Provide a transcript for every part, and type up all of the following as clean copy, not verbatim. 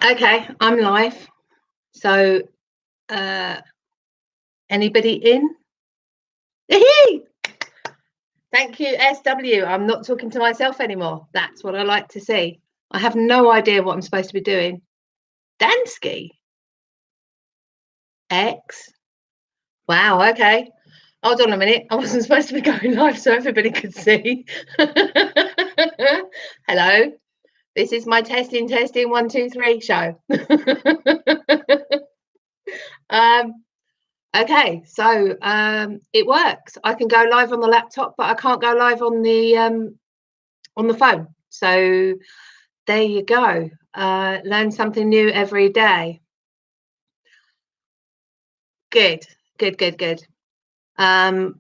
Okay, I'm live. So, anybody in? Thank you, SW. I'm not talking to myself anymore. That's what I like to see. I have no idea what I'm supposed to be doing. Dansky? X? Wow, okay. Hold on a minute. I wasn't supposed to be going live so everybody could see. Hello. This is my testing 1, 2, 3 show. Okay, so it works. I can go live on the laptop, but I can't go live on the phone. So there you go. Learn something new every day. Good. I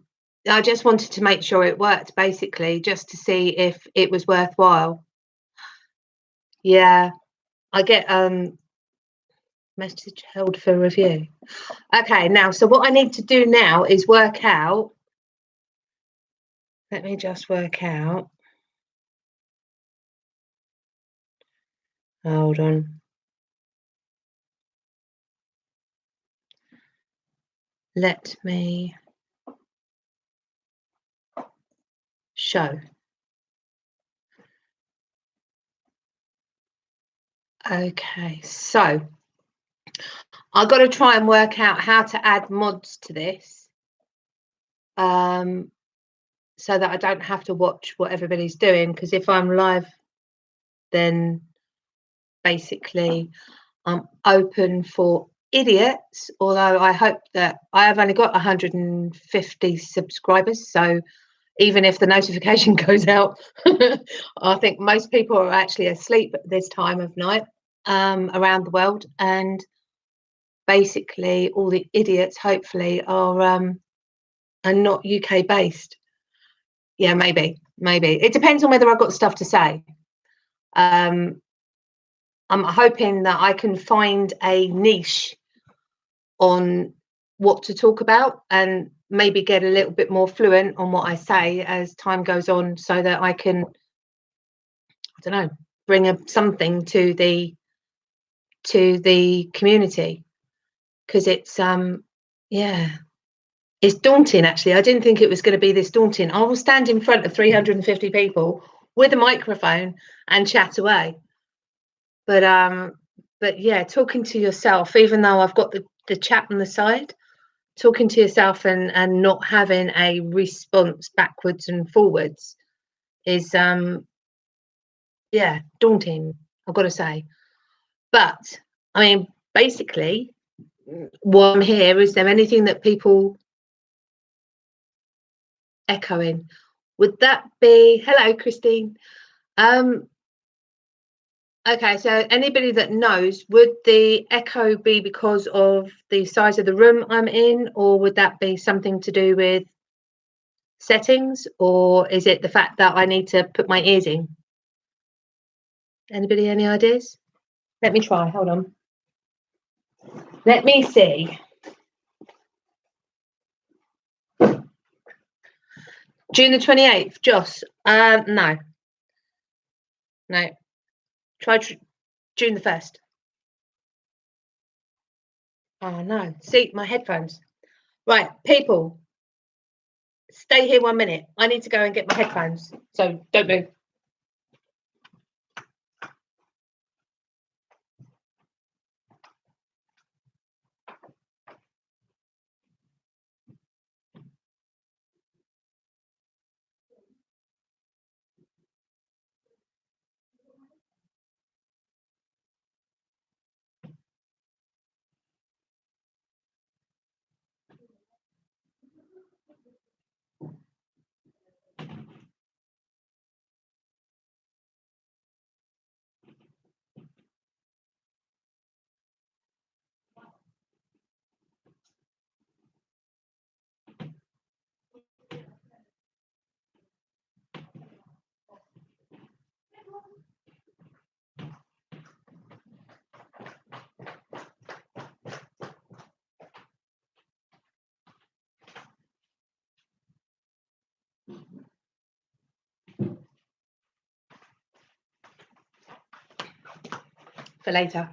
just wanted to make sure it worked, basically, just to see if it was worthwhile. Yeah, I get message held for review. Okay, now, so what I need to do now is work out. Let me just work out. Hold on. Let me show. Okay, so I've got to try and work out how to add mods to this, so that I don't have to watch what everybody's doing, because if I'm live, then basically I'm open for idiots, although I hope that I have only got 150 subscribers, so even if the notification goes out, I think most people are actually asleep at this time of night around the world, and basically all the idiots hopefully are not UK based. Yeah, maybe it depends on whether I've got stuff to say. I'm hoping that I can find a niche on what to talk about and maybe get a little bit more fluent on what I say as time goes on, so that I can, I don't know, bring something to the community, because it's yeah, it's daunting. Actually, I didn't think it was going to be this daunting. I will stand in front of 350 people with a microphone and chat away, but yeah, talking to yourself, even though I've got the chat on the side, talking to yourself and not having a response backwards and forwards is yeah, daunting, I've got to say. But I mean, basically, while I'm here, is there anything that people echoing? Would that be, hello Christine? Okay, so anybody that knows, would the echo be because of the size of the room I'm in, or would that be something to do with settings, or is it the fact that I need to put my ears in? Anybody, any ideas? Let me try, hold on. Let me see. June the 28th, Joss. No. Try June the 1st. Oh no, see, my headphones. Right, people, stay here 1 minute. I need to go and get my headphones, so don't move. For later.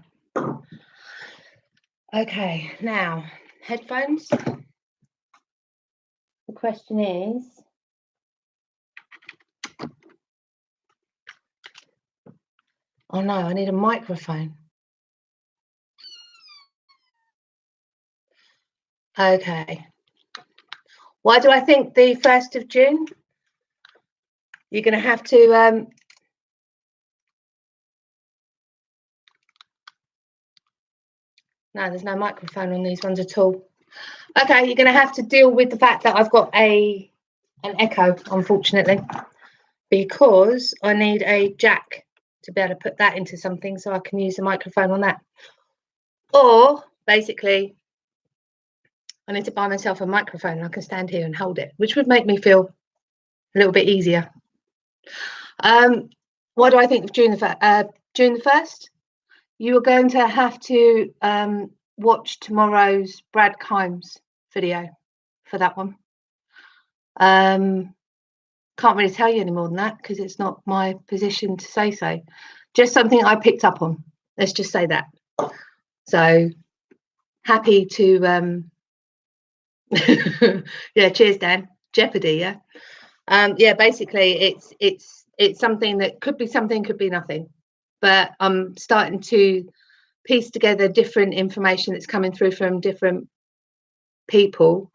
Okay, now headphones. The question is, oh no, I need a microphone. Okay. Why do I think the 1st of June? You're going to have to no, there's no microphone on these ones at all. Okay, you're going to have to deal with the fact that I've got an echo, unfortunately, because I need a jack to be able to put that into something so I can use the microphone on that. Or basically, I need to buy myself a microphone and I can stand here and hold it, which would make me feel a little bit easier. What do I think of June the 1st? You are going to have to watch tomorrow's Brad Kimes video for that one. Can't really tell you any more than that because it's not my position to say so. Just something I picked up on. Let's just say that. So happy to yeah, cheers Dan. Jeopardy, yeah. Yeah, basically it's something that could be something, could be nothing. But I'm starting to piece together different information that's coming through from different people.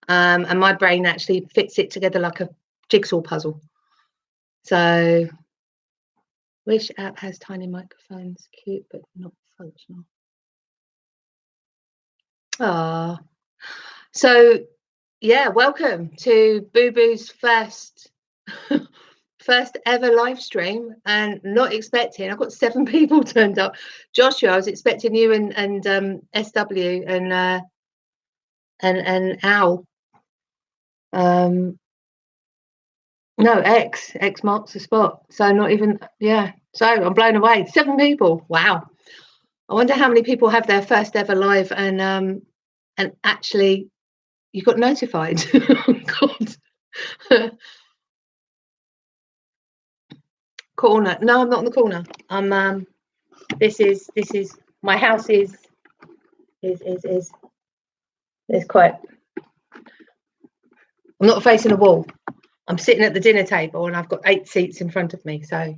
And my brain actually fits it together like a jigsaw puzzle. So which app has tiny microphones? Cute but not functional. Ah, so yeah, welcome to Boo Boo's first ever live stream, and not expecting. I've got 7 people turned up. Joshua, I was expecting you and SW and Al. No, X marks the spot. So not even, yeah. So I'm blown away. 7 people. Wow. I wonder how many people have their first ever live and actually you got notified. God. Corner. No, I'm not in the corner. I'm this is my house is quite, I'm not facing a wall. I'm sitting at the dinner table and I've got 8 seats in front of me. So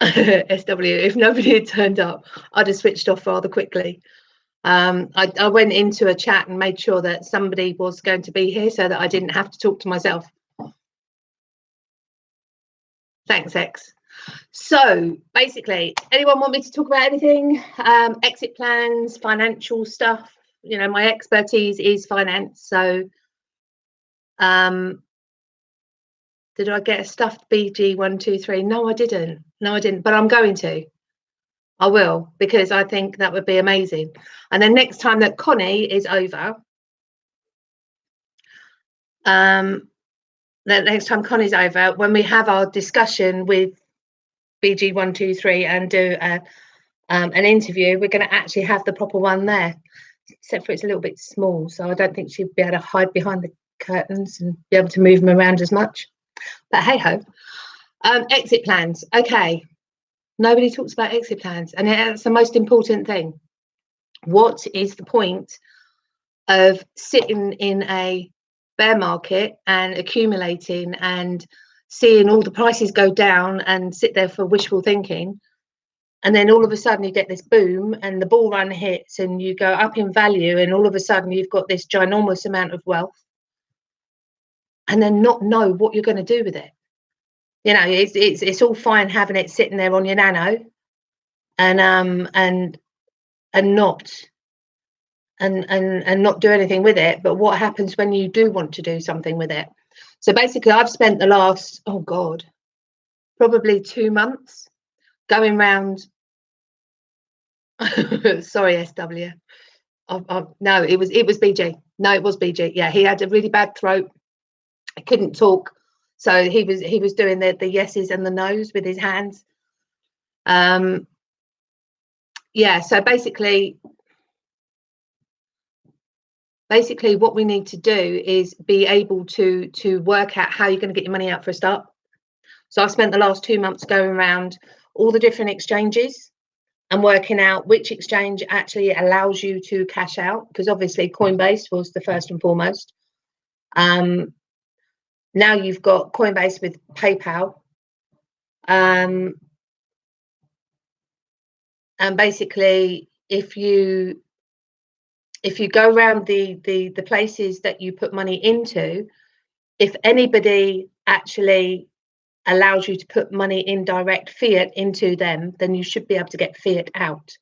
SW, if nobody had turned up, I'd have switched off rather quickly. I went into a chat and made sure that somebody was going to be here so that I didn't have to talk to myself. Thanks, X. So basically, anyone want me to talk about anything? Exit plans, financial stuff. You know, my expertise is finance. So did I get a stuffed BG123? No, I didn't. No, I didn't. But I'm going to. I will, because I think that would be amazing. And then next time that Connie is over, the next time Connie's over, when we have our discussion with BG123 and do an interview, we're going to actually have the proper one there, except for it's a little bit small, so I don't think she'd be able to hide behind the curtains and be able to move them around as much. But hey ho. Exit plans. Okay, nobody talks about exit plans, and that's the most important thing. What is the point of sitting in a bear market and accumulating and seeing all the prices go down and sit there for wishful thinking, and then all of a sudden you get this boom and the bull run hits and you go up in value and all of a sudden you've got this ginormous amount of wealth, and then not know what you're going to do with it? You know, it's all fine having it sitting there on your nano and not not do anything with it. But what happens when you do want to do something with it? So basically I've spent the last, oh God, probably 2 months going round. Sorry, SW. No, it was BG. No, it was BG. Yeah, he had a really bad throat. I couldn't talk, so he was doing the yeses and the nos with his hands. Yeah, so basically what we need to do is be able to work out how you're going to get your money out for a start. So I've spent the last 2 months going around all the different exchanges and working out which exchange actually allows you to cash out, because obviously Coinbase was the first and foremost. Now you've got Coinbase with PayPal, and basically if you go around the places that you put money into, if anybody actually allows you to put money in direct fiat into them, then you should be able to get fiat out.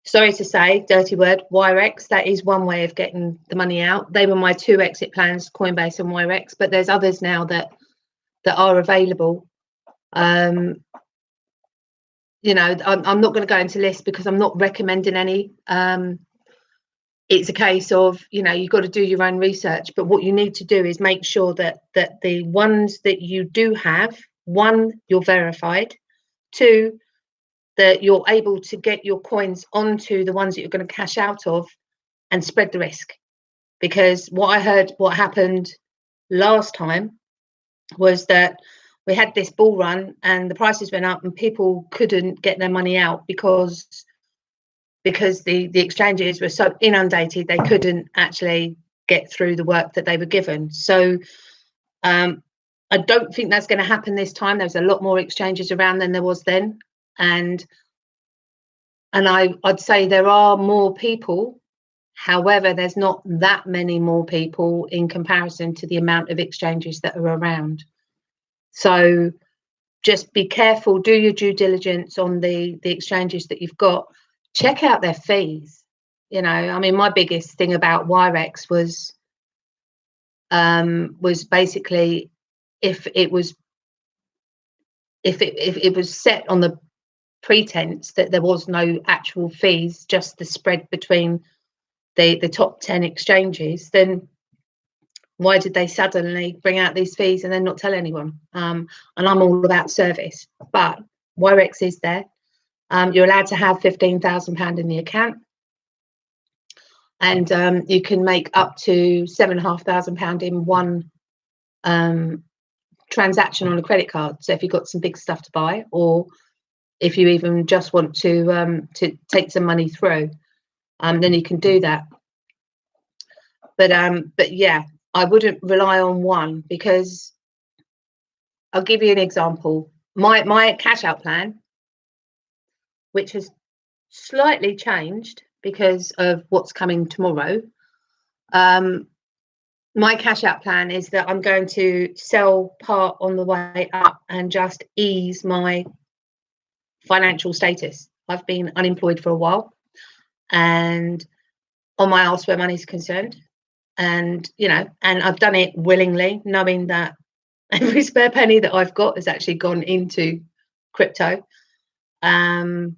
Sorry to say, dirty word, Wirex, that is one way of getting the money out. They were my two exit plans, Coinbase and Wirex, but there's others now that are available. You know, I'm not going to go into lists because I'm not recommending any. It's a case of, you know, you've got to do your own research, but what you need to do is make sure that the ones that you do have, one, you're verified, two, that you're able to get your coins onto the ones that you're going to cash out of and spread the risk. Because what I heard, what happened last time was that we had this bull run and the prices went up and people couldn't get their money out because the exchanges were so inundated, they couldn't actually get through the work that they were given. So I don't think that's going to happen this time. There's a lot more exchanges around than there was then. And I'd say there are more people. However, there's not that many more people in comparison to the amount of exchanges that are around. So just be careful, do your due diligence on the exchanges that you've got. Check out their fees. You know, I mean, my biggest thing about Wirex was basically if it was set on the pretense that there was no actual fees, just the spread between the top 10 exchanges, then why did they suddenly bring out these fees and then not tell anyone? And I'm all about service, but Wirex is there. You're allowed to have £15,000 in the account, and you can make up to £7,500 in one transaction on a credit card. So if you've got some big stuff to buy, or if you even just want to take some money through, then you can do that. But yeah, I wouldn't rely on one, because I'll give you an example. My cash out plan, which has slightly changed because of what's coming tomorrow. My cash out plan is that I'm going to sell part on the way up and just ease my financial status. I've been unemployed for a while and on my arse where money's concerned. And, you know, and I've done it willingly, knowing that every spare penny that I've got has actually gone into crypto. And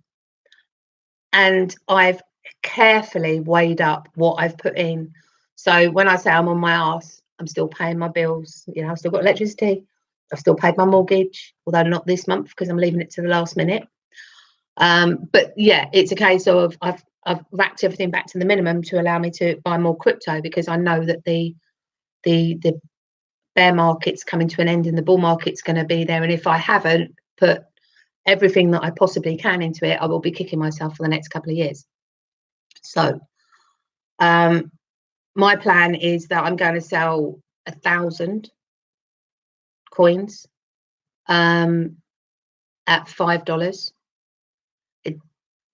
I've carefully weighed up what I've put in. So when I say I'm on my arse, I'm still paying my bills. You know, I've still got electricity. I've still paid my mortgage, although not this month because I'm leaving it to the last minute. But yeah, it's a case of I've racked everything back to the minimum to allow me to buy more crypto, because I know that the bear market's coming to an end and the bull market's going to be there. And if I haven't put everything that I possibly can into it, I will be kicking myself for the next couple of years. So my plan is that I'm going to sell 1,000 coins at $5.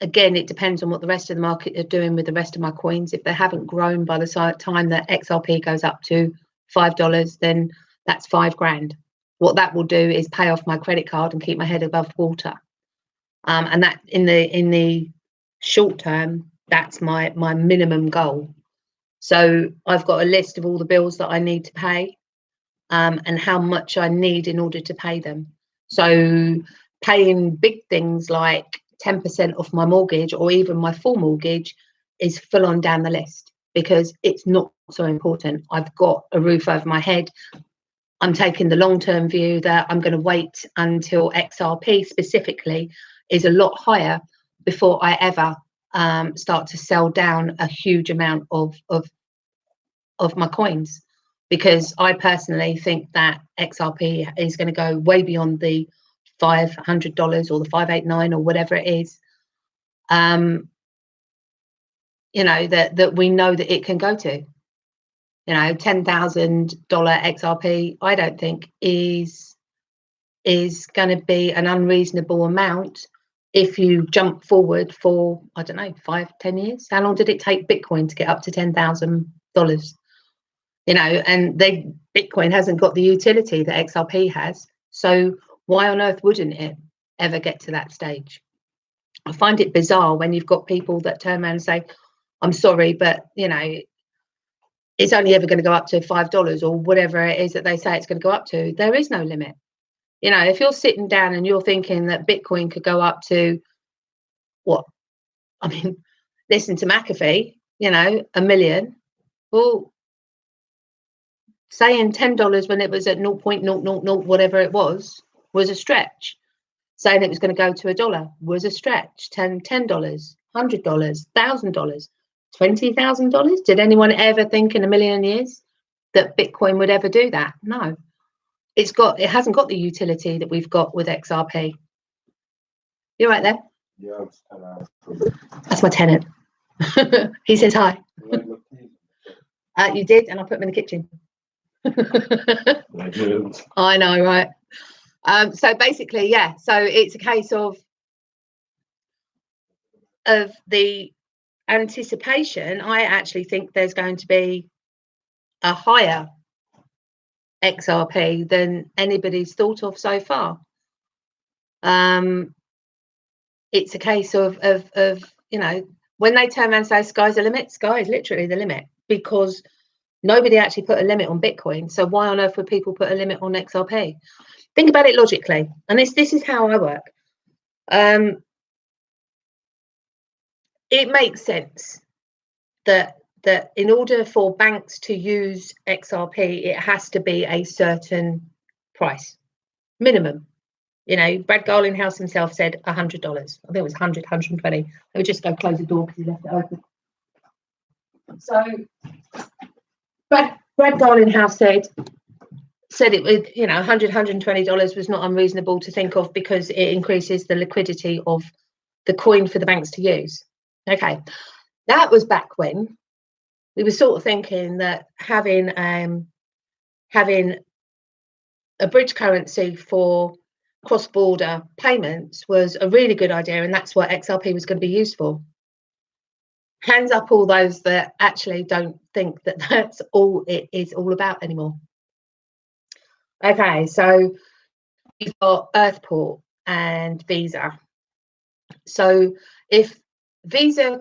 Again, it depends on what the rest of the market are doing with the rest of my coins. If they haven't grown by the time that XRP goes up to $5, then that's $5,000. What that will do is pay off my credit card and keep my head above water. And that in the short term, that's my minimum goal. So I've got a list of all the bills that I need to pay, and how much I need in order to pay them. So paying big things like 10% off my mortgage or even my full mortgage is full on down the list, because it's not so important. I've got a roof over my head. I'm taking the long-term view that I'm going to wait until XRP specifically is a lot higher before I ever start to sell down a huge amount of my coins, because I personally think that XRP is going to go way beyond the $500 or the 589 or whatever it is, you know, that we know that it can go to. You know, $10,000 XRP, I don't think is going to be an unreasonable amount if you jump forward for, I don't know, 5-10 years. How long did it take Bitcoin to get up to $10,000? You know, and Bitcoin hasn't got the utility that XRP has. So why on earth wouldn't it ever get to that stage? I find it bizarre when you've got people that turn around and say, I'm sorry, but, you know, it's only ever going to go up to $5 or whatever it is that they say it's going to go up to. There is no limit. You know, if you're sitting down and you're thinking that Bitcoin could go up to what? I mean, listen to McAfee, you know, $1 million. Well, saying $10 when it was at 0.000 whatever it was a stretch. Saying it was going to go to $1 was a stretch. $10, $100, $1,000, $20,000. Did anyone ever think in a million years that Bitcoin would ever do that? No. It hasn't got the utility that we've got with XRP. You right there? Yeah, that's my tenant. He says hi. You did, and I put him in the kitchen. I didn't. I know, right? So basically, yeah. So it's a case of the anticipation. I actually think there's going to be a higher XRP than anybody's thought of so far. It's a case of you know, when they turn around and say sky's the limit, sky is literally the limit, because nobody actually put a limit on Bitcoin. So why on earth would people put a limit on XRP? Think about it logically, and this is how I work. It makes sense that in order for banks to use XRP, it has to be a certain price minimum. You know, Brad Garlinghouse himself said $100. I think it was 100, 120. Let me just go close the door because he left it open. So Brad Garlinghouse said it with, you know, $100, $120 was not unreasonable to think of because it increases the liquidity of the coin for the banks to use. Okay, that was back when we were sort of thinking that having a bridge currency for cross-border payments was a really good idea, and that's what XRP was going to be used for. Hands up all those that actually don't think that that's all it is all about anymore. Okay, so you've got Earthport and Visa. So if Visa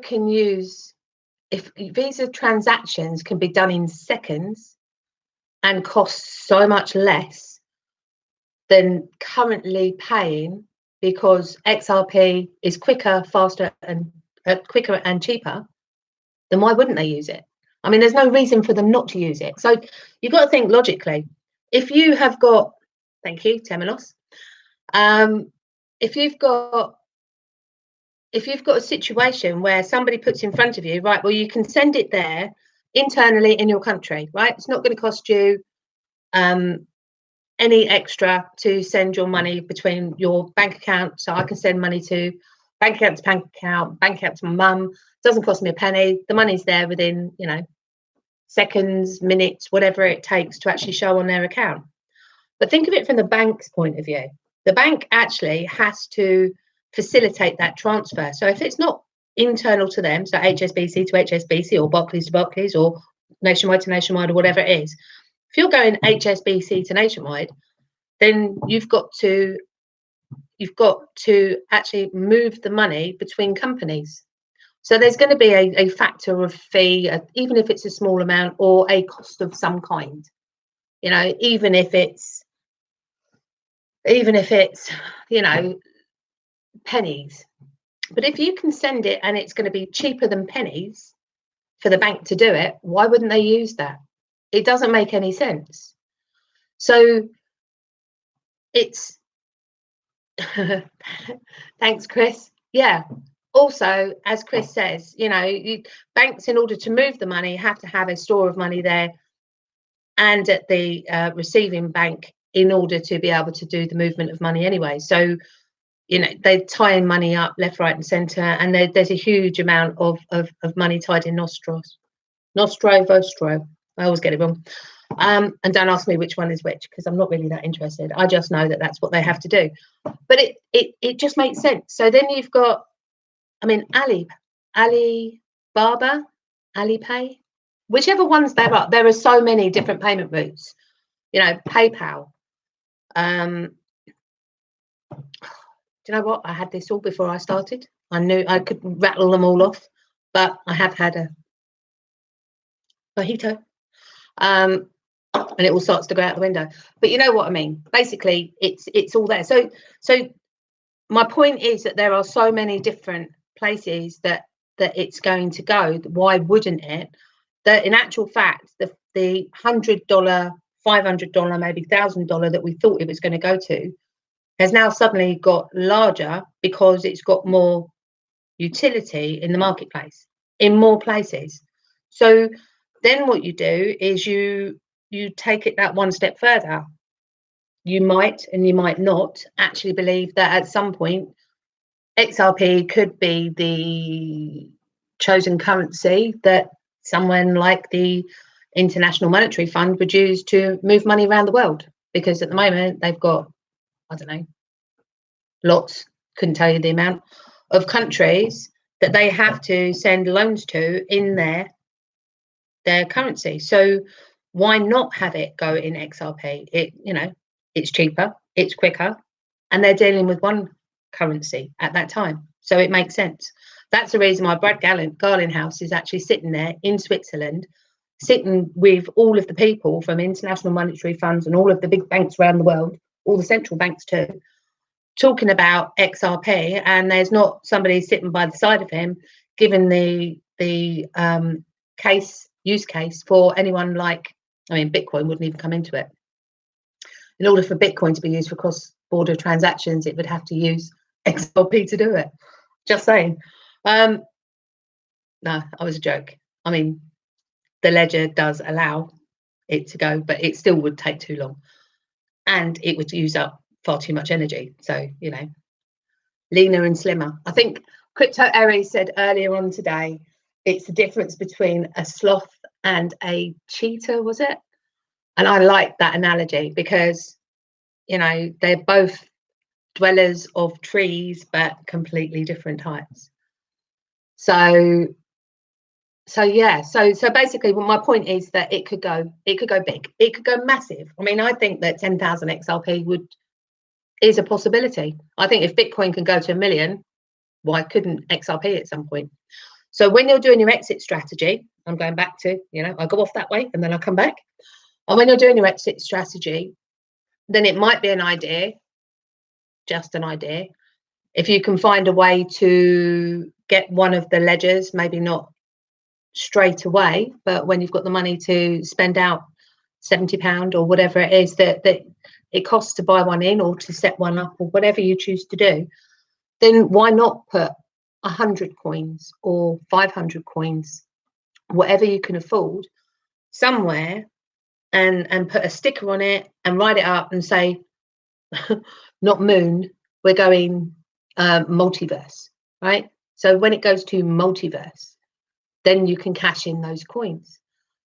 transactions can be done in seconds and cost so much less than currently paying, because XRP is quicker, faster, and quicker and cheaper, then why wouldn't they use it? I mean, there's no reason for them not to use it. So you've got to think logically. If you have got, thank you, Temenos. If you've got a situation where somebody puts in front of you, right, well, you can send it there internally in your country, right? It's not going to cost you any extra to send your money between your bank account. So I can send money to bank account to bank account to my mum. Doesn't cost me a penny. The money's there within, you know, seconds, minutes, whatever it takes to actually show on their account. But think of it from the bank's point of view. The bank actually has to facilitate that transfer. So if it's not internal to them, so HSBC to HSBC or Barclays to Barclays or Nationwide to Nationwide or whatever it is, if you're going HSBC to Nationwide, then you've got to actually move the money between companies. So there's going to be a factor of fee, even if it's a small amount, or a cost of some kind. You know, even if it's you know, pennies. But if you can send it and it's going to be cheaper than pennies for the bank to do it, why wouldn't they use that? It doesn't make any sense. So it's thanks, Chris. Yeah. Also, as Chris says, you know, banks, in order to move the money, have to have a store of money there, and at the receiving bank, in order to be able to do the movement of money anyway. So, you know, they're tying money up left, right, and centre, and there's a huge amount of money tied in Vostro. I always get it wrong. And don't ask me which one is which, because I'm not really that interested. I just know that that's what they have to do. But it just makes sense. So then you've got, I mean, Alibaba, Alipay, whichever ones there are. There are so many different payment routes. You know, PayPal. Do you know what? I had this all before I started. I knew I could rattle them all off, but I have had a mojito. And it all starts to go out the window. But you know what I mean? Basically, it's all there. So my point is that there are so many different places that it's going to go. Why wouldn't it? That in actual fact, the $100, $500, maybe $1,000 that we thought it was going to go to has now suddenly got larger because it's got more utility in the marketplace, in more places. So then what you do is you take it that one step further. You might and you might not actually believe that at some point XRP could be the chosen currency that someone like the International Monetary Fund would use to move money around the world, because at the moment they've got, I don't know, lots, couldn't tell you the amount of countries that they have to send loans to in their currency. So why not have it go in XRP? It's cheaper, it's quicker, and they're dealing with one currency at that time. So it makes sense. That's the reason why Brad Garlinghouse is actually sitting there in Switzerland, sitting with all of the people from international monetary funds and all of the big banks around the world, all the central banks too, talking about XRP, and there's not somebody sitting by the side of him giving the use case for anyone like, I mean, Bitcoin wouldn't even come into it. In order for Bitcoin to be used for cross-border transactions, it would have to use XRP to do it. Just saying. No, I was a joke. I mean, the ledger does allow it to go, but it still would take too long, and it would use up far too much energy. So, you know, leaner and slimmer. I think Crypto Eri said earlier on today, it's the difference between a sloth and a cheetah, was it? And I like that analogy because, you know, they're both dwellers of trees, but completely different types. So yeah, so basically, well, my point is that it could go big, it could go massive. I mean, I think that 10,000 XRP is a possibility. I think if Bitcoin can go to 1 million, why couldn't XRP at some point? So when you're doing your exit strategy, I'm going back to, you know, I go off that way and then I come back. And when you're doing your exit strategy, then it might be an idea, just an idea. If you can find a way to get one of the ledgers, maybe not straight away, but when you've got the money to spend out £70 or whatever it is that it costs to buy one in or to set one up or whatever you choose to do, then why not put 100 coins or 500 coins, whatever you can afford, somewhere and put a sticker on it and write it up and say, not moon, we're going multiverse, right? So when it goes to multiverse, then you can cash in those coins.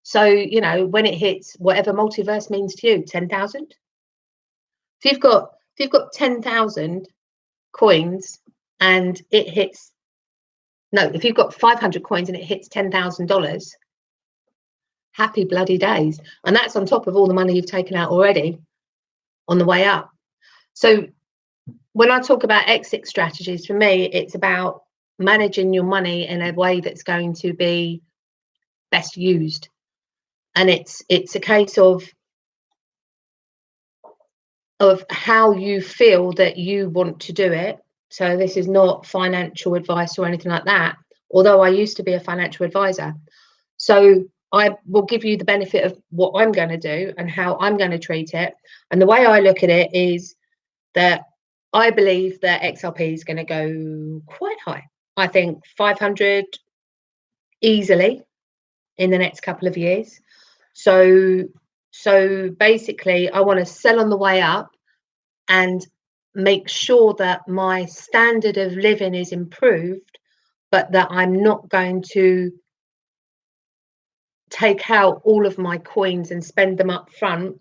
So, you know, when it hits whatever multiverse means to you, 10,000. If you've got 10,000 coins and it hits, no, if you've got 500 coins and it hits $10,000, happy bloody days. And that's on top of all the money you've taken out already on the way up. So when I talk about exit strategies, for me, it's about managing your money in a way that's going to be best used. And it's a case of how you feel that you want to do it. So this is not financial advice or anything like that, although I used to be a financial advisor. So I will give you the benefit of what I'm going to do and how I'm going to treat it. And the way I look at it is that I believe that XRP is going to go quite high. I think 500 easily in the next couple of years. So So basically, I want to sell on the way up and make sure that my standard of living is improved, but that I'm not going to take out all of my coins and spend them up front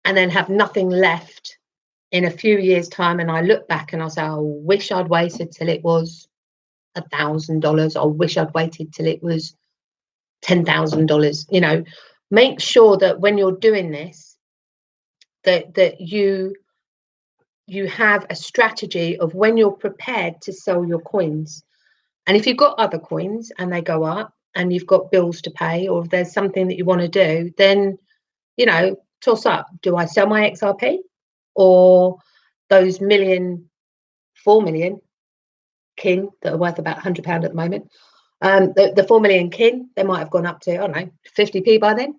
and then have nothing left in a few years' time. And I look back and I say, I wish I'd waited till it was $1,000. I wish I'd waited till it was $10,000. You know, make sure that when you're doing this, that you have a strategy of when you're prepared to sell your coins. And if you've got other coins and they go up and you've got bills to pay, or if there's something that you want to do, then, you know, toss up. Do I sell my XRP or those 4 million kin that are worth about £100 at the moment? The 4 million kin, they might have gone up to, I don't know, 50p by then.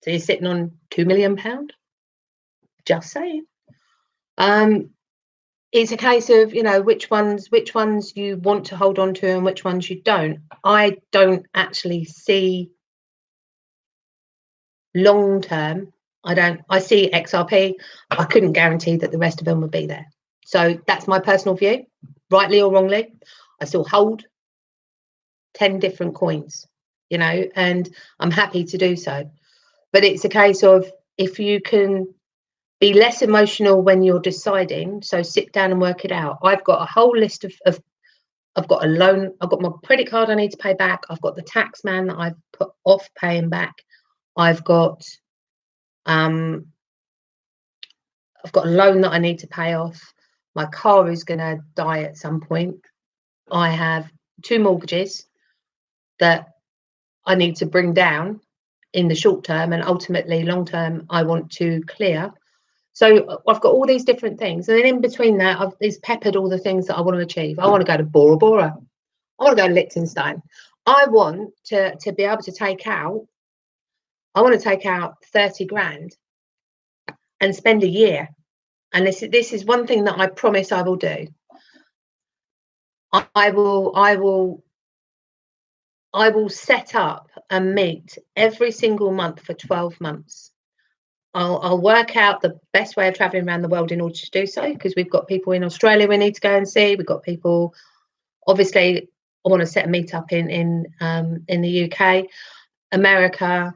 So you're sitting on £2 million. Just saying. It's a case of, you know, which ones you want to hold on to and which ones you don't. I don't actually see long term. I see XRP. I couldn't guarantee that the rest of them would be there. So that's my personal view, rightly or wrongly. I still hold 10 different coins, you know, and I'm happy to do so. But it's a case of, if you can be less emotional when you're deciding, so sit down and work it out. I've got a whole list of I've got a loan, I've got my credit card I need to pay back, I've got the tax man that I've put off paying back, I've got a loan that I need to pay off, my car is going to die at some point, I have 2 mortgages that I need to bring down in the short term, and ultimately long term I want to clear. So I've got all these different things, and then in between that, I've peppered all the things that I want to achieve. I want to go to Bora Bora. I want to go to Liechtenstein. I want to be able to take out. I want to take out 30 grand and spend a year. And this is one thing that I promise I will do. I will set up a meet every single month for 12 months. I'll work out the best way of traveling around the world in order to do so, because we've got people in Australia we need to go and see. We've got people, obviously, I want to set a meet up in the UK, America,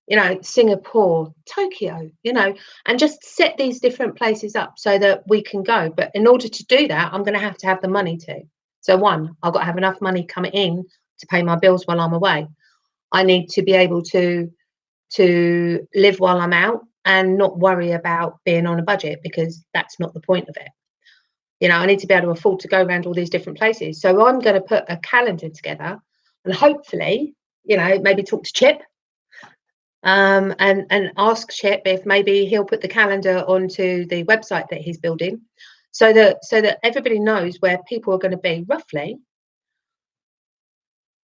you know, Singapore, Tokyo, you know, and just set these different places up so that we can go. But in order to do that, I'm going to have the money to. So one, I've got to have enough money coming in to pay my bills while I'm away. I need to be able to live while I'm out and not worry about being on a budget, because that's not the point of it. You know, I need to be able to afford to go around all these different places. So I'm going to put a calendar together and hopefully, you know, maybe talk to Chip and ask Chip if maybe he'll put the calendar onto the website that he's building, so that everybody knows where people are going to be roughly,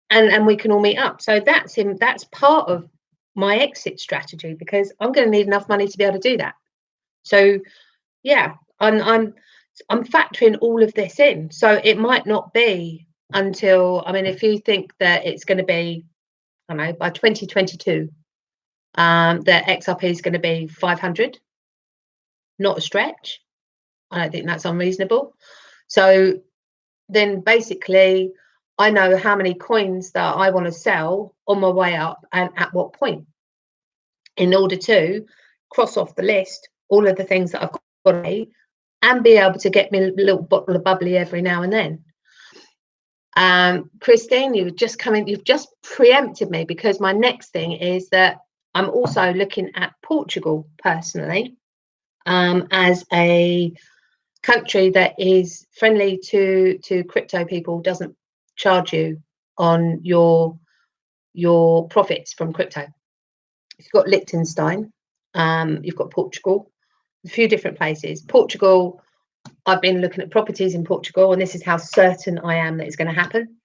and we can all meet up. So that's part of my exit strategy, because I'm going to need enough money to be able to do that. So yeah, I'm factoring all of this in. So it might not be until, I mean, if you think that it's going to be, I don't know, by 2022, that XRP is going to be 500, not a stretch. I don't think that's unreasonable. So then basically I know how many coins that I want to sell on my way up and at what point, in order to cross off the list all of the things that I've got to eat and be able to get me a little bottle of bubbly every now and then. Christine, you've just preempted me, because my next thing is that I'm also looking at Portugal personally, as a country that is friendly to crypto people, doesn't charge you on your profits from crypto. You've got Liechtenstein, you've got Portugal, a few different places. Portugal, I've been looking at properties in Portugal, and this is how certain I am that it's going to happen.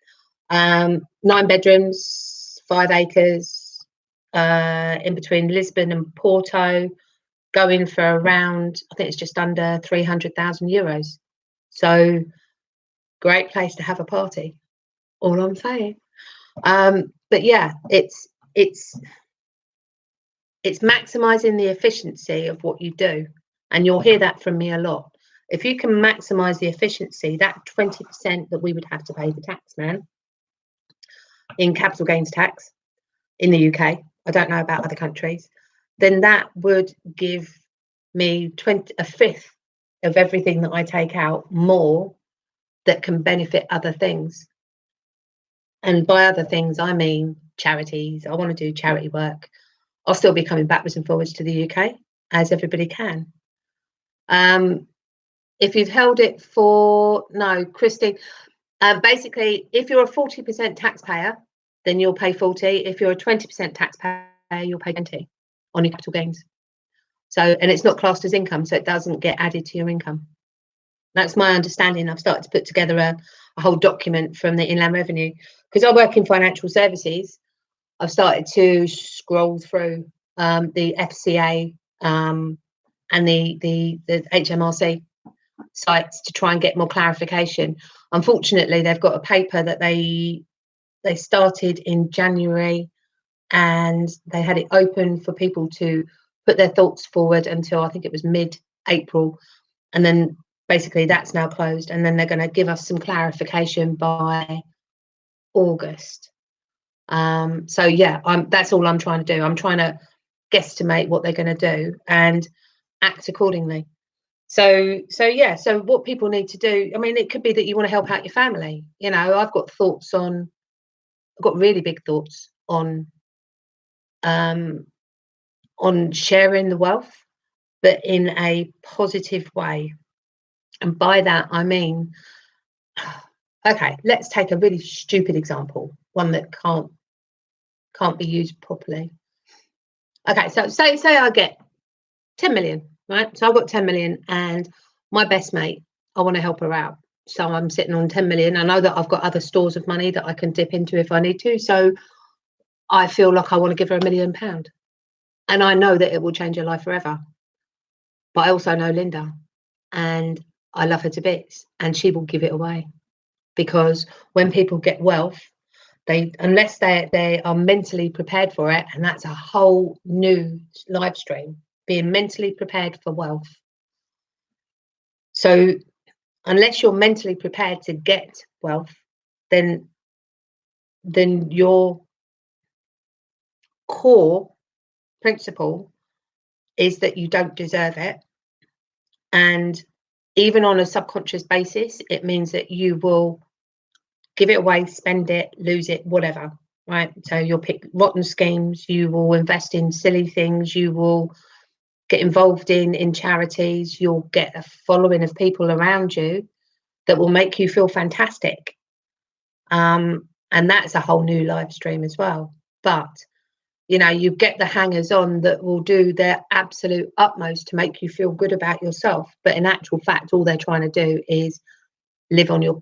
9 bedrooms, 5 acres, in between Lisbon and Porto, going for around, I think it's just under 300,000 euros. So great place to have a party, all I'm saying. But yeah, it's it's maximizing the efficiency of what you do. And you'll hear that from me a lot. If you can maximize the efficiency, that 20% that we would have to pay the tax man in capital gains tax in the UK, I don't know about other countries, then that would give me a fifth of everything that I take out more that can benefit other things. And by other things, I mean charities. I want to do charity work. I'll still be coming backwards and forwards to the UK, as everybody can. If you've held it for, no, Christine, basically, if you're a 40% taxpayer, then you'll pay 40. If you're a 20% taxpayer, you'll pay 20 on your capital gains. So, and it's not classed as income, so it doesn't get added to your income. That's my understanding. I've started to put together a whole document from the Inland Revenue, because I work in financial services. I've started to scroll through the FCA and the HMRC sites to try and get more clarification. Unfortunately, they've got a paper that they started in January, and they had it open for people to put their thoughts forward until I think it was mid-April, and then basically that's now closed, and then they're going to give us some clarification by August. So yeah, that's all I'm trying to do. I'm trying to guesstimate what they're going to do and act accordingly. So yeah, so what people need to do, I mean, it could be that you want to help out your family. You know, I've got really big thoughts on sharing the wealth, but in a positive way. And by that, I mean, okay, let's take a really stupid example, one that can't be used properly. Okay, so say I get 10 million, right? So I've got 10 million, and my best mate, I want to help her out. So I'm sitting on 10 million. I know that I've got other stores of money that I can dip into if I need to. So I feel like I want to give her £1 million. And I know that it will change her life forever. But I also know Linda, and I love her to bits, and she will give it away. Because when people get wealth, unless they are mentally prepared for it, and that's a whole new live stream, being mentally prepared for wealth. So unless you're mentally prepared to get wealth, then your core principle is that you don't deserve it. And even on a subconscious basis, it means that you will give it away, spend it, lose it, whatever, right? So you'll pick rotten schemes, you will invest in silly things, you will get involved in charities, you'll get a following of people around you that will make you feel fantastic. And that's a whole new live stream as well. But, you know, you get the hangers on that will do their absolute utmost to make you feel good about yourself. But in actual fact, all they're trying to do is live on your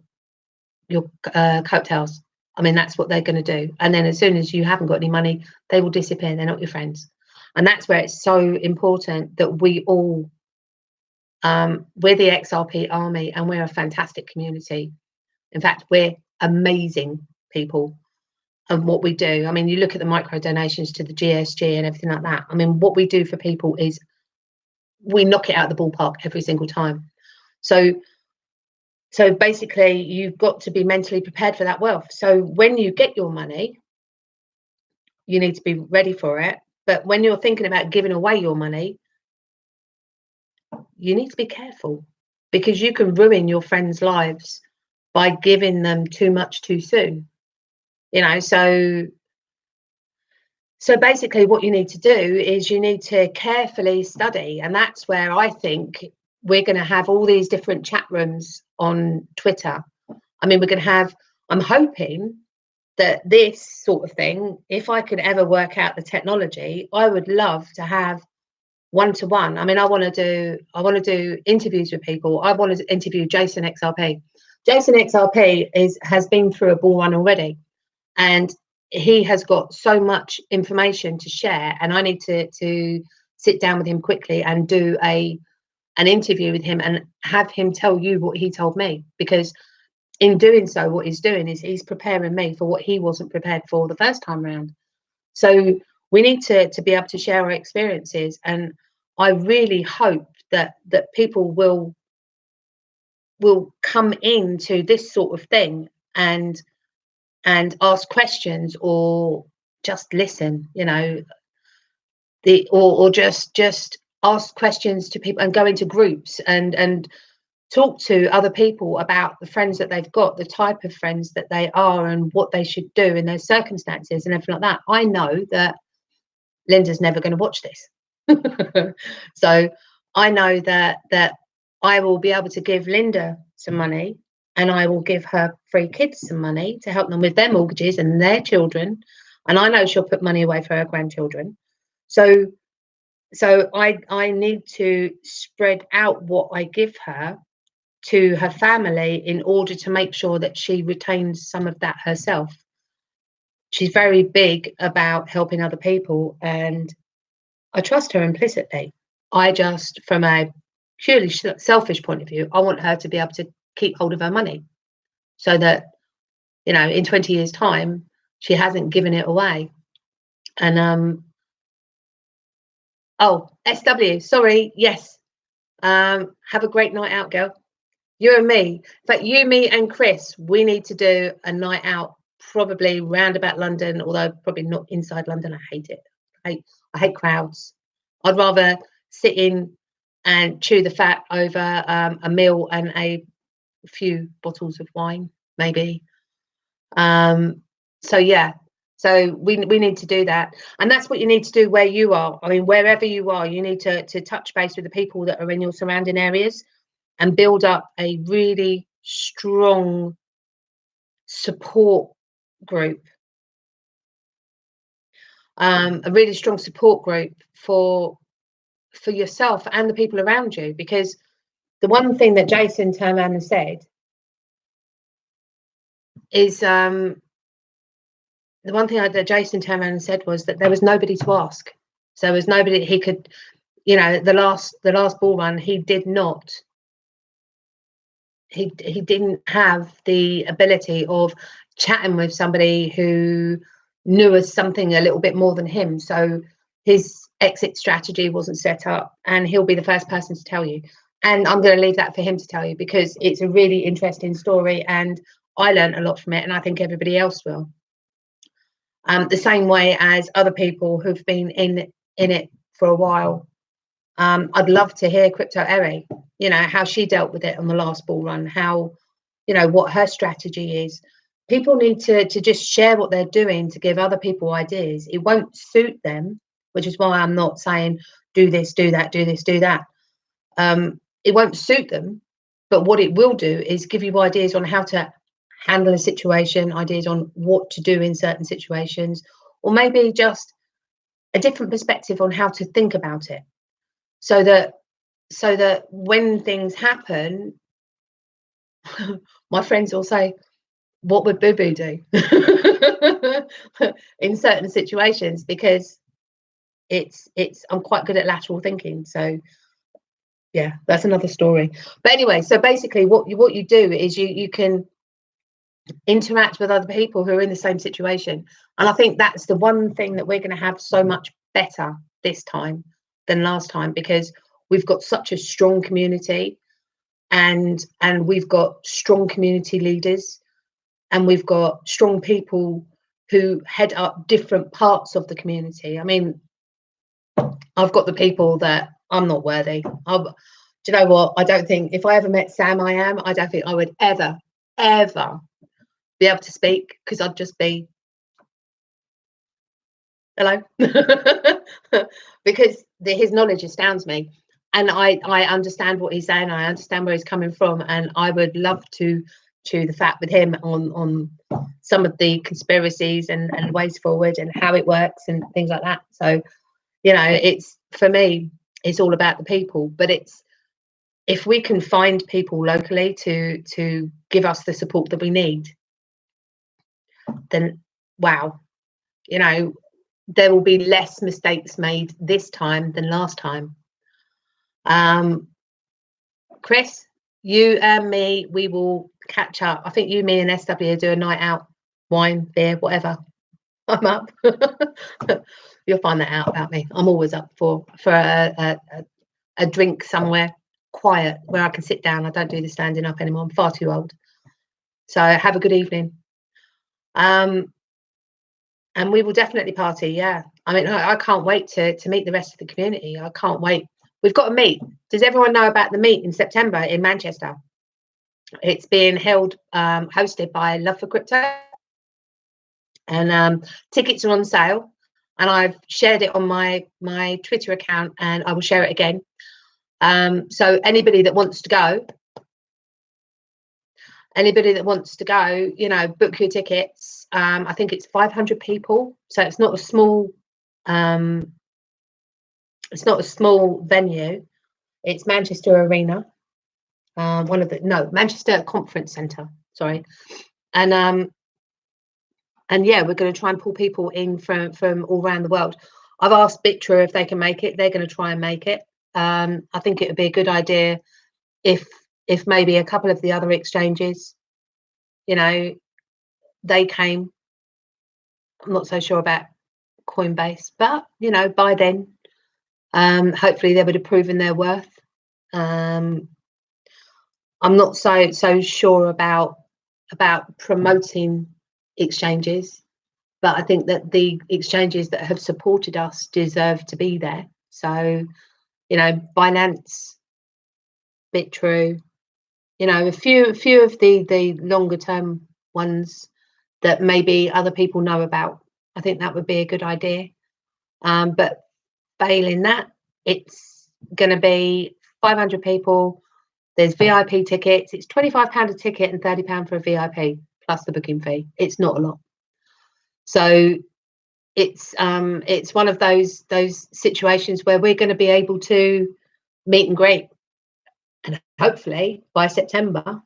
coattails. I mean, that's what they're going to do. And then as soon as you haven't got any money, they will disappear. They're not your friends. And that's where it's so important that we all, we're the XRP army, and we're a fantastic community. In fact, we're amazing people and what we do. I mean, you look at the micro donations to the GSG and everything like that. I mean, what we do for people is we knock it out of the ballpark every single time. So basically, you've got to be mentally prepared for that wealth. So when you get your money, you need to be ready for it. But when you're thinking about giving away your money, you need to be careful, because you can ruin your friends' lives by giving them too much too soon. You know, so basically what you need to do is you need to carefully study. And that's where I think we're going to have all these different chat rooms on Twitter. I mean, we're going to have, I'm hoping that this sort of thing, if I could ever work out the technology, I would love to have one-to-one. I mean, I want to do interviews with people. I want to interview Jason XRP. Jason XRP has been through a bull run already, and he has got so much information to share, and I need to sit down with him quickly and do an interview with him and have him tell you what he told me, because in doing so, what he's doing is he's preparing me for what he wasn't prepared for the first time round. So we need to be able to share our experiences, and I really hope that people will come into this sort of thing and ask questions, or just listen, you know, or just ask questions to people and go into groups and talk to other people about the friends that they've got, the type of friends that they are, and what they should do in those circumstances and everything like that. I know that Linda's never going to watch this. So I know that I will be able to give Linda some money, and I will give her 3 kids some money to help them with their mortgages and their children. And I know she'll put money away for her grandchildren. So I need to spread out what I give her to her family in order to make sure that she retains some of that herself. She's very big about helping other people, and I trust her implicitly. I just, from a purely selfish point of view, I want her to be able to keep hold of her money, so that, you know, in 20 years' time, she hasn't given it away. And oh, SW, sorry, yes. Have a great night out, girl. You and me, but you, me, and Chris, we need to do a night out, probably round about London, although probably not inside London. I hate it. I hate crowds. I'd rather sit in and chew the fat over a meal and a few bottles of wine, maybe. So yeah, so we need to do that, and that's what you need to do where you are. I mean, wherever you are, you need to touch base with the people that are in your surrounding areas and build up a really strong support group, a really strong support group for yourself and the people around you. Because the one thing that Jason turned around and said is, the one thing that Jason turned around and said was that there was nobody to ask. So there was nobody he could, you know, the last bull run, he did not. He didn't have the ability of chatting with somebody who knew us something a little bit more than him. So his exit strategy wasn't set up, and he'll be the first person to tell you. And I'm going to leave that for him to tell you, because it's a really interesting story, and I learned a lot from it, and I think everybody else will. The same way as other people who've been in it for a while. I'd love to hear Crypto Eri, you know, how she dealt with it on the last bull run, how, you know, what her strategy is. People need to just share what they're doing to give other people ideas. It won't suit them, which is why I'm not saying do this, do that, do this, do that. It won't suit them, but what it will do is give you ideas on how to handle a situation, ideas on what to do in certain situations, or maybe just a different perspective on how to think about it. So that when things happen, my friends will say, what would Boo Boo do in certain situations? Because I'm quite good at lateral thinking. So yeah, that's another story. But anyway, so basically what you do is you can interact with other people who are in the same situation. And I think that's the one thing that we're going to have so much better this time than last time, because we've got such a strong community, and we've got strong community leaders, and we've got strong people who head up different parts of the community. I mean, I've got the people that I'm not worthy. Do you know what? I don't think if I ever met Sam I don't think I would ever be able to speak, because I'd just be hello. Because his knowledge astounds me, and I understand what he's saying. I understand where he's coming from, and I would love to chew the fat with him on some of the conspiracies and ways forward and how it works and things like that. So, you know, it's, for me, it's all about the people. But it's, if we can find people locally to give us the support that we need, then wow, you know, there will be less mistakes made this time than last time. Chris, you and me, we will catch up. I think you, me, and SW do a night out, wine, beer, whatever. I'm up. You'll find that out about me. I'm always up for a drink somewhere quiet where I can sit down. I don't do the standing up anymore. I'm far too old. So have a good evening. And we will definitely party. Yeah. I mean, I can't wait to meet the rest of the community. I can't wait. We've got to meet. Does everyone know about the meet in September in Manchester? It's being held, hosted by Love for Crypto. And tickets are on sale. And I've shared it on my Twitter account, and I will share it again. So anybody that wants to go, you know, book your tickets. I think it's 500 people, so it's not a small venue. It's Manchester Arena, Manchester Conference Centre, sorry. And yeah, we're going to try and pull people in from all around the world. I've asked Bitra if they can make it. They're going to try and make it. I think it would be a good idea if maybe a couple of the other exchanges, you know, they came. I'm not so sure about Coinbase, but you know, by then, hopefully they would have proven their worth. I'm not so sure about promoting exchanges, but I think that the exchanges that have supported us deserve to be there. So, you know, Binance, Bitrue, you know, a few of the longer term ones that maybe other people know about. I think that would be a good idea. But failing that, it's going to be 500 people. There's VIP tickets. It's £25 a ticket and £30 for a VIP plus the booking fee. It's not a lot. So it's one of those situations where we're going to be able to meet and greet, and hopefully by September,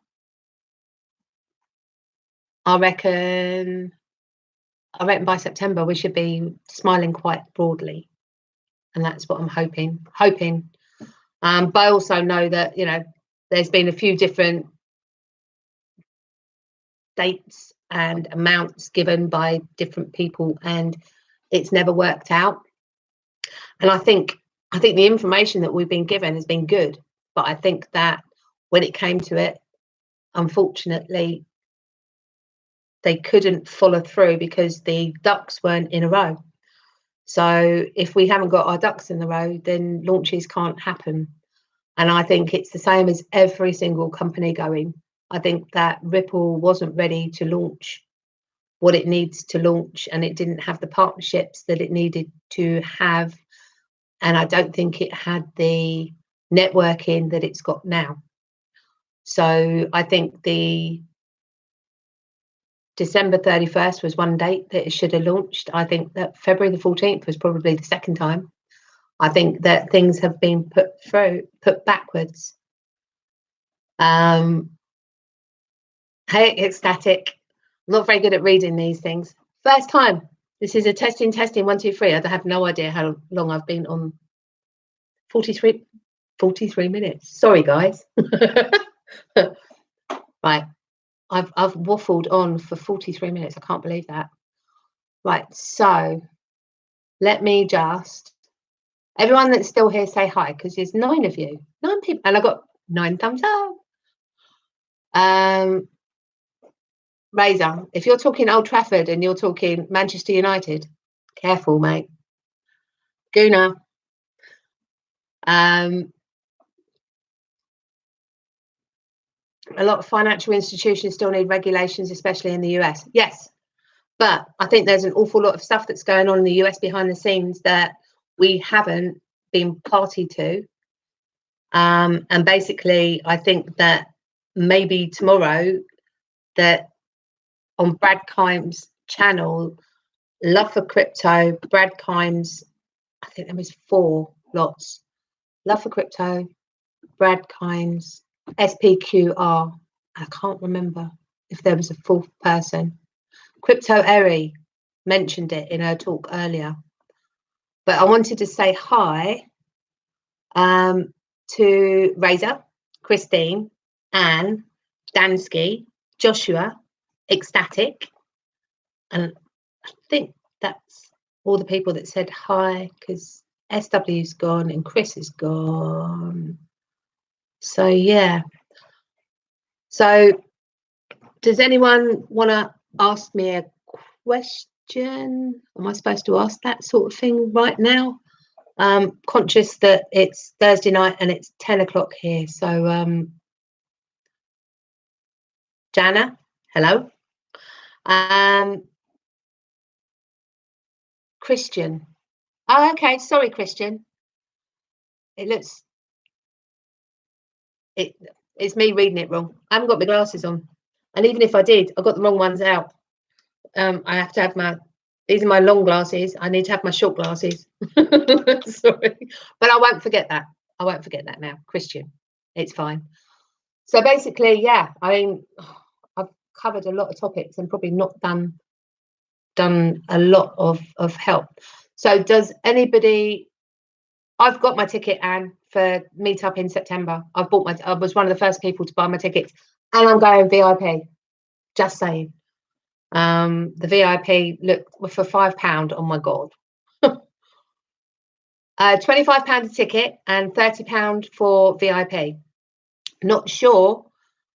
I reckon by September we should be smiling quite broadly, and that's what I'm hoping. But I also know that, you know, there's been a few different dates and amounts given by different people, and it's never worked out. And I think the information that we've been given has been good, but I think that when it came to it, unfortunately, they couldn't follow through because the ducks weren't in a row. So if we haven't got our ducks in the row, then launches can't happen. And I think it's the same as every single company going. I think that Ripple wasn't ready to launch what it needs to launch, and it didn't have the partnerships that it needed to have. And I don't think it had the networking that it's got now. So I think the December 31st was one date that it should have launched. I think that February the 14th was probably the second time. I think that things have been put backwards. Hey, Ecstatic. I'm not very good at reading these things. First time. This is a testing 1, 2, 3. I have no idea how long I've been on. 43 minutes. Sorry, guys. Right. I've waffled on for 43 minutes. I can't believe that. Right. So let me just, everyone that's still here, say hi, because there's 9 of you. 9 people. And I got 9 thumbs up. Razor, if you're talking Old Trafford and you're talking Manchester United, careful, mate. Guna. A lot of financial institutions still need regulations, especially in the US. Yes, but I think there's an awful lot of stuff that's going on in the US behind the scenes that we haven't been party to. And basically, I think that maybe tomorrow that on Brad Kimes' channel, Love for Crypto, Brad Kimes, I think there was 4 lots. Love for Crypto, Brad Kimes, SPQR. I can't remember if there was a 4th person. Crypto Eri mentioned it in her talk earlier. But I wanted to say hi to Razor, Christine, Anne, Dansky, Joshua, Ecstatic, and I think that's all the people that said hi, because SW's gone and Chris is gone. So yeah. So does anyone want to ask me a question? Am I supposed to ask that sort of thing right now? Conscious that it's Thursday night and it's 10 o'clock here. So Jana, hello. Christian. Oh, okay. Sorry, Christian. It's me reading it wrong. I haven't got my glasses on. And even if I did, I got the wrong ones out. I have to have these are my long glasses. I need to have my short glasses. Sorry. But I won't forget that. I won't forget that now. Christian. It's fine. So basically, yeah, I mean, I've covered a lot of topics and probably not done a lot of help. So does anybody? I've got my ticket, Anne, for Meetup in September. I was one of the first people to buy my tickets, and I'm going VIP. Just saying. The VIP look for £5. Oh my god. £25 a ticket and £30 for VIP. Not sure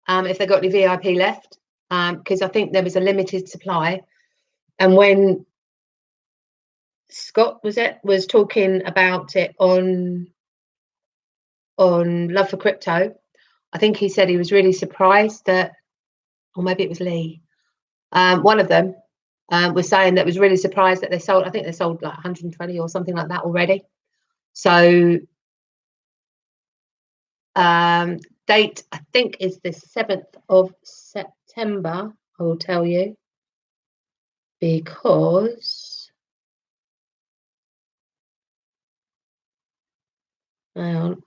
if they got any VIP left, because I think there was a limited supply. And when Scott was talking about it on Love for Crypto, I think he said he was really surprised that, or maybe it was Lee, one of them was saying that was really surprised that they sold. I think they sold like 120 or something like that already. So date I think is the 7th of September. I will tell you, because hang on.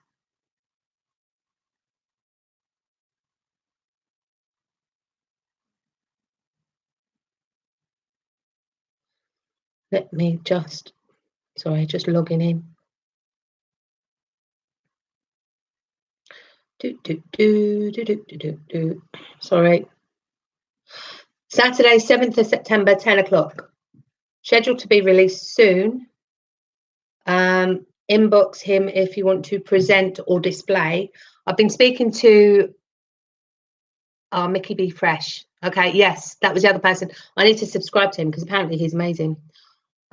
Let me just logging in. Sorry. Saturday, 7th of September, 10 o'clock. Scheduled to be released soon. Inbox him if you want to present or display. I've been speaking to Mickey B. Fresh. Okay, yes, that was the other person. I need to subscribe to him because apparently he's amazing.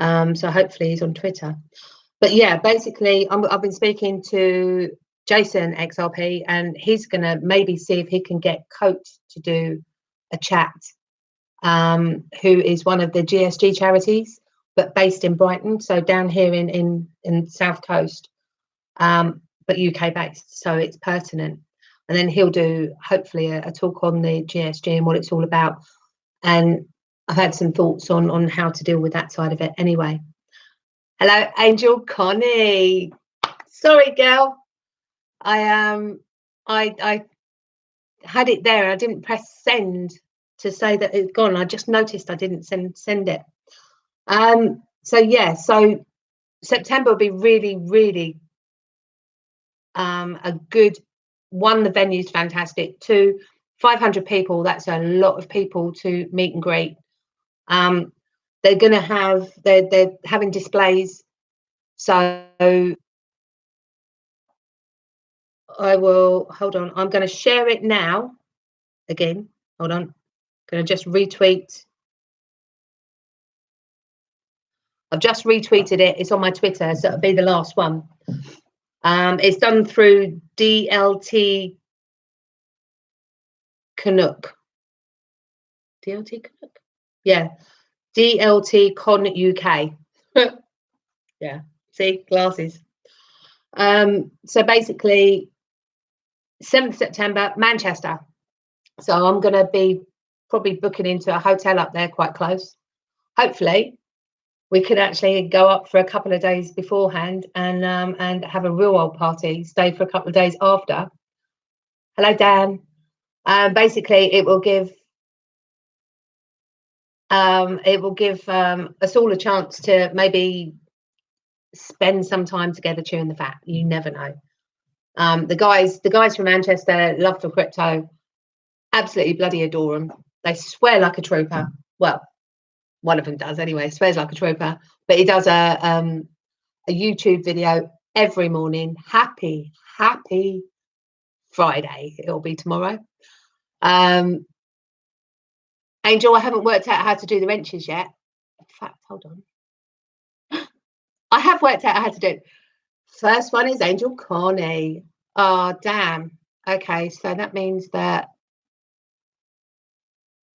So hopefully he's on Twitter. But yeah, basically, I've been speaking to Jason XRP, and he's going to maybe see if he can get Coat to do a chat, who is one of the GSG charities, but based in Brighton, so down here in South Coast, but UK based, so it's pertinent. And then he'll do hopefully a talk on the GSG and what it's all about. And I've had some thoughts on how to deal with that side of it anyway. Hello, Angel Connie. Sorry, girl. I had it there. I didn't press send to say that it's gone. I just noticed I didn't send it. So yeah, so September will be really, really a good one. The venue's fantastic. 2, 500 people. That's a lot of people to meet and greet. They're going to have they're having displays. So I will hold on. I'm going to share it now. Again, hold on. I'm going to just retweet. I've just retweeted it. It's on my Twitter, so it'll be the last one. It's done through DLT Canuck. DLT Canuck? Yeah. DLT Con UK. Yeah. See, glasses. So basically, 7th September, Manchester. So I'm going to be probably booking into a hotel up there quite close. Hopefully, we could actually go up for a couple of days beforehand and have a real old party, stay for a couple of days after. Hello, Dan. Basically, it will give us all a chance to maybe spend some time together chewing the fat. You never know. The guys from Manchester, Love for Crypto, absolutely bloody adore them. They swear like a trooper. Well, one of them does anyway, swears like a trooper, but he does a YouTube video every morning. Happy Friday. It'll be tomorrow. Angel, I haven't worked out how to do the wrenches yet. In fact, hold on. I have worked out how to do it. First one is Angel Connie. Oh, damn. Okay, so that means that,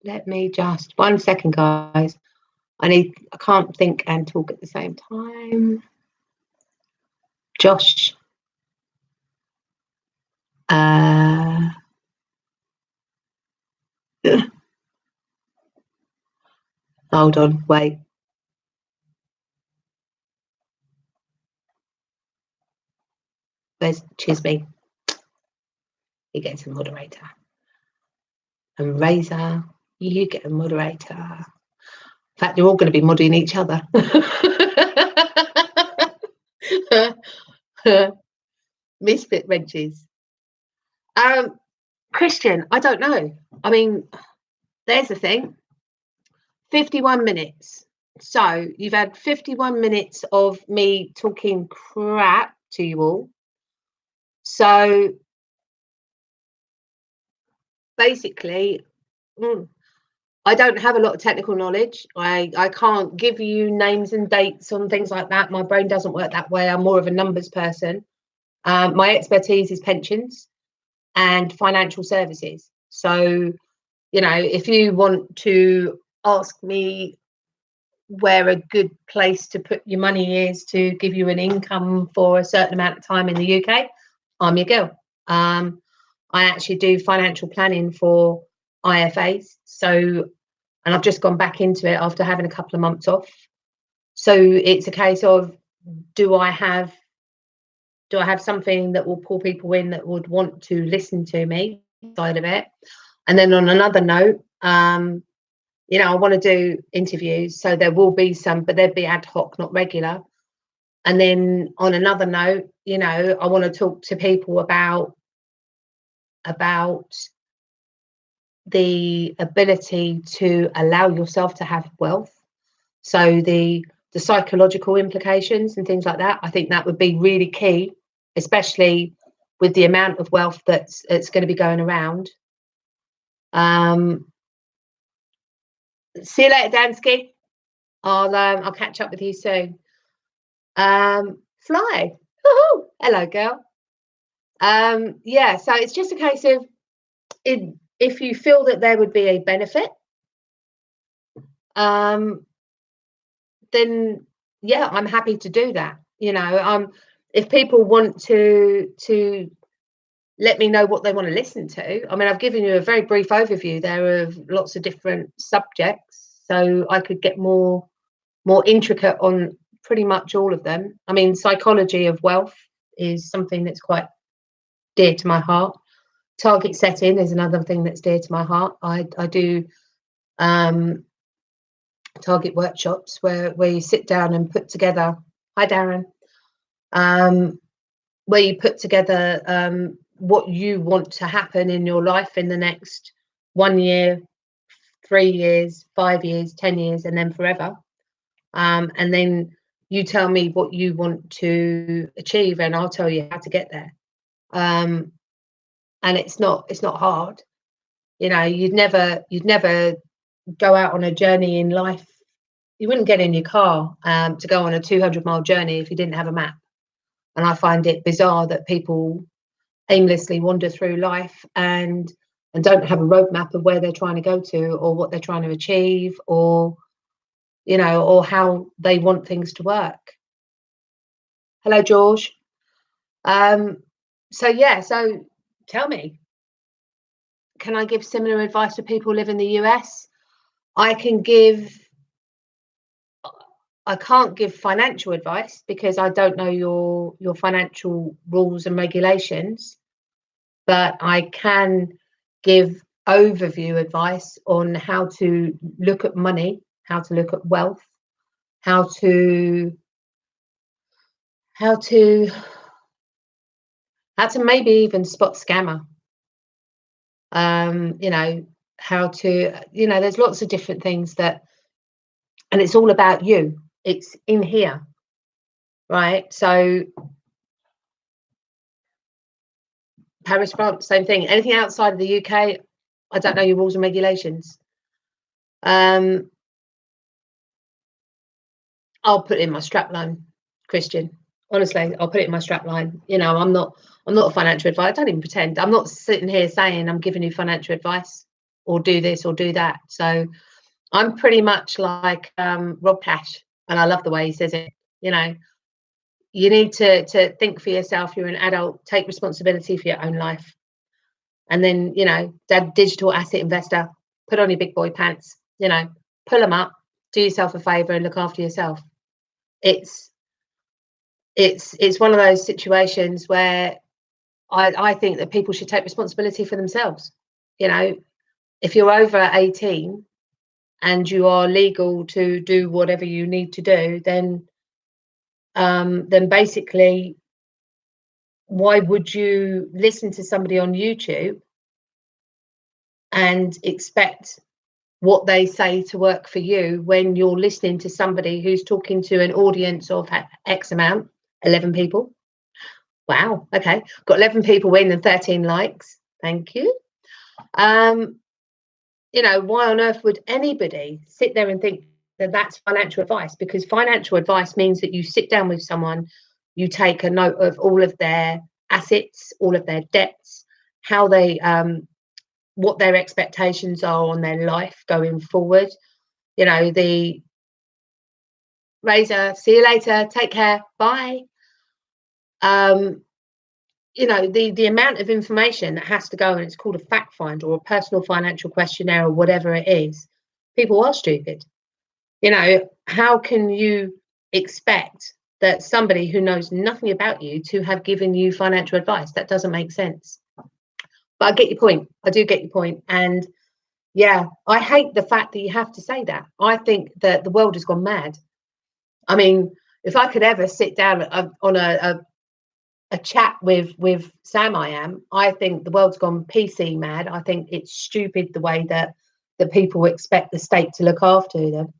let me just, 1 second, guys. I can't think and talk at the same time. Josh. Hold on, wait. Where's Chisby? He gets a moderator. And Razor, you get a moderator. In fact, you're all going to be modding each other. Misfit wrenches. Christian, I don't know. I mean, there's the thing. 51 minutes. So you've had 51 minutes of me talking crap to you all. So basically, I don't have a lot of technical knowledge. I can't give you names and dates on things like that. My brain doesn't work that way. I'm more of a numbers person. My expertise is pensions and financial services. So, you know, if you want to ask me where a good place to put your money is to give you an income for a certain amount of time in the UK, I'm your girl. I actually do financial planning for IFAs. So, and I've just gone back into it after having a couple of months off. So it's a case of, do I have something that will pull people in that would want to listen to me side of it? And then on another note, you know, I want to do interviews, so there will be some, but they'll be ad hoc, not regular. And then on another note, you know, I want to talk to people about the ability to allow yourself to have wealth. So the psychological implications and things like that. I think that would be really key, especially with the amount of wealth that's going to be going around. See you later, Dansky. I'll catch up with you soon. Fly. Woohoo! Hello, girl. Yeah, so it's just a case of if you feel that there would be a benefit, then yeah, I'm happy to do that. You know, if people want to let me know what they want to listen to. I mean, I've given you a very brief overview there of lots of different subjects, so I could get more intricate on pretty much all of them. I mean, psychology of wealth is something that's quite dear to my heart. Target setting is another thing that's dear to my heart. I do target workshops where you sit down and put together. Hi, Darren. Where you put together what you want to happen in your life in the next 1 year, 3 years, 5 years, 10 years, and then forever. And then you tell me what you want to achieve, and I'll tell you how to get there. And it's not hard. You know, you'd never go out on a journey in life. You wouldn't get in your car to go on a 200-mile journey if you didn't have a map. And I find it bizarre that people aimlessly wander through life and don't have a roadmap of where they're trying to go to, or what they're trying to achieve, or, you know, or how they want things to work. Hello, George. So yeah, so tell me, can I give similar advice to people who live in the US? I can't give financial advice because I don't know your financial rules and regulations, but I can give overview advice on how to look at money, how to look at wealth, how to maybe even spot scammer. You know, how to, you know, there's lots of different things that and it's all about you. It's in here, right? So Paris, France, same thing. Anything outside of the UK, I don't know your rules and regulations. I'll put it in my strapline, Christian. Honestly, I'll put it in my strapline. You know, I'm not a financial advisor. I don't even pretend. I'm not sitting here saying I'm giving you financial advice or do this or do that. So I'm pretty much like Rob Cash, and I love the way he says it. You know, you need to think for yourself. You're an adult. Take responsibility for your own life. And then, you know, that digital asset investor, put on your big boy pants, you know, pull them up, do yourself a favor and look after yourself. It's one of those situations where I think that people should take responsibility for themselves. You know, if you're over 18 and you are legal to do whatever you need to do, then basically, why would you listen to somebody on YouTube and expect what they say to work for you when you're listening to somebody who's talking to an audience of X amount, 11 people? Wow, okay, got 11 people in and 13 likes. Thank you. You know, why on earth would anybody sit there and think that that's financial advice? Because financial advice means that you sit down with someone, you take a note of all of their assets, all of their debts, how they what their expectations are on their life going forward. You know, the Razor, see you later, take care, bye. You know, the amount of information that has to go, and it's called a fact find or a personal financial questionnaire or whatever it is. People are stupid. You know, how can you expect that somebody who knows nothing about you to have given you financial advice? That doesn't make sense. But I get your point. I do get your point. And yeah, I hate the fact that you have to say that. I think that the world has gone mad. I mean, if I could ever sit down on a chat with Sam I think the world's gone PC mad. I think it's stupid the way that people expect the state to look after them.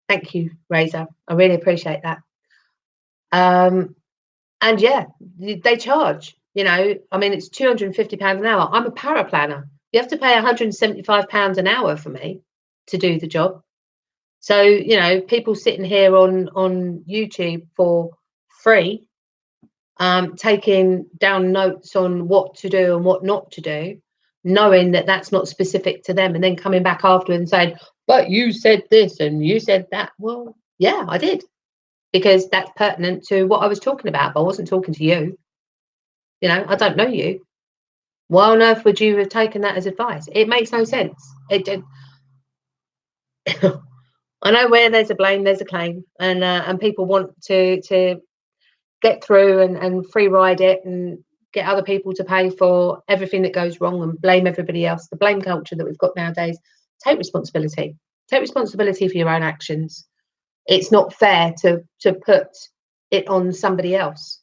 Thank you, Razor. I really appreciate that. And yeah, they charge. You know, I mean, it's £250 an hour. I'm a paraplanner. You have to pay £175 an hour for me to do the job. So, you know, people sitting here on YouTube for free, taking down notes on what to do and what not to do, knowing that that's not specific to them, and then coming back afterwards and saying, but you said this and you said that. Well, yeah, I did, because that's pertinent to what I was talking about, but I wasn't talking to you. You know, I don't know you. Why on earth would you have taken that as advice? It makes no sense. It I know where there's a blame, there's a claim, and people want to get through and free ride it and get other people to pay for everything that goes wrong and blame everybody else. The blame culture that we've got nowadays. Take responsibility. Take responsibility for your own actions. It's not fair to put it on somebody else.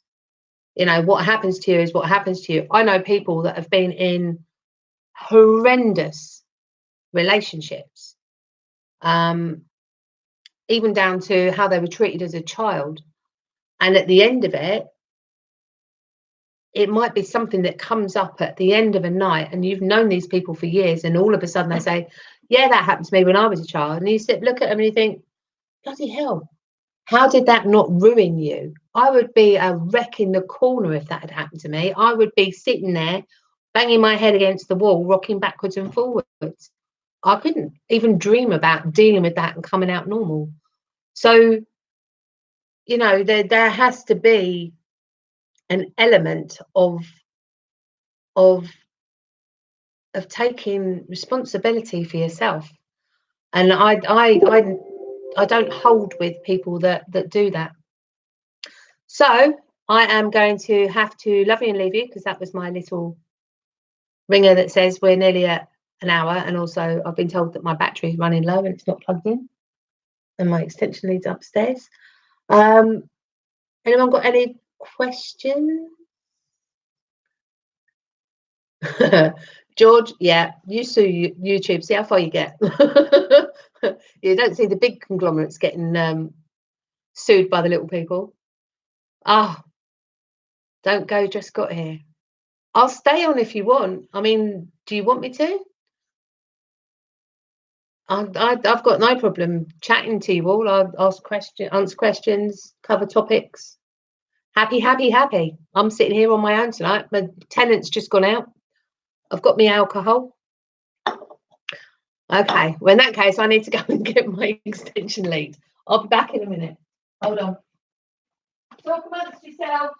You know, what happens to you is what happens to you. I know people that have been in horrendous relationships, even down to how they were treated as a child. And at the end of it, it might be something that comes up at the end of a night, and you've known these people for years, and all of a sudden they say, yeah, that happened to me when I was a child. And you sit, look at them and you think, bloody hell, how did that not ruin you? I would be a wreck in the corner if that had happened to me. I would be sitting there, banging my head against the wall, rocking backwards and forwards. I couldn't even dream about dealing with that and coming out normal. So, you know, there has to be an element of taking responsibility for yourself. And I don't hold with people that do that. So I am going to have to love you and leave you, because that was my little ringer that says we're nearly at an hour. And also I've been told that my battery is running low and it's not plugged in, and my extension leads upstairs. Anyone got any questions? George, yeah, you sue YouTube, see how far you get. You don't see the big conglomerates getting sued by the little people. Ah, don't go, just got here. I'll stay on if you want. I mean, do you want me to? I've got no problem chatting to you all. I'll answer questions, cover topics. Happy. I'm sitting here on my own tonight. My tenant's just gone out. I've got me alcohol. Okay, well, in that case, I need to go and get my extension lead. I'll be back in a minute. Hold on. Talk amongst yourselves.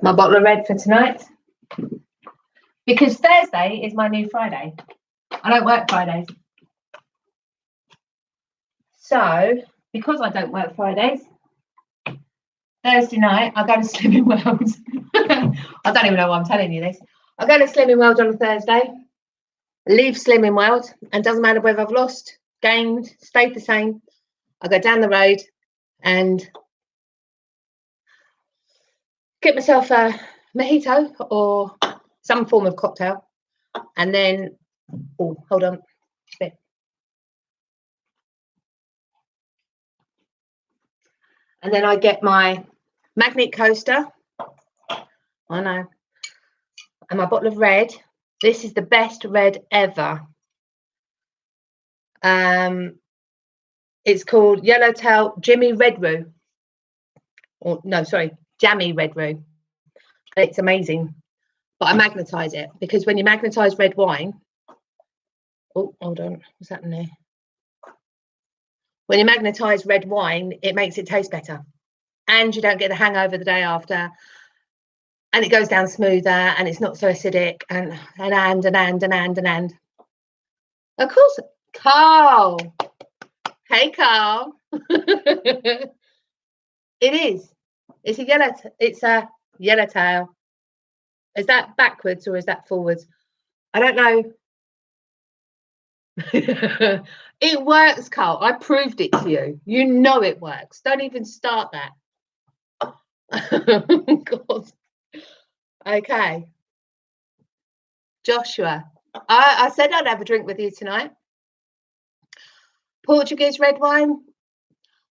My bottle of red for tonight. Because Thursday is my new Friday. I don't work Fridays. So, because I don't work Fridays, Thursday night, I go to Slimming World. I don't even know why I'm telling you this. I go to Slimming World on a Thursday, leave Slimming World, and doesn't matter whether I've lost, gained, stayed the same. I go down the road and get myself a mojito or some form of cocktail. And then, oh, hold on. And then I get my magnet coaster. I know. And my bottle of red. This is the best red ever. It's called Yellowtail Jimmy Redroo. Or no, sorry, Jammy Redroo. It's amazing. But I magnetize it because when you magnetize red wine, oh, hold on, what's happening there? When you magnetize red wine, it makes it taste better. And you don't get the hangover the day after. And it goes down smoother and it's not so acidic and. Of course, Carl. Hey, Carl. It is. It's a yellowtail. Is that backwards or is that forwards? I don't know. It works, Carl. I proved it to you. You know it works. Don't even start that. God. Okay. Joshua, I said I'd have a drink with you tonight. Portuguese red wine.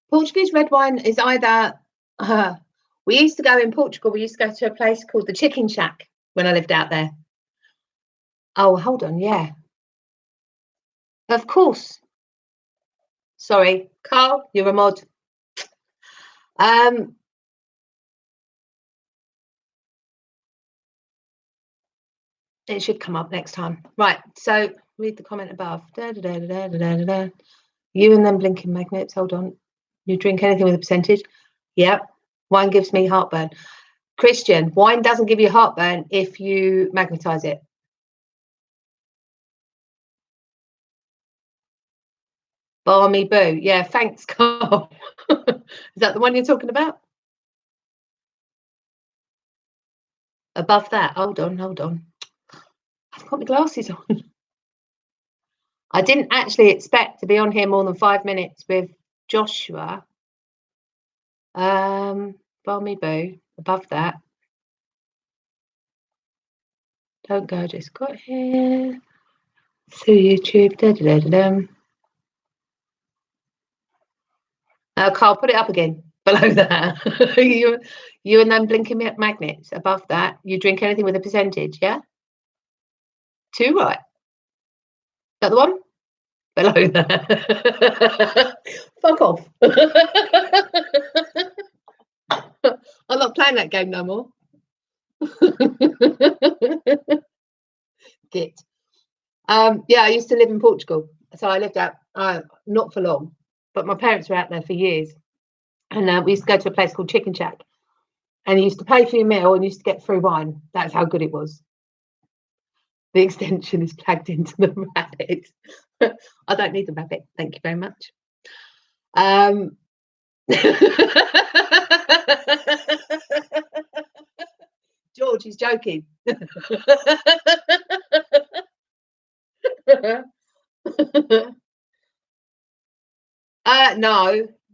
Portuguese red wine is either, we used to go in Portugal, we used to go to a place called the Chicken Shack when I lived out there. Oh, hold on, yeah. Of course. Sorry, Carl, you're a mod. It should come up next time. Right, so read the comment above. You and them blinking magnets, hold on. You drink anything with a percentage? Yep. Wine gives me heartburn. Christian, wine doesn't give you heartburn if you magnetize it. Barmy Boo. Yeah, thanks, Carl. Is that the one you're talking about? Above that. Hold on. I've got my glasses on. I didn't actually expect to be on here more than 5 minutes with Joshua. Barmy Boo. Above that. Don't go, just got here. Through YouTube. Carl, put it up again. Below that. you and them blinking magnets. Above that. You drink anything with a percentage, yeah? 2 right. Is that the one? Below that. Fuck off. I'm not playing that game no more. Git. Yeah, I used to live in Portugal. So I lived out, not for long, but my parents were out there for years. And we used to go to a place called Chicken Shack. And you used to pay for your meal and you used to get free wine. That's how good it was. The extension is plugged into the rabbit. I don't need the rabbit, thank you very much. George is joking.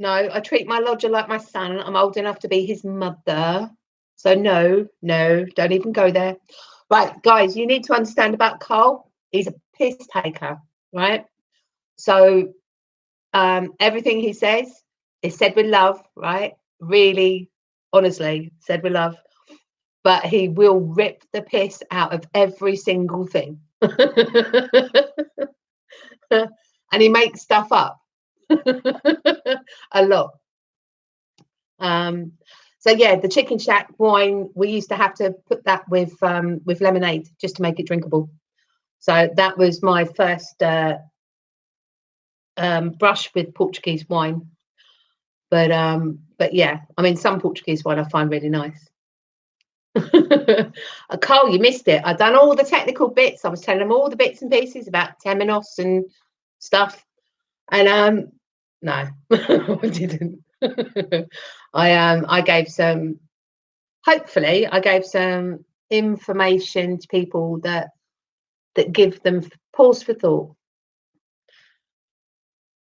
No, I treat my lodger like my son. I'm old enough to be his mother. So no, don't even go there. Right, guys, you need to understand about Carl. He's a piss taker, right? So everything he says is said with love, right? Really, honestly, said with love. But he will rip the piss out of every single thing. And he makes stuff up a lot. So yeah, the Chicken Shack wine, we used to have to put that with lemonade just to make it drinkable. So that was my first brush with Portuguese wine. But yeah, I mean, some Portuguese wine I find really nice. Carl, you missed it. I've done all the technical bits. I was telling them all the bits and pieces about Temenos and stuff. And no, I didn't. I gave some, hopefully I gave some information to people that give them pause for thought.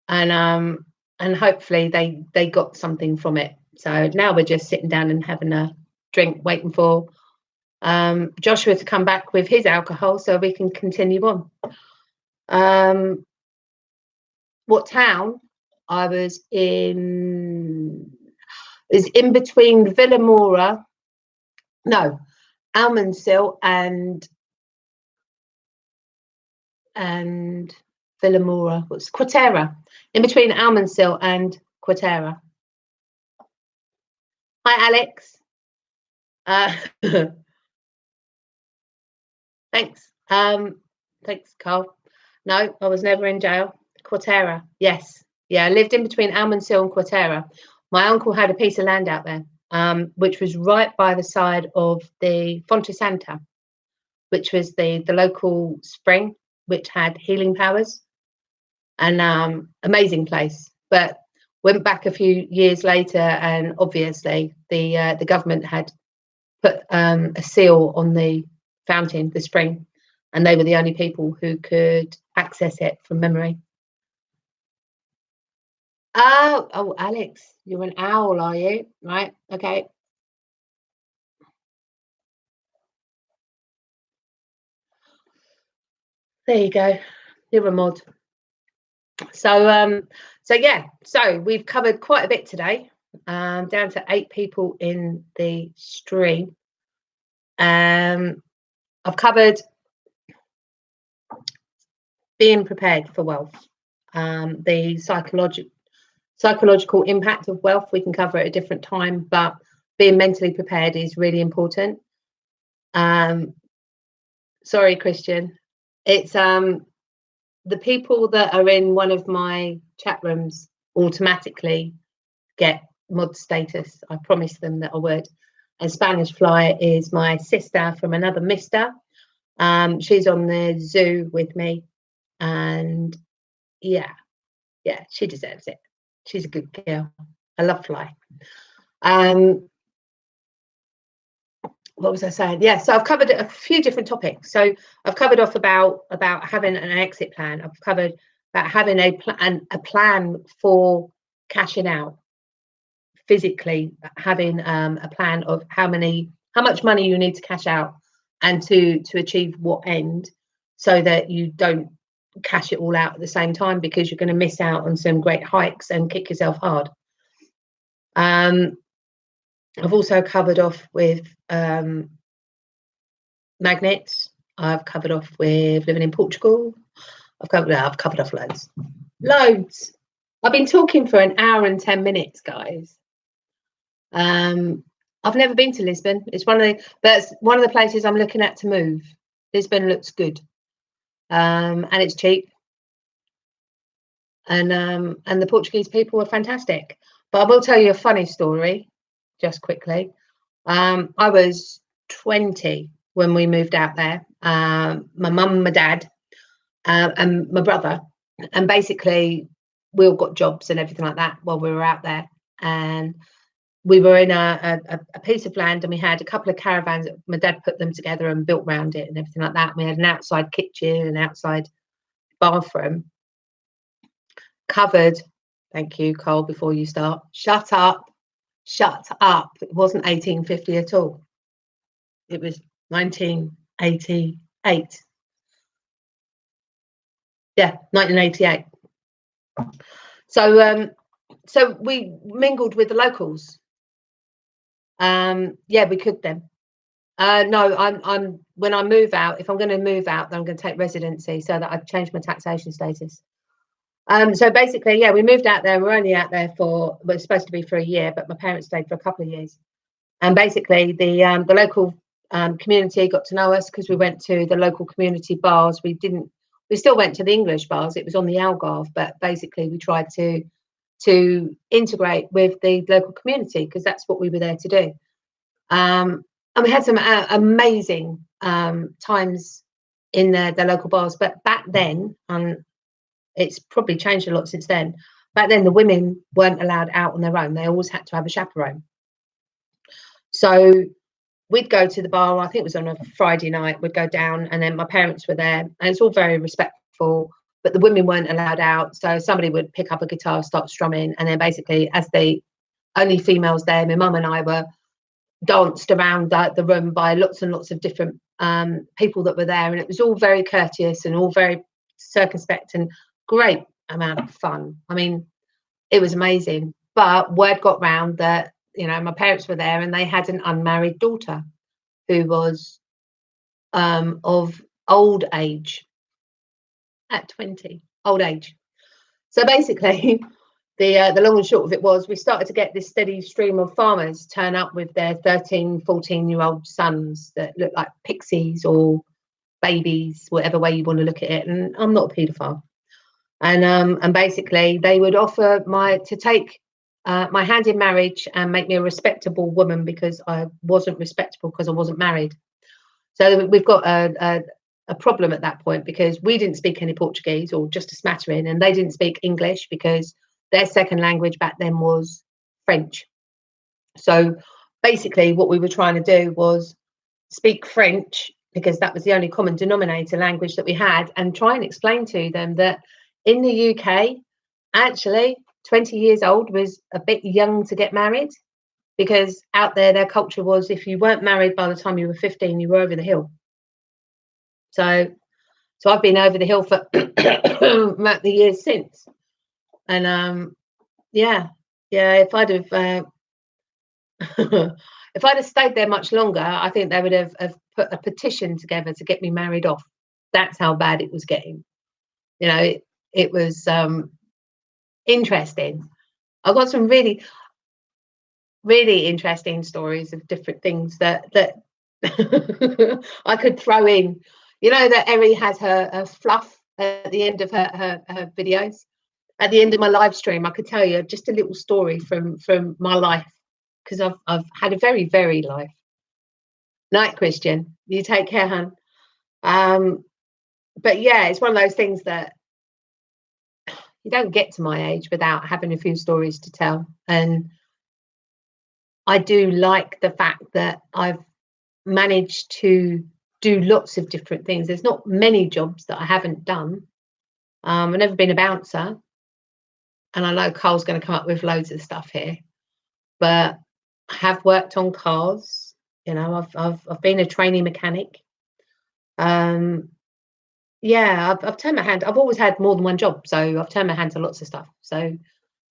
And hopefully they got something from it. So now we're just sitting down and having a drink, waiting for Joshua to come back with his alcohol so we can continue on. What town? I was in, is in between Villamora, no, Almondsall and Villamora, what's Quatera, in between Almondsall and Quatera. Hi, Alex. Thanks. Thanks, Carl. No, I was never in jail. Quatera, yes. Yeah, I lived in between Almondsall and Quatera. My uncle had a piece of land out there, which was right by the side of the Fonte Santa, which was the local spring, which had healing powers. And amazing place. But went back a few years later, and obviously the government had put a seal on the fountain, the spring, and they were the only people who could access it from memory. Oh, Alex, you're an owl, are you? Right, okay. There you go. You're a mod. So yeah, so we've covered quite a bit today. Down to 8 people in the stream. I've covered being prepared for wealth, the psychological impact of wealth. We can cover at a different time, but being mentally prepared is really important. Sorry, Christian. It's the people that are in one of my chat rooms automatically get mod status. I promised them that I would. And Spanish Fly is my sister from another mister. She's on the zoo with me, and yeah, she deserves it. She's a good girl. I love Fly. What was I saying? Yeah, so I've covered a few different topics. So I've covered off about having an exit plan. I've covered about having a plan for cashing out, physically having a plan of how much money you need to cash out and to achieve what end, so that you don't cash it all out at the same time, because you're going to miss out on some great hikes and kick yourself hard. I've also covered off with magnets. I've covered off with living in Portugal. I've covered off loads. I've been talking for 1 hour and 10 minutes, guys. I've never been to Lisbon. It's one of the places I'm looking at to move. Lisbon looks good, and it's cheap, and the Portuguese people are fantastic. But I will tell you a funny story, just quickly. I was 20 when we moved out there. My mum, my dad, and my brother, and basically we all got jobs and everything like that while we were out there. And we were in a piece of land, and we had a couple of caravans. My dad put them together and built around it and everything like that. We had an outside kitchen, an outside bathroom, covered. Thank you, Cole. Before you start, shut up. It wasn't 1850 at all. It was 1988. Yeah, 1988. So we mingled with the locals. Yeah, we could then. No, I'm when I move out, if I'm going to move out, then I'm going to take residency so that I've changed my taxation status. So basically, yeah, we moved out there. We're only out there for, well, it's supposed to be for a year, but my parents stayed for a couple of years. And basically, the local community got to know us because we went to the local community bars. We still went to the English bars. It was on the Algarve, but basically we tried to integrate with the local community because that's what we were there to do. And we had some amazing times in the local bars. But back then, it's probably changed a lot since then. Back then, the women weren't allowed out on their own. They always had to have a chaperone. So we'd go to the bar, I think it was on a Friday night, we'd go down, and then my parents were there, and it's all very respectful, but the women weren't allowed out. So somebody would pick up a guitar, start strumming, and then basically, as the only females there, my mum and I were danced around the room by lots and lots of different people that were there, and it was all very courteous and all very circumspect and great amount of fun. I mean, it was amazing. But word got round that, you know, my parents were there and they had an unmarried daughter who was of old age at 20, old age. So basically, the long and short of it was we started to get this steady stream of farmers turn up with their 13, 14-year-old sons that look like pixies or babies, whatever way you want to look at it. And I'm not a paedophile. And basically they would offer to take my hand in marriage and make me a respectable woman because I wasn't respectable because I wasn't married. So we've got a problem at that point because we didn't speak any Portuguese or just a smattering, and they didn't speak English because their second language back then was French. So basically what we were trying to do was speak French because that was the only common denominator language that we had, and try and explain to them that in the UK, actually 20 years old was a bit young to get married, because out there their culture was if you weren't married by the time you were 15, you were over the hill. So I've been over the hill for the years since. And yeah, if I'd have if I'd have stayed there much longer, I think they would have put a petition together to get me married off. That's how bad it was getting. You know, it was interesting. I've got some really, really interesting stories of different things that I could throw in. You know that Eri has her fluff at the end of her videos. At the end of my live stream, I could tell you just a little story from my life, because I've had a very varied life. Night, Christian. You take care, hon. But yeah, it's one of those things that you don't get to my age without having a few stories to tell. And I do like the fact that I've managed to do lots of different things. There's not many jobs that I haven't done. I've never been a bouncer, and I know Cole's going to come up with loads of stuff here, but I have worked on cars. You know, I've been a trainee mechanic. Yeah, I've turned my hand. I've always had more than one job, so I've turned my hand to lots of stuff. So,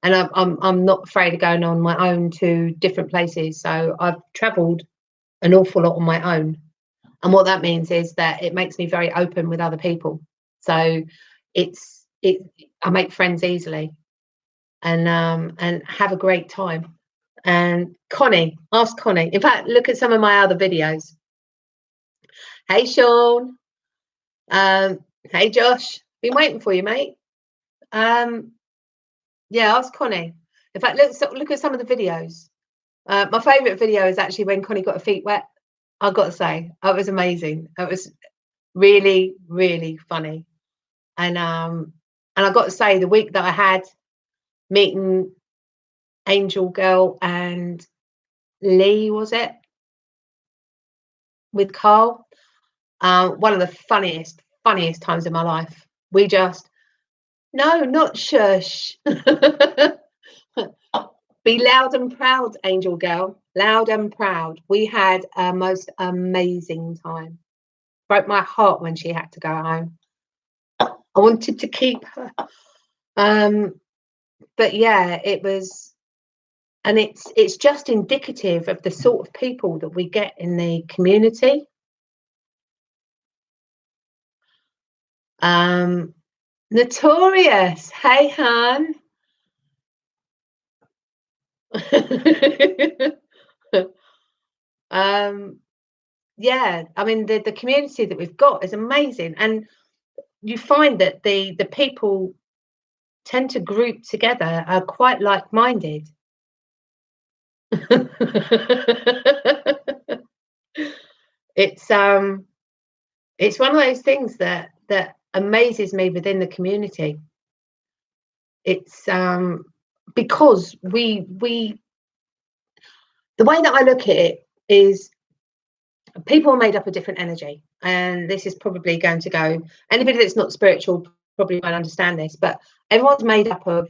and I'm not afraid of going on my own to different places. So I've travelled an awful lot on my own, and what that means is that it makes me very open with other people. So I make friends easily, and have a great time. And Connie, ask Connie. In fact, look at some of my other videos. Hey, Sean. Hey, Josh. Been waiting for you, mate. Yeah, ask Connie. In fact, look at some of the videos. My favourite video is actually when Connie got her feet wet. I've got to say, it was amazing. It was really, really funny. And I've got to say, the week that I had meeting Angel Girl and Lee, was it, with Carl, one of the funniest times in my life. We just, no, not shush. Be loud and proud, Angel Girl. Loud and proud. We had a most amazing time. Broke my heart when she had to go home. I wanted to keep her. But yeah, it was, and it's just indicative of the sort of people that we get in the community. Notorious. Hey, Han. Yeah, I mean the community that we've got is amazing, and you find that the people tend to group together, are quite like-minded. It's it's one of those things that amazes me within the community. It's because we the way that I look at it is, people are made up of different energy, and this is probably going to go, anybody that's not spiritual probably won't understand this, but everyone's made up of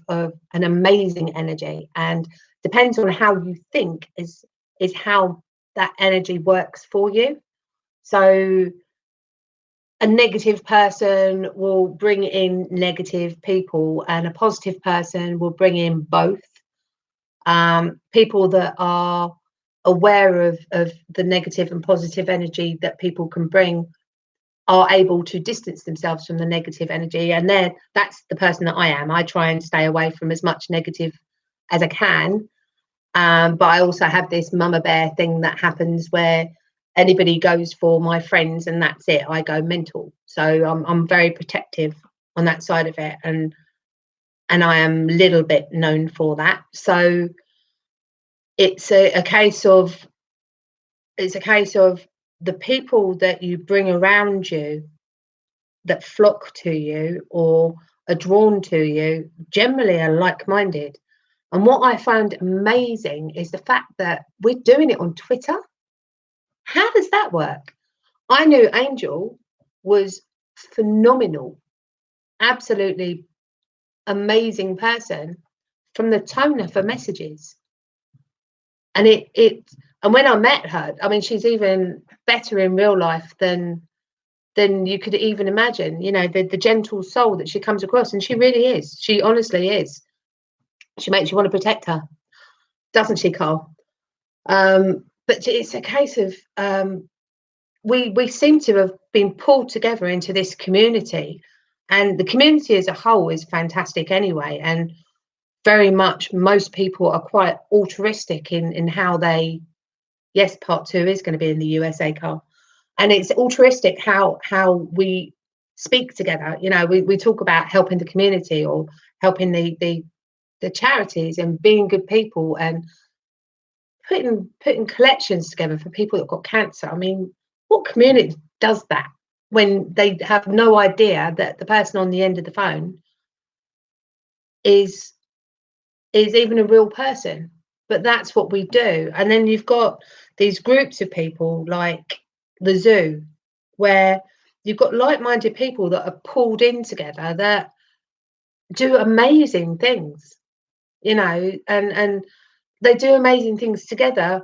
an amazing energy, and depends on how you think is how that energy works for you. So a negative person will bring in negative people, and a positive person will bring in both. People that are aware of the negative and positive energy that people can bring are able to distance themselves from the negative energy, and then that's the person that I am. I try and stay away from as much negative as I can, but I also have this mama bear thing that happens where anybody goes for my friends and that's it, I go mental. So I'm very protective on that side of it, and I am a little bit known for that. So it's a case of the people that you bring around you, that flock to you or are drawn to you, generally are like-minded. And what I found amazing is the fact that we're doing it on Twitter. How does that work? I knew Angel was phenomenal, absolutely amazing person from the tone of her messages. And and when I met her, I mean, she's even better in real life than you could even imagine. You know, the gentle soul that she comes across, and she really is. She honestly is. She makes you want to protect her, doesn't she, Carl? But it's a case of we seem to have been pulled together into this community, and the community as a whole is fantastic anyway. And very much, most people are quite altruistic in how they. Yes, part 2 is going to be in the USA, Carl, and it's altruistic how we speak together. You know, we talk about helping the community or helping the charities and being good people and putting collections together for people that got cancer. I mean, what community does that when they have no idea that the person on the end of the phone is even a real person? But that's what we do. And then you've got these groups of people like the zoo, where you've got like-minded people that are pulled in together that do amazing things, you know, and they do amazing things together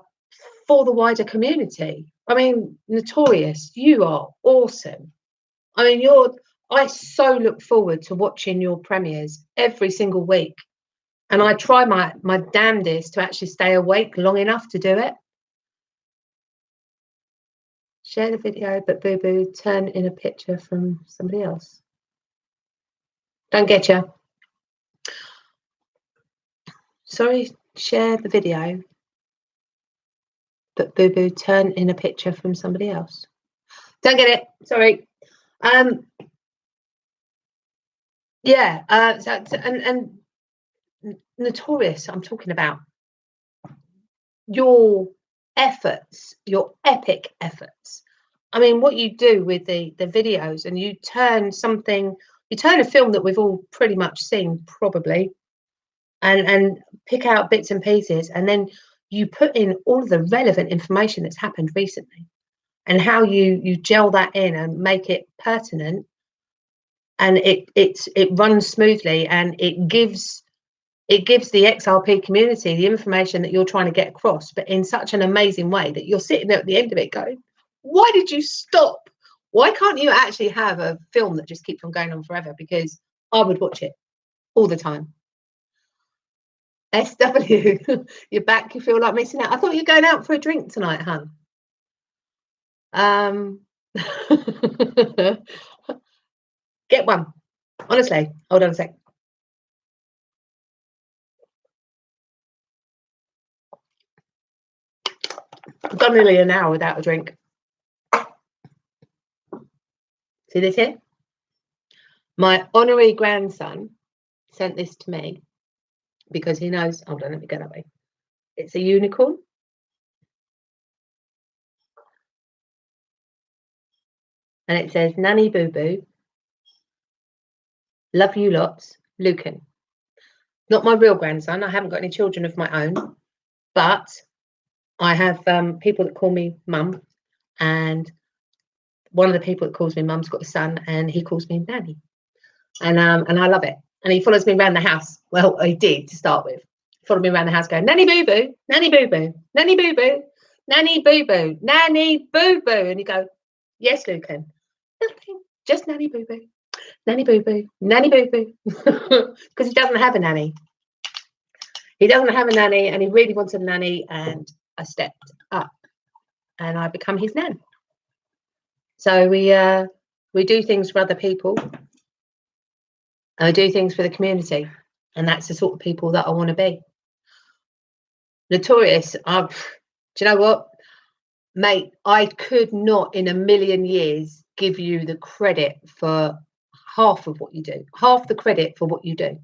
for the wider community. I mean, Notorious, you are awesome. I mean, I so look forward to watching your premieres every single week. And I try my damnedest to actually stay awake long enough to do it. Share the video, but Boo Boo, turn in a picture from somebody else. Don't get you. Sorry, share the video, but Boo Boo, turn in a picture from somebody else. Don't get it. Sorry. Yeah. And Notorious, I'm talking about. You're efforts, your epic efforts. I mean, what you do with the videos, and you turn a film that we've all pretty much seen probably, and pick out bits and pieces, and then you put in all of the relevant information that's happened recently, and how you gel that in and make it pertinent, and it runs smoothly, and it gives the XRP community the information that you're trying to get across, but in such an amazing way that you're sitting there at the end of it going, why did you stop? Why can't you actually have a film that just keeps on going on forever? Because I would watch it all the time. SW, you're back. You feel like missing out. I thought you were going out for a drink tonight, hun. Get one. Honestly, hold on a sec. I've gone nearly an hour without a drink. See this here? My honorary grandson sent this to me because he knows. Hold on, let me go that way. It's a unicorn. And it says, Nanny Boo Boo, love you lots, Lucan. Not my real grandson. I haven't got any children of my own, but I have people that call me mum, and one of the people that calls me mum's got a son, and he calls me Nanny, and I love it. And he follows me around the house. Well, he did to start with. Followed me around the house going, Nanny Boo Boo, Nanny Boo Boo, Nanny Boo Boo, Nanny Boo Boo, Nanny Boo Boo, and you go, yes, Lucan, nothing, just Nanny Boo Boo, Nanny Boo Boo, Nanny Boo Boo, because he doesn't have a nanny. He doesn't have a nanny, and he really wants a nanny, and I stepped up and I become his nan. So we do things for other people, and I do things for the community, and that's the sort of people that I want to be. Notorious, do you know what, mate? I could not in a million years give you the credit for half of what you do, half the credit for what you do,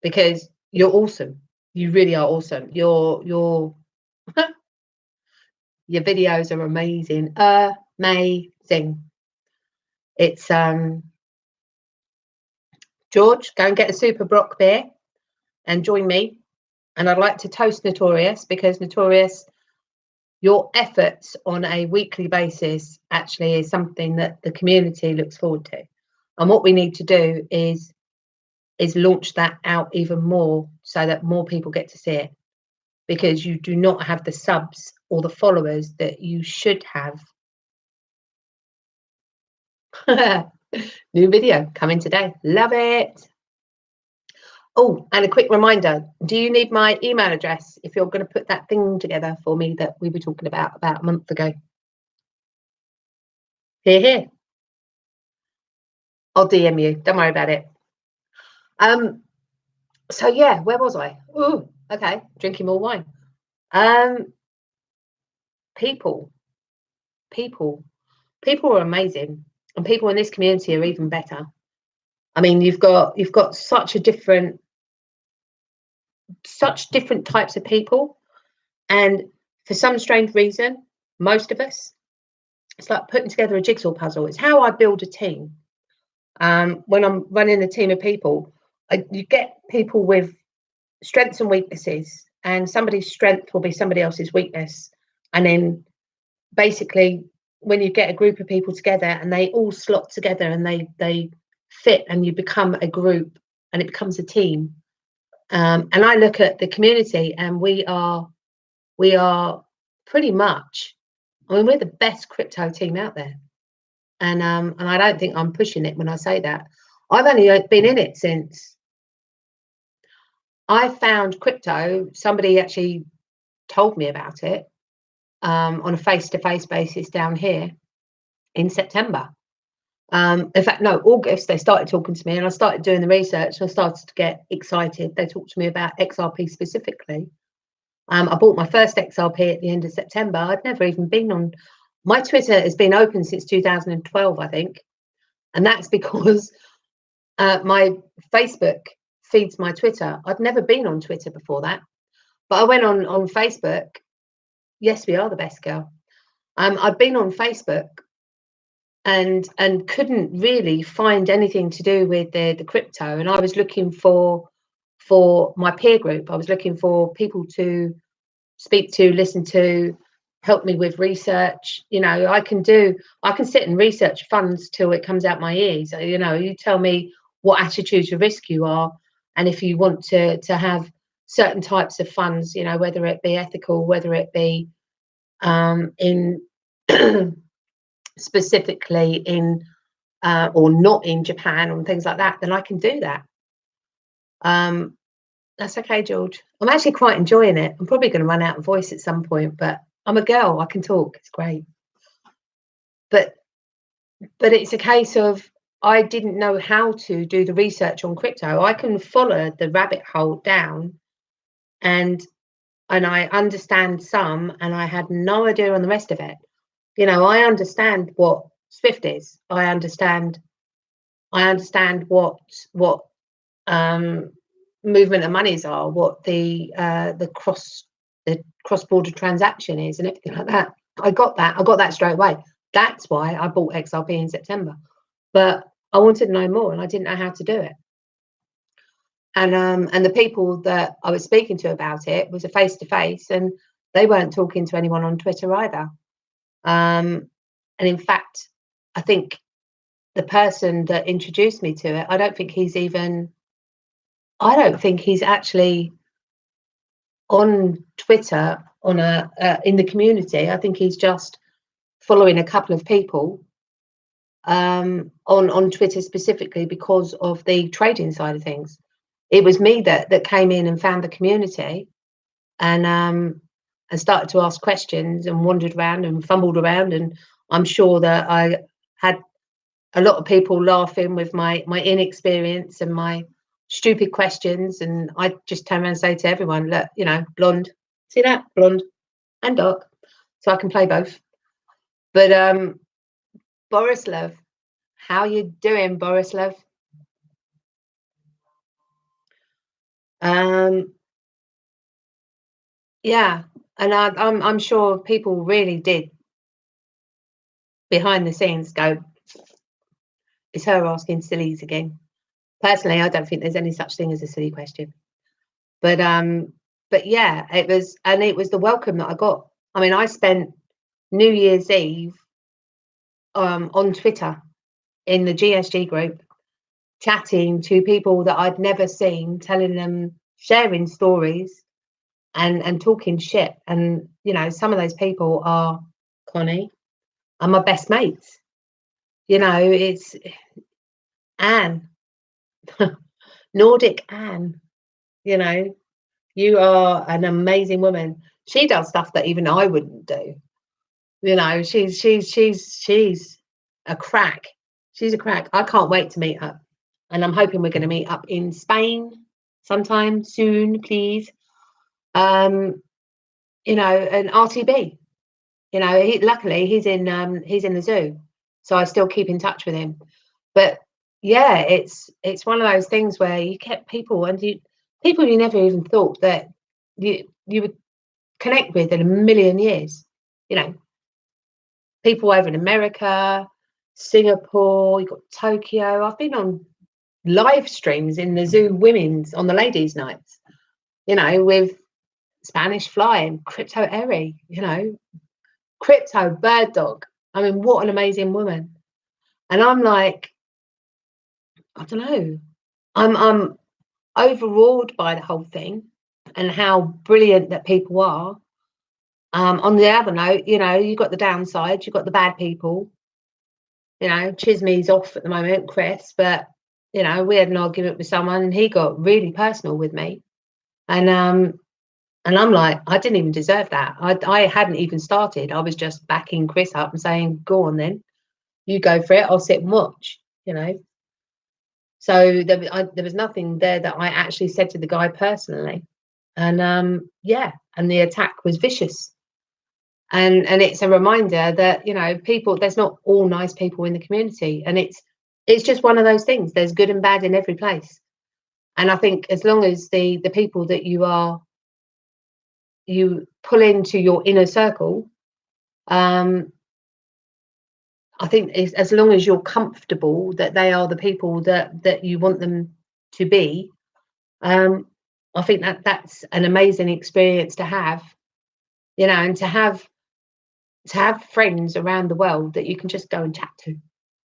because you're awesome. You really are awesome. Your videos are amazing. Amazing. It's George, go and get a Super Brock beer and join me. And I'd like to toast Notorious, because Notorious, your efforts on a weekly basis actually is something that the community looks forward to. And what we need to do is launch that out even more so that more people get to see it, because you do not have the subs or the followers that you should have. New video coming today. Love it. Oh, and a quick reminder, do you need my email address if you're going to put that thing together for me that we were talking about a month ago? Here. I'll DM you. Don't worry about it. So yeah, where was I? Oh, okay, drinking more wine. People are amazing, and people in this community are even better. I mean, you've got such different types of people, and for some strange reason, most of us, it's like putting together a jigsaw puzzle. It's how I build a team. When I'm running a team of people, you get people with strengths and weaknesses, and somebody's strength will be somebody else's weakness. And then basically, when you get a group of people together and they all slot together and they fit, and you become a group and it becomes a team. And I look at the community, and we are pretty much, I mean, we're the best crypto team out there. And I don't think I'm pushing it when I say that. I've only been in it since I found crypto. Somebody actually told me about it on a face-to-face basis down here in September. In fact, no, August, they started talking to me, and I started doing the research, and I started to get excited. They talked to me about XRP specifically. I bought my first XRP at the end of September. I'd never even been on. My Twitter has been open since 2012, I think. And that's because my Facebook feeds my Twitter. I'd never been on Twitter before that. But I went on Facebook, yes, we are the best girl. I've been on Facebook and couldn't really find anything to do with the crypto, and I was looking for my peer group. I was looking for people to speak to, listen to, help me with research. You know, I can sit and research funds till it comes out my ears. You know, you tell me what attitudes of risk you are, and if you want to have certain types of funds, you know, whether it be ethical, whether it be in specifically in or not in Japan and things like that, then I can do that. That's okay, George. I'm actually quite enjoying it. I'm probably going to run out of voice at some point, but I'm a girl. I can talk. It's great. But it's a case of I didn't know how to do the research on crypto. I can follow the rabbit hole down, and I understand some, and I had no idea on the rest of it. You know, I understand what Swift is. I understand what movement of monies are, what the cross-border transaction is, and everything like that. I got that straight away. That's why I bought XRP in September. But I wanted to know more, and I didn't know how to do it. And the people that I was speaking to about it was a face-to-face, and they weren't talking to anyone on Twitter either. And in fact, I think the person that introduced me to it, I don't think he's actually on Twitter in the community. I think he's just following a couple of people on Twitter specifically because of the trading side of things. It was me that came in and found the community and started to ask questions and wandered around and fumbled around, and I'm sure that I had a lot of people laughing with my inexperience and my stupid questions, and I just turn around and say to everyone, look, you know, blonde, see that, blonde and dark, so I can play both. But Borislav, how you doing, Borislav? Yeah, and I'm sure people really did behind the scenes go, it's her asking sillies again. Personally, I don't think there's any such thing as a silly question. But yeah, it was the welcome that I got. I mean, I spent New Year's Eve on Twitter in the GSG group, chatting to people that I'd never seen, telling them, sharing stories and talking shit. And, you know, some of those people are Connie and my best mates. You know, it's Anne, Nordic Anne, you know, you are an amazing woman. She does stuff that even I wouldn't do. You know, she's a crack. She's a crack. I can't wait to meet her. And I'm hoping we're going to meet up in Spain sometime soon, please. You know, an RTB. You know, luckily he's in the zoo, so I still keep in touch with him. But yeah, it's one of those things where you get people you never even thought that you would connect with in a million years. You know, people over in America, Singapore, you've got Tokyo. I've been on live streams in the zoo women's on the ladies' nights, you know, with Spanish Fly and Crypto Eri, you know, Crypto Bird Dog. I mean, what an amazing woman. And I'm like, I don't know, I'm overawed by the whole thing and how brilliant that people are. On the other note, you know, you've got the downside, you've got the bad people. You know, Chisme's off at the moment, Chris, but you know, we had an argument with someone and he got really personal with me. And I'm like, I didn't even deserve that. I hadn't even started. I was just backing Chris up and saying, go on then, you go for it, I'll sit and watch, you know. So there was nothing there that I actually said to the guy personally. And yeah, and the attack was vicious. And it's a reminder that, you know, people, there's not all nice people in the community, and it's just one of those things. There's good and bad in every place. And I think as long as the people that you pull into your inner circle, I think as long as you're comfortable that they are the people that you want them to be, I think that's an amazing experience to have, you know, and to have friends around the world that you can just go and chat to.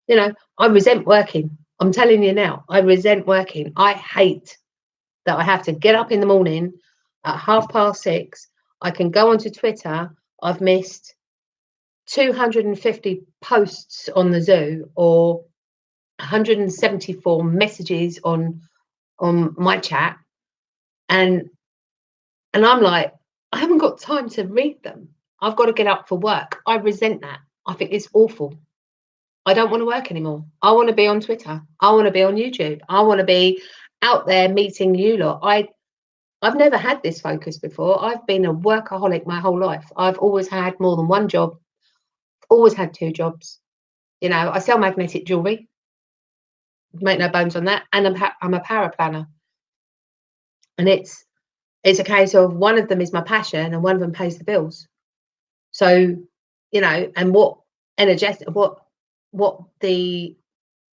You know, I resent working. I'm telling you now, I resent working. I hate that I have to get up in the morning at 6:30. I can go onto Twitter. I've missed 250 posts on the zoo or 174 messages on my chat, and I'm like, I haven't got time to read them. I've got to get up for work. I resent that. I think it's awful. I don't want to work anymore. I want to be on Twitter. I want to be on YouTube. I want to be out there meeting you lot. I've never had this focus before. I've been a workaholic my whole life. I've always had more than one job, always had 2 jobs. You know, I sell magnetic jewelry, make no bones on that, and I'm a power planner. And it's a case of one of them is my passion and one of them pays the bills. So, you know, and what the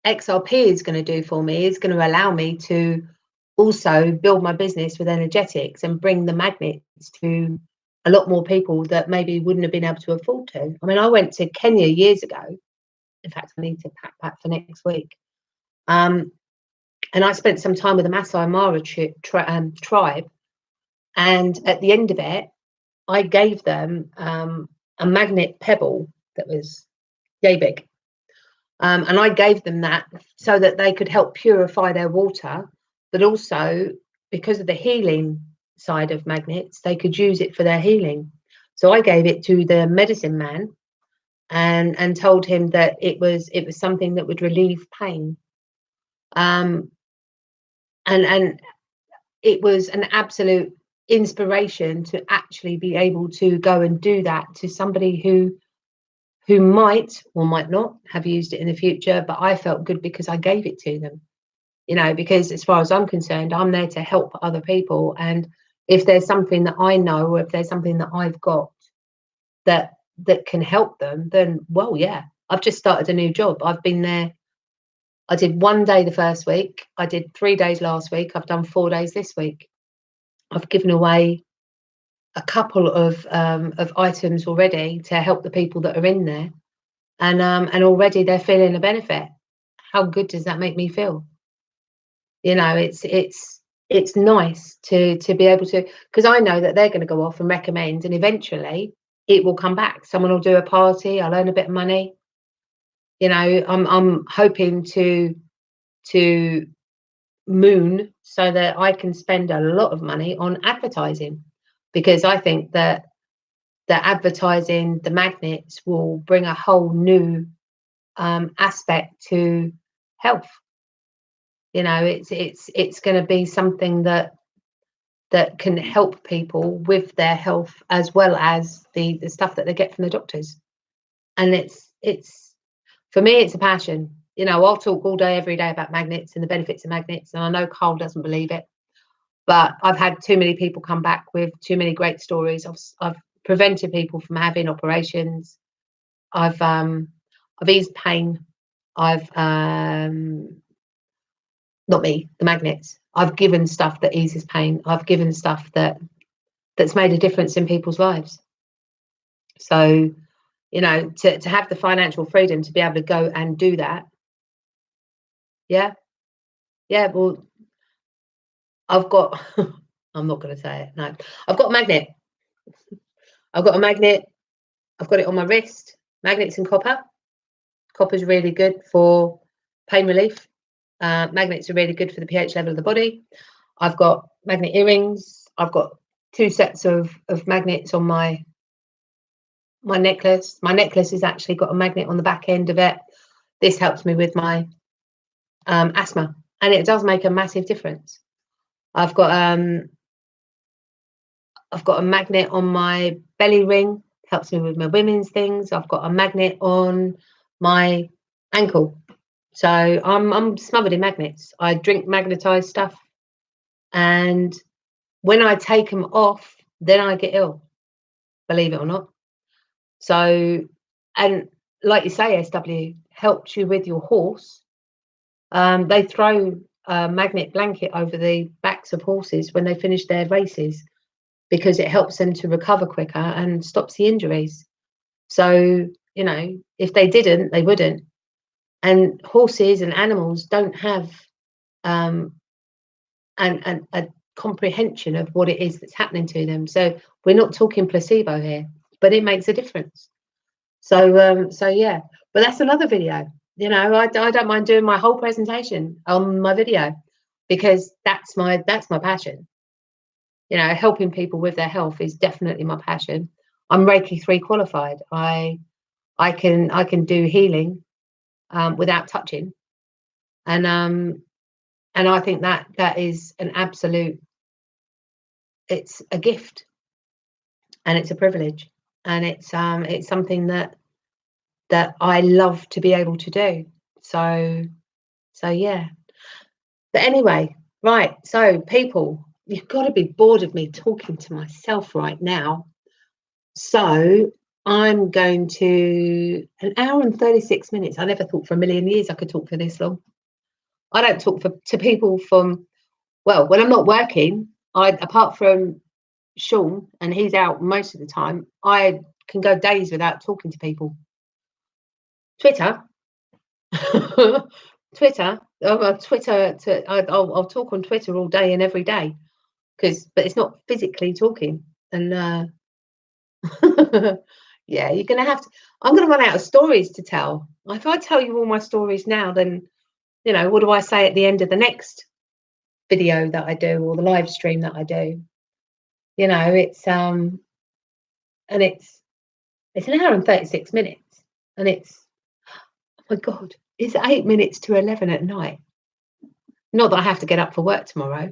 XRP is going to do for me is going to allow me to also build my business with energetics and bring the magnets to a lot more people that maybe wouldn't have been able to afford to. I mean, I went to Kenya years ago. In fact, I need to pack that for next week. And I spent some time with the Masai Mara tribe. And at the end of it, I gave them a magnet pebble that was yay big. And I gave them that so that they could help purify their water, but also because of the healing side of magnets, they could use it for their healing. So I gave it to the medicine man and told him that it was something that would relieve pain. And it was an absolute inspiration to actually be able to go and do that to somebody who might or might not have used it in the future, but I felt good because I gave it to them, you know, because as far as I'm concerned, I'm there to help other people. And if there's something that I know, or if there's something that I've got that can help them, then, well, yeah, I've just started a new job. I've been there. I did 1 day the first week. I did 3 days last week. I've done 4 days this week. I've given away a couple of items already to help the people that are in there, and already they're feeling a benefit. How good does that make me feel? You know, it's nice to be able to, because I know that they're going to go off and recommend, and eventually it will come back. Someone will do a party. I'll earn a bit of money. You know, I'm hoping to moon so that I can spend a lot of money on advertising, because I think that advertising the magnets will bring a whole new aspect to health. You know, it's going to be something that can help people with their health, as well as the stuff that they get from the doctors. And it's for me, it's a passion. You know, I'll talk all day, every day about magnets and the benefits of magnets, and I know Carl doesn't believe it, but I've had too many people come back with too many great stories. I've prevented people from having operations. I've eased pain. I've not me, the magnets. I've given stuff that eases pain. I've given stuff that's made a difference in people's lives. So, you know, to have the financial freedom to be able to go and do that. Yeah. Well, I've got, I'm not going to say it. No, I've got a magnet. I've got a magnet. I've got it on my wrist. Magnets and copper. Copper's really good for pain relief. Magnets are really good for the pH level of the body. I've got magnet earrings. I've got 2 sets of magnets on my necklace. My necklace has actually got a magnet on the back end of it. This helps me with my asthma, and it does make a massive difference. I've got a magnet on my belly ring, helps me with my women's things. I've got a magnet on my ankle. So I'm smothered in magnets. I drink magnetized stuff, and when I take them off, then I get ill. believe it or not. So, and like you say, SW helps you with your horse. They throw a magnet blanket over the backs of horses when they finish their races because it helps them to recover quicker and stops the injuries. So, you know, if they didn't, they wouldn't. And horses and animals don't have a comprehension of what it is that's happening to them. So we're not talking placebo here, but it makes a difference. So so yeah, but that's another video. You know, I don't mind doing my whole presentation on my video because that's my passion. You know, helping people with their health is definitely my passion. I'm Reiki 3 qualified. I can do healing without touching, and I think that is an absolute. It's a gift, and it's a privilege, and it's something that I love to be able to do. So yeah. But anyway, right. So people, you've got to be bored of me talking to myself right now. So I'm going to 1 hour and 36 minutes. I never thought for a million years I could talk for this long. I don't talk to people from, well, when I'm not working, apart from Sean, and he's out most of the time, I can go days without talking to people. Twitter, Twitter, I'll talk on Twitter all day and every day, but it's not physically talking. And yeah, you're gonna have to. I'm gonna run out of stories to tell. If I tell you all my stories now, then you know, what do I say at the end of the next video that I do or the live stream that I do? You know, it's and it's 1 hour and 36 minutes, and it's, oh my God, it's 8 minutes to 11 at night. Not that I have to get up for work tomorrow,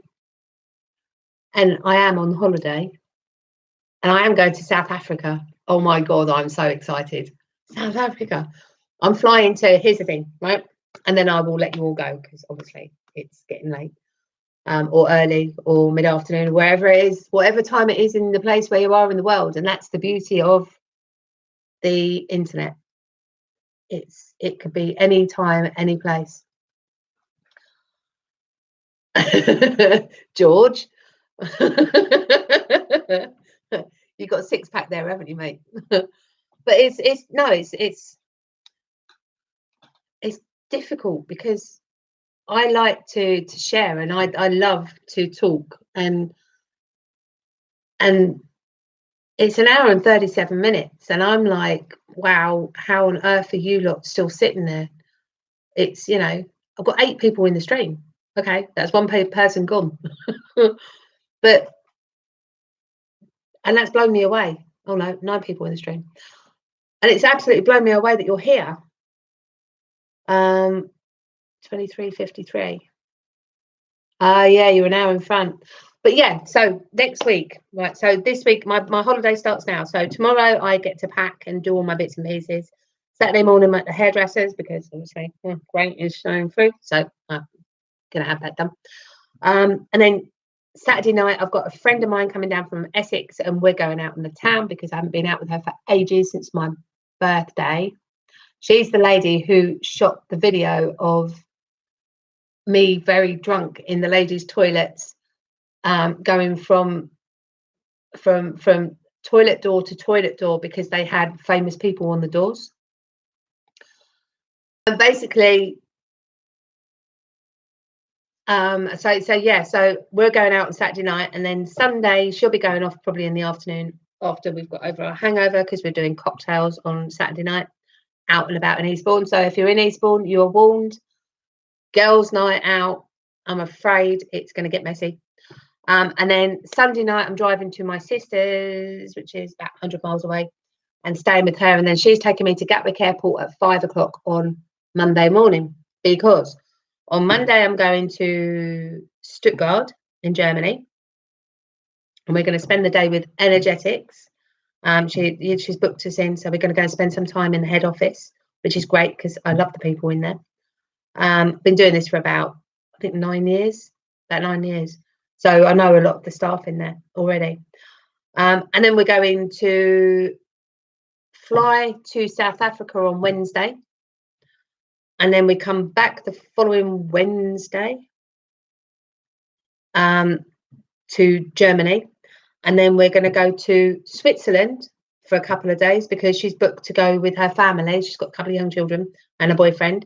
and I am on holiday, and I am going to South Africa. Oh my God, I'm so excited. South Africa. I'm flying to, here's the thing, right? And then I will let you all go because obviously it's getting late, or early or mid-afternoon, wherever it is, whatever time it is in the place where you are in the world. And that's the beauty of the internet. It could be any time, any place. George, you got a 6-pack there, haven't you, mate? But it's difficult because I like to share, and I love to talk, and it's 1 hour and 37 minutes, and I'm like, wow, how on earth are you lot still sitting there? It's, you know, I've got 8 people in the stream. Okay, that's 1 person gone. But, and that's blown me away. Oh no, 9 people in the stream. And it's absolutely blown me away that you're here. 23:53. Yeah, you're an hour in front. But yeah, so next week, right? So this week, my holiday starts now. So tomorrow I get to pack and do all my bits and pieces. Saturday morning, I'm at the hairdressers because obviously great is showing through. So I'm gonna have that done. And then Saturday night, I've got a friend of mine coming down from Essex, and we're going out in the town because I haven't been out with her for ages, since my birthday. She's the lady who shot the video of me very drunk in the ladies' toilets, going from toilet door to toilet door because they had famous people on the doors. And basically, so yeah, so we're going out on Saturday night, and then Sunday she'll be going off probably in the afternoon after we've got over our hangover, because we're doing cocktails on Saturday night out and about in Eastbourne. So if you're in Eastbourne, you're warned. Girls' night out. I'm afraid it's going to get messy. And then Sunday night, I'm driving to my sister's, which is about 100 miles away, and staying with her. And then she's taking me to Gatwick Airport at 5 o'clock on Monday morning, because on Monday I'm going to Stuttgart in Germany, and we're going to spend the day with Energetics. She's booked us in, so we're going to go and spend some time in the head office, which is great because I love the people in there. Been doing this for about, I think, 9 years, about 9 years. So I know a lot of the staff in there already. And then we're going to fly to South Africa on Wednesday. And then we come back the following Wednesday to Germany. And then we're going to go to Switzerland for a couple of days because she's booked to go with her family. She's got a couple of young children and a boyfriend.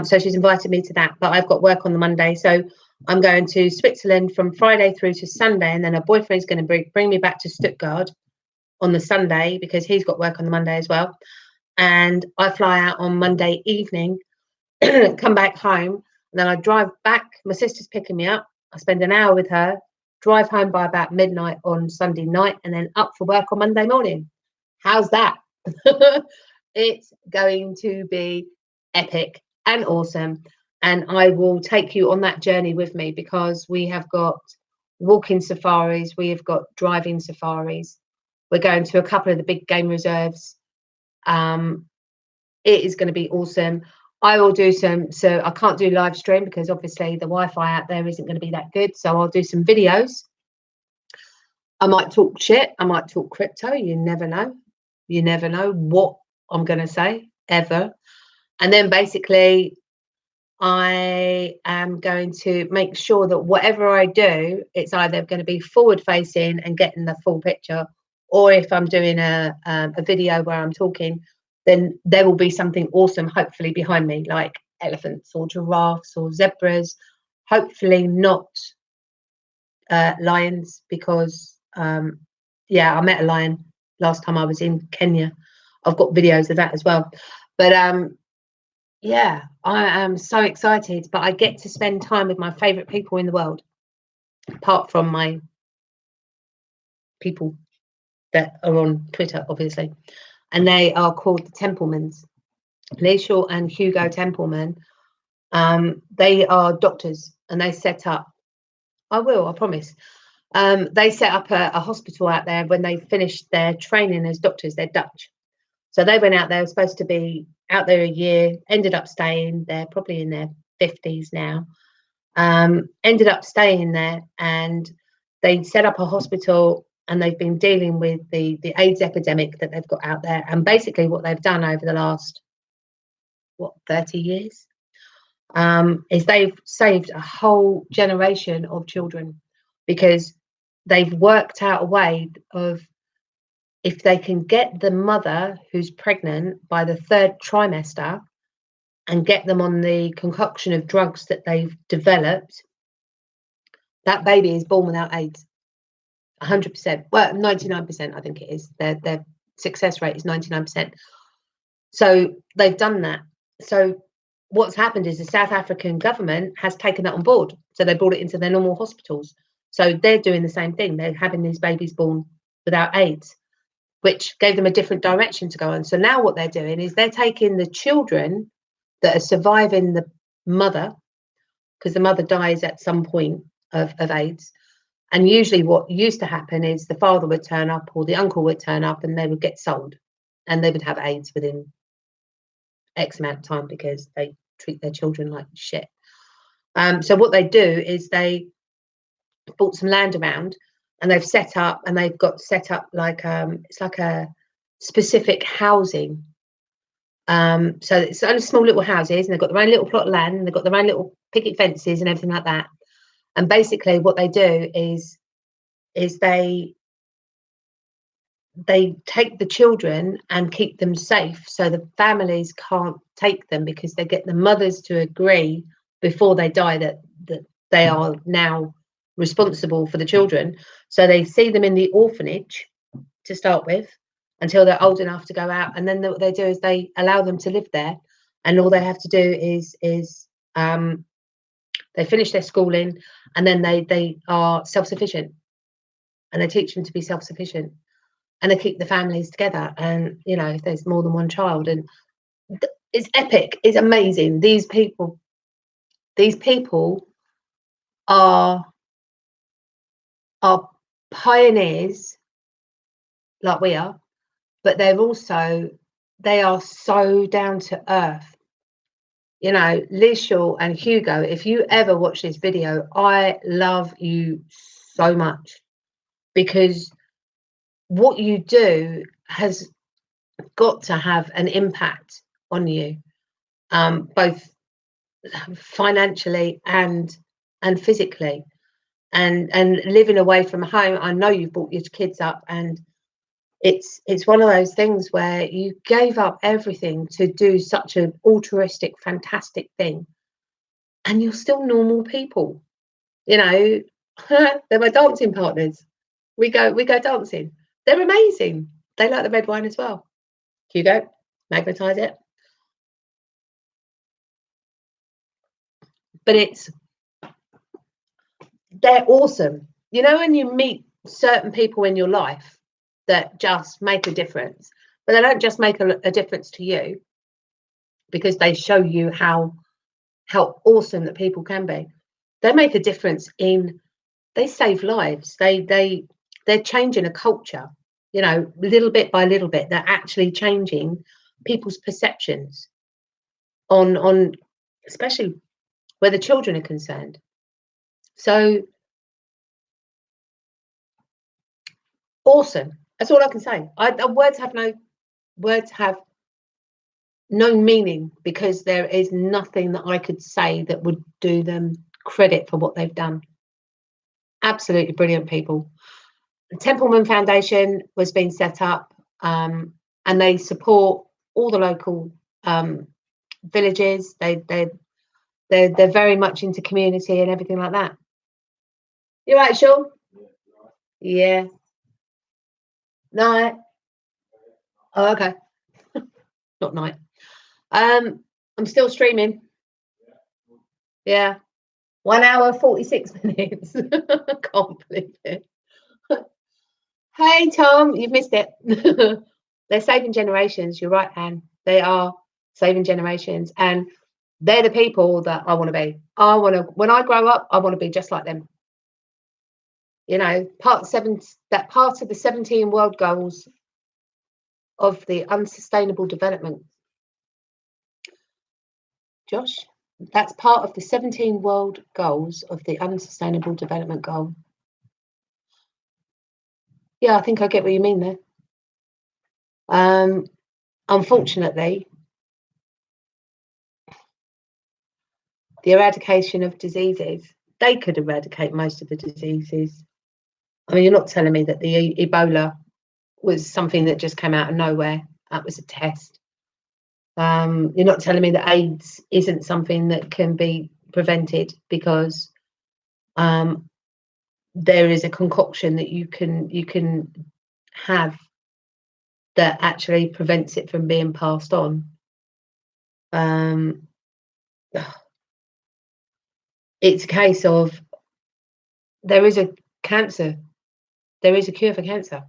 So she's invited me to that, but I've got work on the Monday. So I'm going to Switzerland from Friday through to Sunday. And then her boyfriend's going to bring me back to Stuttgart on the Sunday because he's got work on the Monday as well. And I fly out on Monday evening, come back home, and then I drive back. My sister's picking me up. I spend an hour with her, drive home by about midnight on Sunday night, and then up for work on Monday morning. How's that? It's going to be epic and awesome. And I will take you on that journey with me because we have got walking safaris, we have got driving safaris. We're going to a couple of the big game reserves. It is going to be awesome. I will do so I can't do live stream because obviously the Wi-Fi out there isn't going to be that good. So I'll do some videos. I might talk shit. I might talk crypto. You never know. You never know what I'm going to say ever. And then basically I am going to make sure that whatever I do, it's either going to be forward facing and getting the full picture, or if I'm doing a video where I'm talking, then there will be something awesome hopefully behind me, like elephants or giraffes or zebras, hopefully not lions, because yeah, I met a lion last time I was in Kenya. I've got videos of that as well. But yeah, I am so excited, but I get to spend time with my favorite people in the world, apart from my people that are on Twitter, obviously. And they are called the Templemans. Lee Shaw and Hugo Templeman. They are doctors, and they set up, I promise. They set up a hospital out there when they finished their training as doctors. They're Dutch. So they went out there, were supposed to be out there a year, ended up staying. They're probably in their 50s now. Ended up staying there, and they set up a hospital, and they've been dealing with the AIDS epidemic that they've got out there. And basically what they've done over the last, 30 years, is they've saved a whole generation of children, because they've worked out a way of, if they can get the mother who's pregnant by the 3rd trimester and get them on the concoction of drugs that they've developed, that baby is born without AIDS. 100%. Well, 99%, I think it is. Their success rate is 99%. So they've done that. So what's happened is the South African government has taken that on board. So they brought it into their normal hospitals. So they're doing the same thing. They're having these babies born without AIDS, which gave them a different direction to go on. So now what they're doing is they're taking the children that are surviving the mother, because the mother dies at some point of AIDS. And usually what used to happen is the father would turn up or the uncle would turn up, and they would get sold, and they would have AIDS within X amount of time because they treat their children like shit. So what they do is they bought some land around, and they've set up like it's like a specific housing. So it's only small little houses, and they've got their own little plot of land, and they've got their own little picket fences and everything like that. And basically what they do is they take the children and keep them safe, so the families can't take them, because they get the mothers to agree before they die that they are now responsible for the children. So they see them in the orphanage to start with until they're old enough to go out, and then what they do is they allow them to live there, and all they have to do is they finish their schooling, and then they are self-sufficient, and they teach them to be self-sufficient, and they keep the families together. And if there's more than one child, and it's epic, it's amazing. These people are pioneers like we are, but they are so down to earth. Liz Shaw and Hugo, if you ever watch this video, I love you so much, because what you do has got to have an impact on you, both financially and physically. And living away from home, I know you've brought your kids up, and it's one of those things where you gave up everything to do such an altruistic, fantastic thing, and you're still normal people. You know, they're my dancing partners. We go dancing. They're amazing. They like the red wine as well. Hugo, magnetize it. But they're awesome. You know, when you meet certain people in your life that just make a difference, but they don't just make a difference to you, because they show you how awesome that people can be. They make a difference they save lives. They're changing a culture, you know, little bit by little bit. They're actually changing people's perceptions on especially where the children are concerned. So awesome. That's all I can say. Words have no meaning, because there is nothing that I could say that would do them credit for what they've done. Absolutely brilliant people. The Templeman Foundation was being set up, and they support all the local villages. They're very much into community and everything like that. You right, Sean? Yeah. Night. Oh, okay. Not night. I'm still streaming. Yeah. 1 hour 46 minutes. I can't believe it. Hey Tom, you've missed it. They're saving generations. You're right, Anne. They are saving generations, and they're the people that I want to be. When I grow up, I want to be just like them. You know, part of the 17 world goals of the unsustainable development. Josh, that's part of the 17 world goals of the unsustainable development goal. Yeah, I think I get what you mean there. Unfortunately, the eradication of diseases, they could eradicate most of the diseases. I mean, you're not telling me that the Ebola was something that just came out of nowhere. That was a test. You're not telling me that AIDS isn't something that can be prevented, because there is a concoction that you can have that actually prevents it from being passed on. It's a case of there is a cancer. There is a cure for cancer.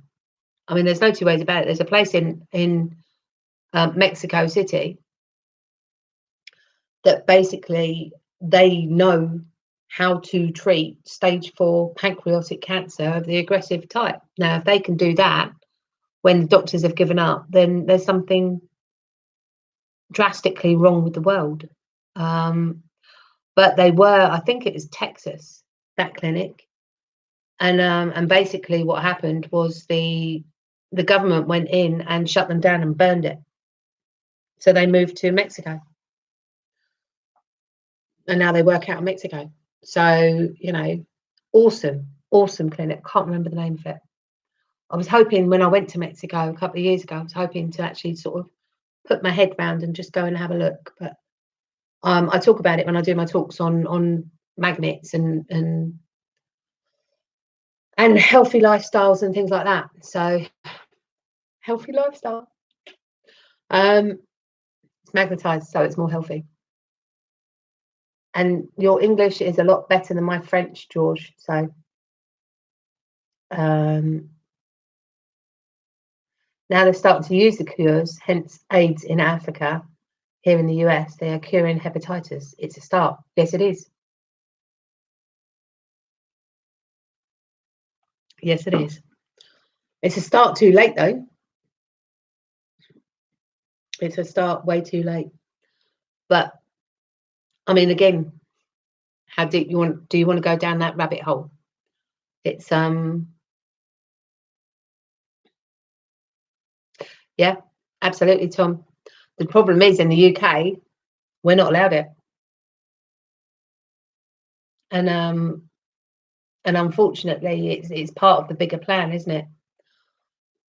I mean, there's no two ways about it. There's a place in Mexico City that basically they know how to treat stage 4 pancreatic cancer of the aggressive type. Now, if they can do that when the doctors have given up, then there's something drastically wrong with the world. But they were, I think it was Texas, that clinic, and basically what happened was the government went in and shut them down and burned it. So they moved to Mexico, and now they work out of Mexico. So, you know, awesome clinic. Can't remember the name of it. I was hoping when I went to Mexico a couple of years ago, I was hoping to actually sort of put my head round and just go and have a look. But I talk about it when I do my talks on magnets and healthy lifestyles and things like that. So healthy lifestyle. It's magnetized, so it's more healthy. And your English is a lot better than my French, George. So now they're starting to use the cures, hence AIDS in Africa. Here in the US, they are curing hepatitis. It's a start. Yes, it is. Yes, it is. It's a start too late, though. It's a start way too late. But I mean, again, how deep do you want to go down that rabbit hole? It's Yeah, absolutely, Tom. The problem is in the UK, we're not allowed it. And unfortunately it's part of the bigger plan, isn't it?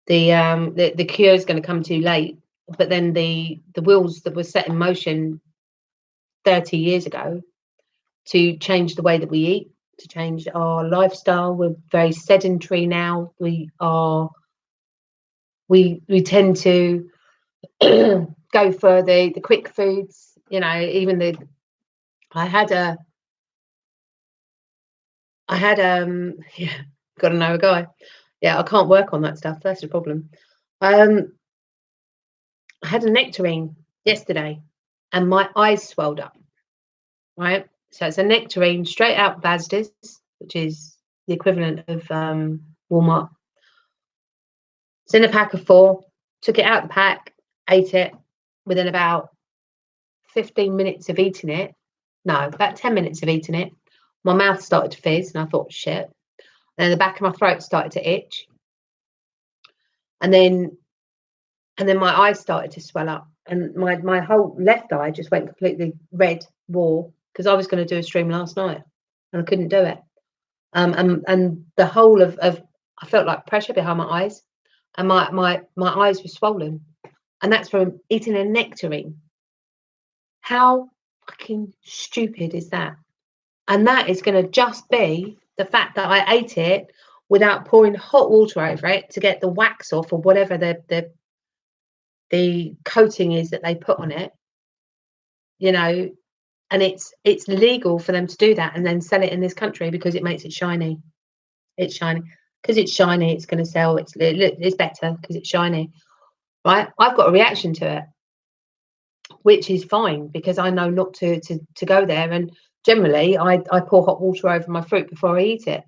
The cure is going to come too late, but then the wheels that were set in motion 30 years ago to change the way that we eat, to change our lifestyle. We're very sedentary now. We tend to go for the quick foods, you know. Even the I had yeah, got to know a guy. Yeah, I can't work on that stuff, that's the problem. I had a nectarine yesterday and my eyes swelled up, right? So it's a nectarine straight out Asda's, which is the equivalent of Walmart. It's in a pack of 4. Took it out the pack, ate it. Within about 15 minutes of eating it, no, about 10 minutes of eating it, my mouth started to fizz, and I thought, shit. And then the back of my throat started to itch, and then my eyes started to swell up, and my whole left eye just went completely red, raw, because I was going to do a stream last night, and I couldn't do it. And the whole of I felt like pressure behind my eyes, and my eyes were swollen, and that's from eating a nectarine. How fucking stupid is that? And that is going to just be the fact that I ate it without pouring hot water over it to get the wax off, or whatever the coating is that they put on it, you know. And it's legal for them to do that and then sell it in this country because it makes it shiny. It's shiny. Because it's shiny, it's going to sell. It's better because it's shiny, right? I've got a reaction to it, which is fine because I know not to go there. And generally, I pour hot water over my fruit before I eat it.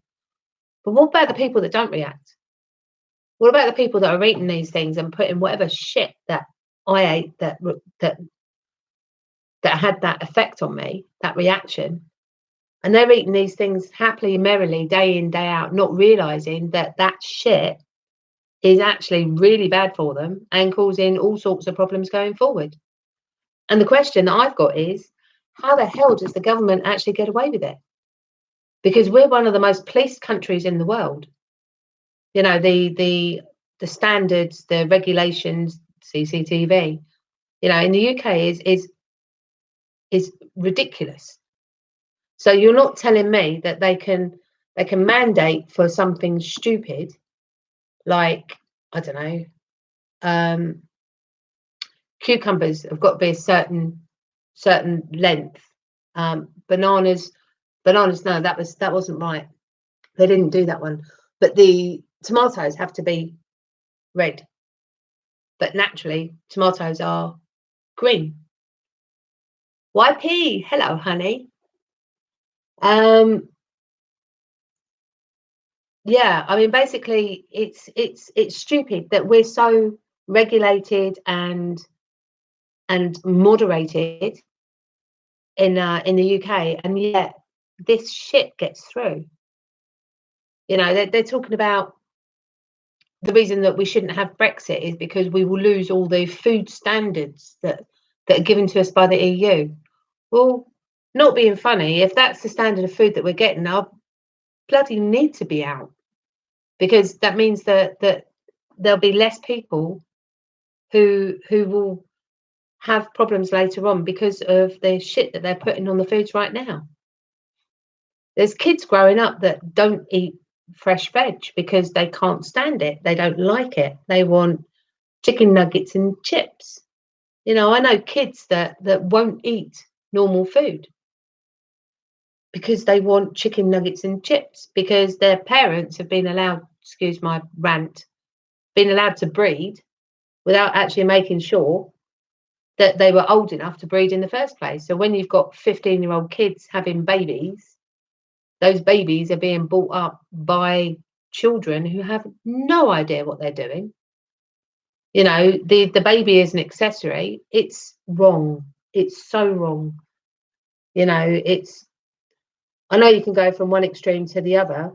But what about the people that don't react? What about the people that are eating these things and putting whatever shit that I ate that had that effect on me, that reaction, and they're eating these things happily, merrily, day in, day out, not realizing that that shit is actually really bad for them and causing all sorts of problems going forward. And the question that I've got is, how the hell does the government actually get away with it? Because we're one of the most policed countries in the world. You know, the standards, the regulations, CCTV, you know, in the UK is ridiculous. So you're not telling me that they can mandate for something stupid like, I don't know, cucumbers have got to be a certain length. Bananas, no, that wasn't right. They didn't do that one. But the tomatoes have to be red. But naturally, tomatoes are green. YP, hello, honey. Yeah, I mean, basically, it's stupid that we're so regulated and moderated in the UK, and yet this shit gets through. You know, they're talking about the reason that we shouldn't have Brexit is because we will lose all the food standards that are given to us by the EU. Well, not being funny, if that's the standard of food that we're getting, our bloody need to be out, because that means that there'll be less people who will have problems later on because of the shit that they're putting on the foods right now. There's kids growing up that don't eat fresh veg because they can't stand it. They don't like it. They want chicken nuggets and chips. You know, I know kids that won't eat normal food because they want chicken nuggets and chips, because their parents have been allowed, excuse my rant, been allowed to breed without actually making sure that they were old enough to breed in the first place. So when you've got 15-year-old kids having babies, those babies are being brought up by children who have no idea what they're doing. You know, the baby is an accessory. It's wrong. It's so wrong. You know, I know you can go from one extreme to the other,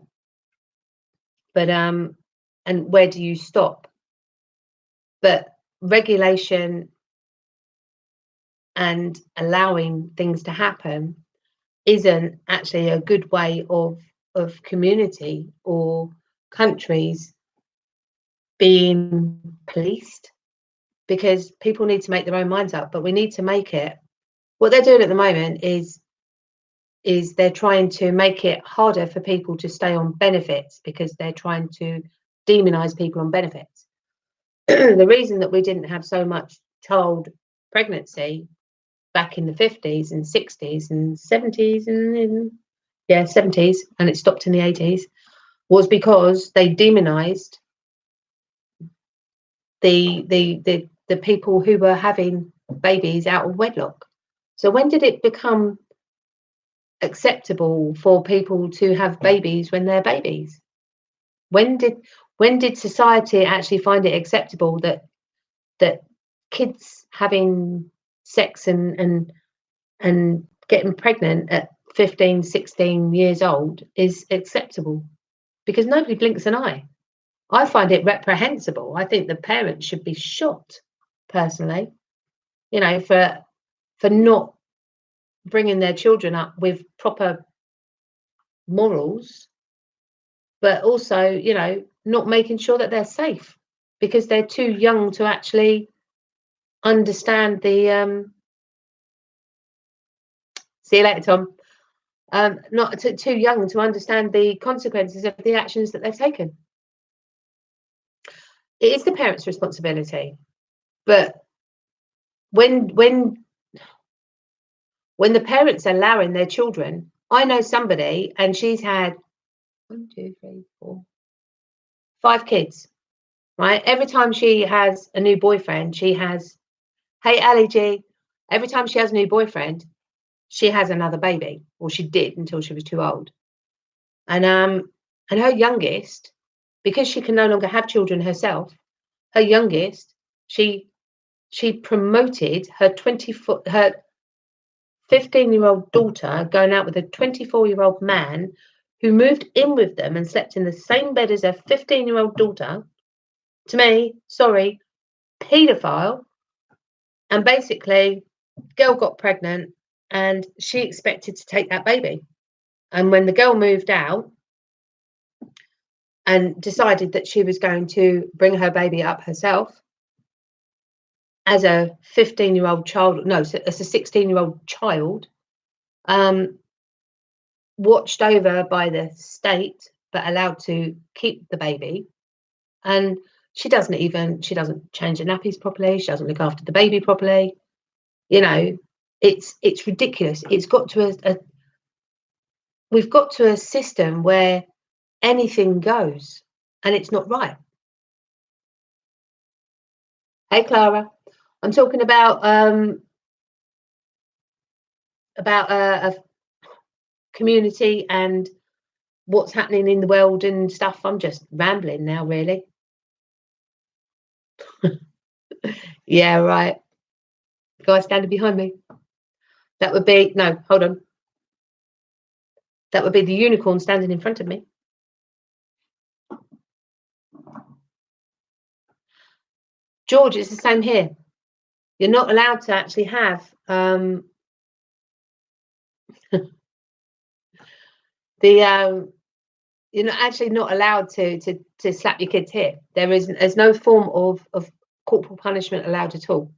but and where do you stop? But regulation and allowing things to happen isn't actually a good way of community or countries being policed, because people need to make their own minds up. But we need to make it, what they're doing at the moment is they're trying to make it harder for people to stay on benefits, because they're trying to demonize people on benefits. The reason that we didn't have so much child pregnancy back in the 50s and 60s and 70s and 70s, and it stopped in the 80s, was because they demonized the people who were having babies out of wedlock. So when did it become acceptable for people to have babies when they're babies? When did society actually find it acceptable that kids having sex and getting pregnant at 15, 16 years old is acceptable? Because nobody blinks an eye. I find it reprehensible. I think the parents should be shot, personally, you know, for not bringing their children up with proper morals, but also, you know, not making sure that they're safe, because they're too young to actually understand the see you later, Tom. Not too young to understand the consequences of the actions that they've taken. It is the parents' responsibility, but when the parents are allowing their children, I know somebody, and she's had 1, 2, 3, 4, 5 kids, right? Every time she has a new boyfriend, she has, hey, Ali G, every time she has a new boyfriend, she has another baby, or she did until she was too old. And her youngest, because she can no longer have children herself, her youngest, she promoted her 15-year-old daughter going out with a 24-year-old man who moved in with them and slept in the same bed as her 15-year-old daughter. To me, sorry, paedophile. And basically, girl got pregnant and she expected to take that baby. And when the girl moved out and decided that she was going to bring her baby up herself, as a 15-year-old child, no, as a 16-year-old child, watched over by the state, but allowed to keep the baby. And she doesn't change the nappies properly. She doesn't look after the baby properly. You know, it's ridiculous. It's got to we've got to a system where anything goes, and it's not right. Hey, Clara, I'm talking about a community and what's happening in the world and stuff. I'm just rambling now, really. Yeah, right. Guy standing behind me. That would be, no, hold on. That would be the unicorn standing in front of me. George, it's the same here. You're not allowed to actually have you're actually not allowed to slap your kids here. There's no form of corporal punishment allowed at all.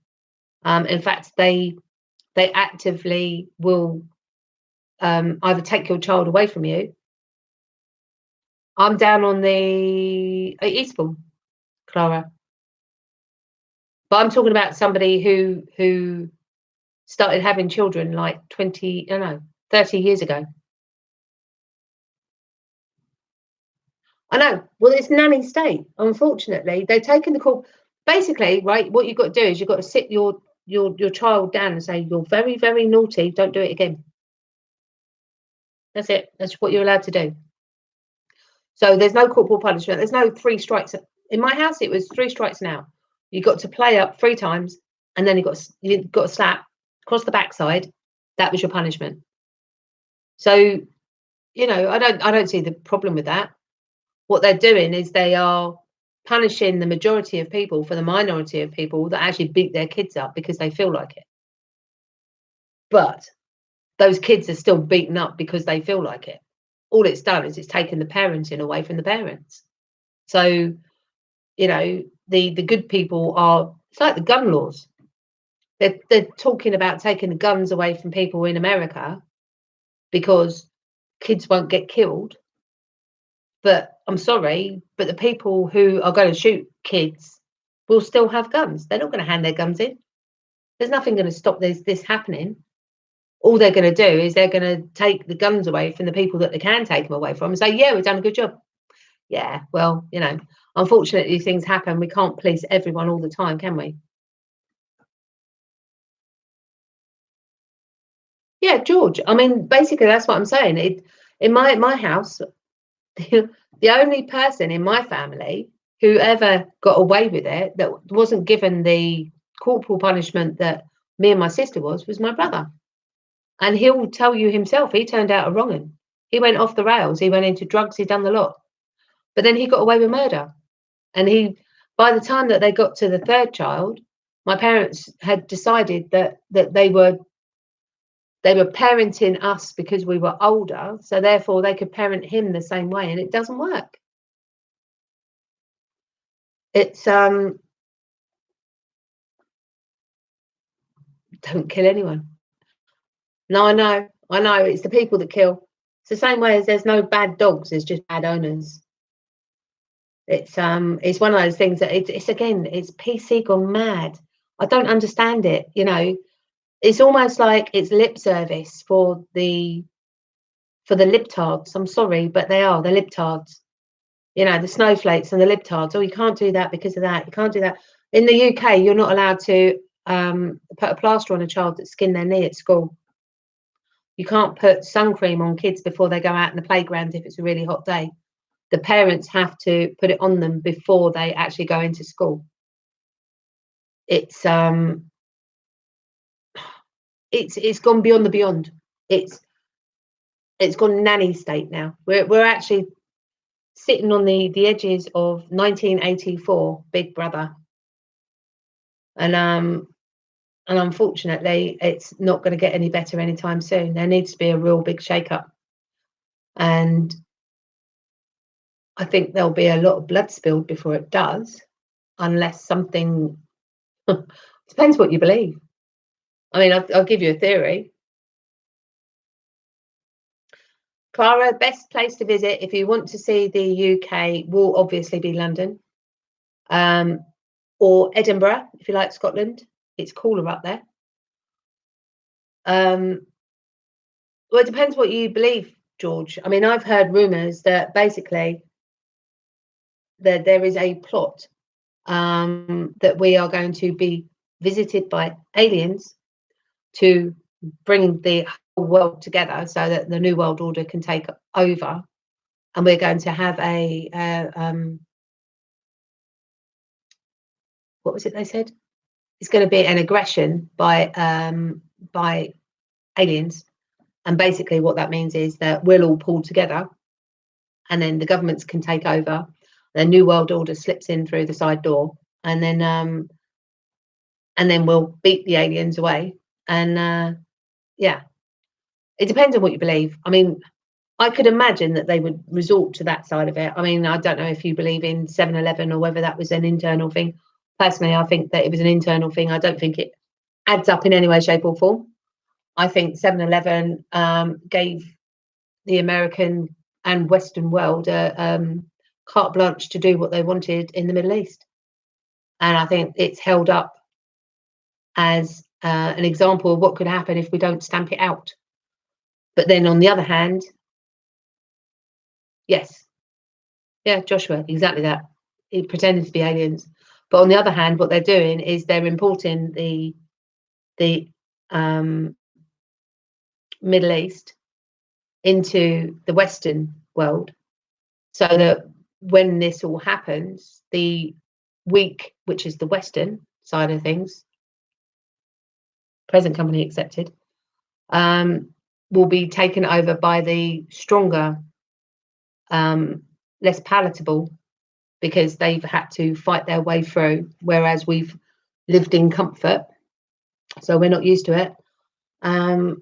In fact, they actively will either take your child away from you. I'm down on the Eastbourne, Clara, but I'm talking about somebody who started having children like 30 years ago. I know. Well, it's nanny state. Unfortunately, they've taken the call. Basically, right, what you've got to do is you've got to sit your child down and say, you're very, very naughty. Don't do it again. That's it. That's what you're allowed to do. So there's no corporal punishment. There's no 3 strikes. In my house, it was 3 strikes now. You got to play up 3 times, and then you got to slap across the backside. That was your punishment. So, you know, I don't see the problem with that. What they're doing is they are punishing the majority of people for the minority of people that actually beat their kids up because they feel like it. But those kids are still beaten up because they feel like it. All it's done is it's taken the parenting away from the parents. So, you know, the good people are, it's like the gun laws. They're talking about taking the guns away from people in America because kids won't get killed. But I'm sorry, but the people who are going to shoot kids will still have guns. They're not going to hand their guns in. There's nothing going to stop this happening. All they're going to do is they're going to take the guns away from the people that they can take them away from and say, yeah, we've done a good job. Yeah, well, you know, unfortunately, things happen. We can't police everyone all the time, can we? Yeah, George. I mean, basically, that's what I'm saying. In my house, the only person in my family who ever got away with it, that wasn't given the corporal punishment that me and my sister was my brother. And he'll tell you himself, he turned out a wrong un. He went off the rails. He went into drugs. He done the lot. But then he got away with murder. And by the time that they got to the third child, my parents had decided that they were parenting us because we were older, so therefore they could parent him the same way, and it doesn't work. It's don't kill anyone. No, I know, it's the people that kill. It's the same way as there's no bad dogs, there's just bad owners. It's one of those things that it's again, it's PC gone mad. I don't understand it, you know. It's almost like it's lip service for the libtards. I'm sorry, but they're libtards. You know, the snowflakes and the libtards. Oh, you can't do that because of that. You can't do that. In the UK, you're not allowed to put a plaster on a child that skinned their knee at school. You can't put sun cream on kids before they go out in the playground if it's a really hot day. The parents have to put it on them before they actually go into school. It's gone beyond the beyond. It's gone nanny state now. We're actually sitting on the edges of 1984 Big Brother, and unfortunately, it's not going to get any better anytime soon. There needs to be a real big shake-up, and I think there'll be a lot of blood spilled before it does, unless something depends what you believe. I mean, I'll give you a theory. Clara, best place to visit if you want to see the UK will obviously be London, or Edinburgh if you like Scotland. It's cooler up there. Well, it depends what you believe, George. I mean, I've heard rumours that basically that there is a plot that we are going to be visited by aliens to bring the whole world together so that the New World Order can take over, and we're going to have what was it they said? It's going to be an aggression by aliens, and basically what that means is that we'll all pull together, and then the governments can take over. The New World Order slips in through the side door, and then we'll beat the aliens away. And yeah, it depends on what you believe. I mean, I could imagine that they would resort to that side of it. I mean, I don't know if you believe in 7-Eleven or whether that was an internal thing. Personally, I think that it was an internal thing. I don't think it adds up in any way, shape, or form. I think 7-Eleven gave the American and Western world carte blanche to do what they wanted in the Middle East. And I think it's held up as an example of what could happen if we don't stamp it out. But then on the other hand, yes, yeah, Joshua, exactly that. It pretended to be aliens. But on the other hand, what they're doing is they're importing the Middle East into the Western world, so that when this all happens, the weak, which is the Western side of things, present company accepted, will be taken over by the stronger, less palatable because they've had to fight their way through, whereas we've lived in comfort, so we're not used to it. And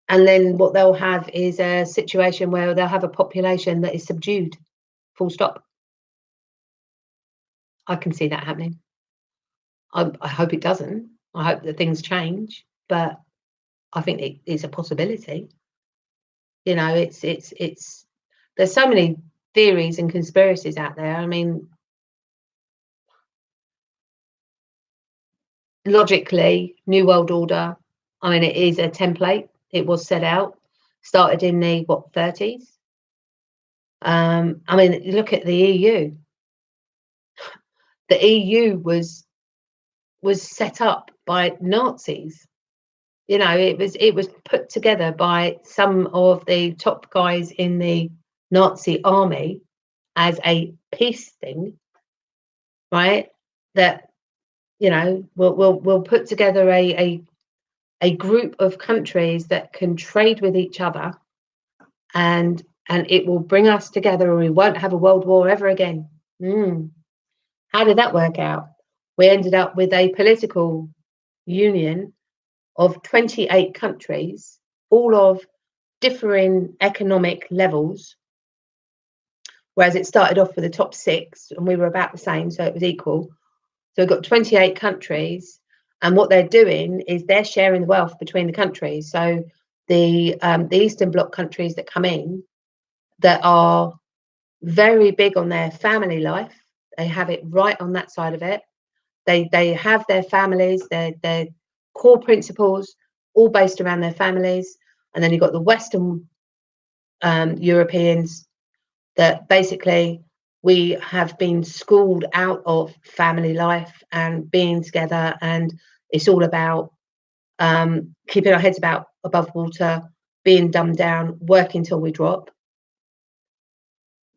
then what they'll have is a situation where they'll have a population that is subdued, full stop. I can see that happening. I hope it doesn't. I hope that things change, but I think it is a possibility. You know, it's there's so many theories and conspiracies out there. I mean, logically, New World Order, I mean, it is a template. It was set out, started in the 30s. I mean, look at the EU. The EU was set up by Nazis. You know, it was put together by some of the top guys in the Nazi army as a peace thing, right? That, you know, we'll put together a group of countries that can trade with each other, and it will bring us together, or we won't have a world war ever again. How did that work out? We ended up with a political union of 28 countries, all of differing economic levels, whereas it started off with the top 6 and we were about the same, so it was equal. So we've got 28 countries, and what they're doing is they're sharing the wealth between the countries. So the Eastern Bloc countries that come in, that are very big on their family life, they have it right on that side of it. They have their families, their core principles, all based around their families. And then you've got the Western Europeans that basically we have been schooled out of family life and being together, and it's all about keeping our heads above water, being dumbed down, working till we drop,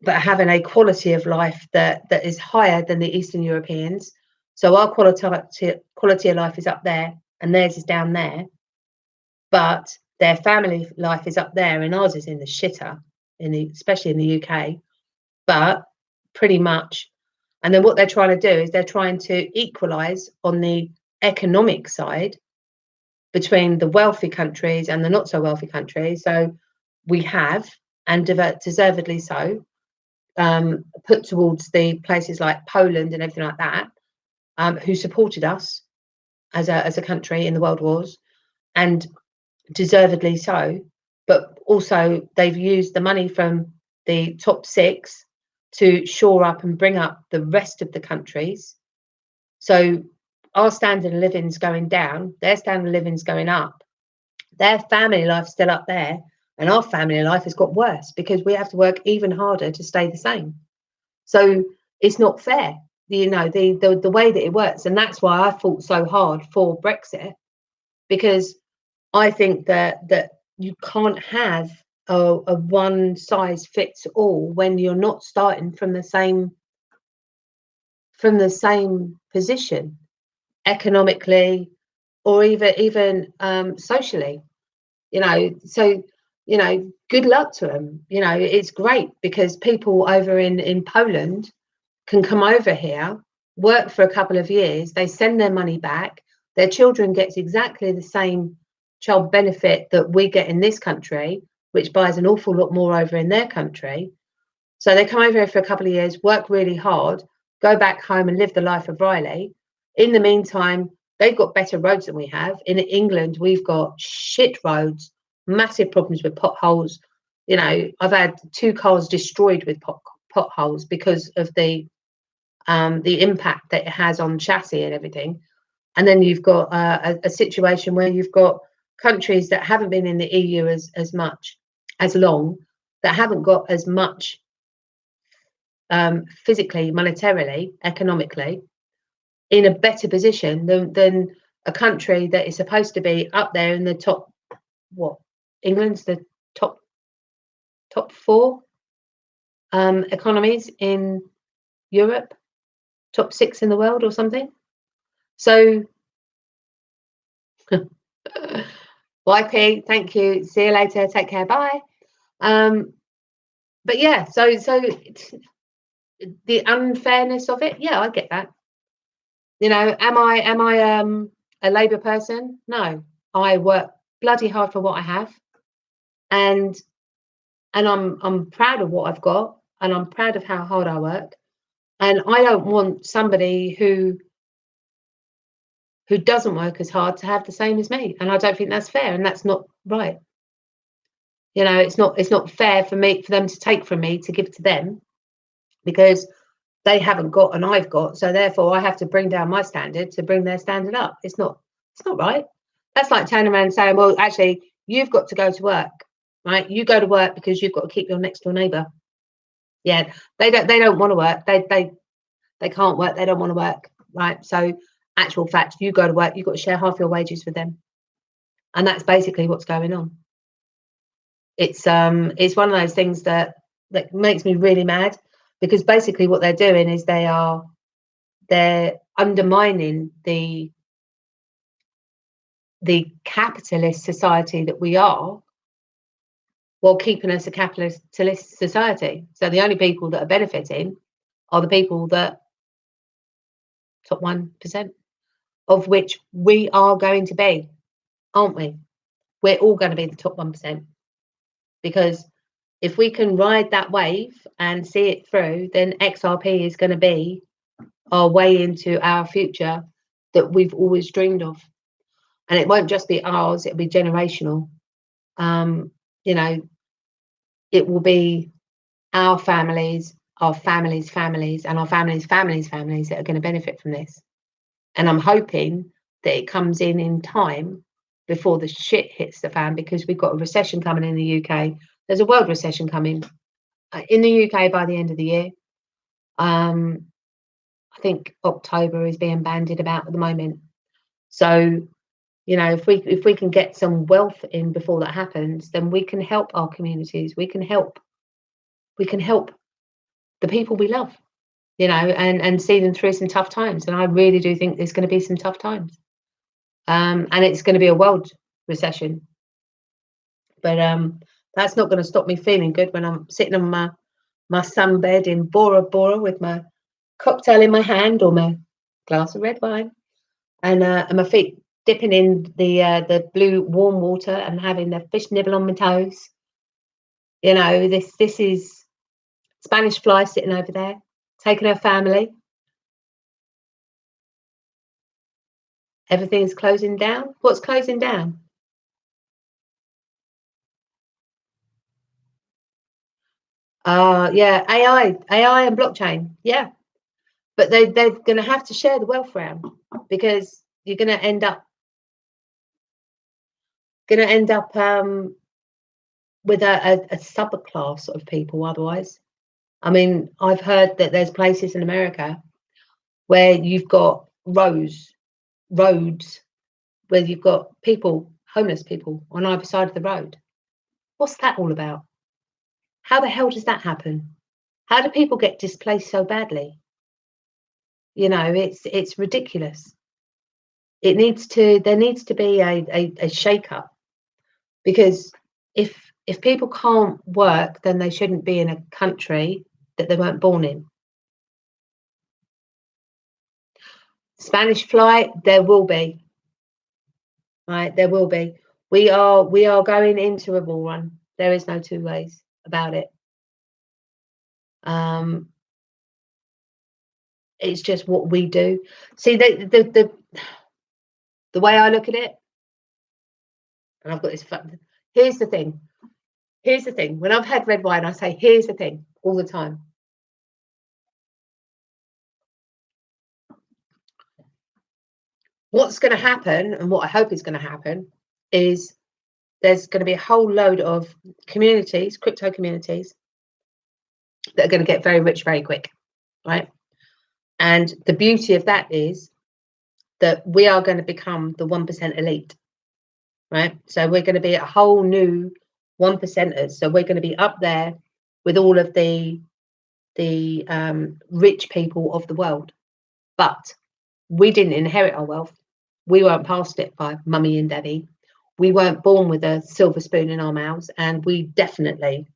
but having a quality of life that is higher than the Eastern Europeans. So our quality of life is up there and theirs is down there, but their family life is up there and ours is in the shitter, especially in the UK. But pretty much, and then what they're trying to do is they're trying to equalize on the economic side between the wealthy countries and the not so wealthy countries. So we have, and deservedly so, put towards the places like Poland and everything like that, who supported us as a country in the world wars, and deservedly so. But also they've used the money from the top 6 to shore up and bring up the rest of the countries. So our standard of living's going down, their standard of living's going up, their family life's still up there, and our family life has got worse because we have to work even harder to stay the same. So it's not fair, you know, the way that it works. And that's why I fought so hard for Brexit, because I think that you can't have a one size fits all when you're not starting from the same position economically, or even socially, you know. So, you know, good luck to them. You know, it's great because people over in Poland can come over here, work for a couple of years, they send their money back, their children gets exactly the same child benefit that we get in this country, which buys an awful lot more over in their country. So they come over here for a couple of years, work really hard, go back home and live the life of Riley. In the meantime, they've got better roads than we have. In England, we've got shit roads, massive problems with potholes. You know, I've had 2 cars destroyed with potholes because of the impact that it has on chassis and everything. And then you've got a situation where you've got countries that haven't been in the EU as long, that haven't got as much physically, monetarily, economically, in a better position than a country that is supposed to be up there in the top. What, England's the top 4 economies in Europe, top 6 in the world or something. So YP, thank you, see you later, take care, bye. But yeah, so the unfairness of it, yeah, I get that. You know, am I a Labour person? No, I work bloody hard for what I have, and I'm proud of what I've got, and I'm proud of how hard I work, and I don't want somebody who doesn't work as hard to have the same as me, and I don't think that's fair, and that's not right. You know, it's not fair for them to take from me to give to them, because they haven't got and I've got, so therefore I have to bring down my standard to bring their standard up. It's not right. That's like turning around and saying, well, actually, you've got to go to work, right? You go to work because you've got to keep your next door neighbour. Yeah, they don't want to work. They can't work. They don't want to work, right? So, actual fact, you go to work. You've got to share half your wages with them, and that's basically what's going on. It's one of those things that makes me really mad, because basically what they're doing is they're undermining the capitalist society that we are, while keeping us a capitalist society. So the only people that are benefiting are the people that top 1%, of which we are going to be, aren't we? We're all going to be the top 1%, because if we can ride that wave and see it through, then XRP is going to be our way into our future that we've always dreamed of. And it won't just be ours, it'll be generational. You know, it will be our families, and our families' families that are going to benefit from this. And I'm hoping that it comes in time before the shit hits the fan, because we've got a recession coming in the UK. There's a world recession coming in the UK by the end of the year. I think October is being bandied about at the moment. So, you know, if we can get some wealth in before that happens, then we can help our communities. We can help the people we love, you know, and see them through some tough times. And I really do think there's going to be some tough times. And it's going to be a world recession. But that's not going to stop me feeling good when I'm sitting on my sunbed in Bora Bora with my cocktail in my hand, or my glass of red wine, and my feet dipping in the blue warm water and having the fish nibble on my toes. You know, this is Spanish Fly sitting over there, taking her family. Everything's closing down. What's closing down? Yeah, AI and blockchain. Yeah, but they're going to have to share the wealth around, because you're going to end up with a subclass of people otherwise. I mean, I've heard that there's places in America where you've got roads where you've got homeless people on either side of the road. What's that all about? How the hell does that happen? How do people get displaced so badly? You know, it's ridiculous. There needs to be a shake-up, because if people can't work, then they shouldn't be in a country that they weren't born in. Spanish Fly, there will be. Right, there will be. We are going into a bull run. There is no two ways about it. It's just what we do. See, the way I look at it, and I've got this. Here's the thing. Here's the thing. When I've had red wine, I say, "Here's the thing," all the time. What's going to happen, and what I hope is going to happen, is there's going to be a whole load of communities, crypto communities, that are going to get very rich very quick, right? And the beauty of that is that we are going to become the 1% elite, right? So we're going to be a whole new 1%ers. So we're going to be up there with all of the rich people of the world. But we didn't inherit our wealth. We weren't passed it by mummy and daddy. We weren't born with a silver spoon in our mouths, and we definitely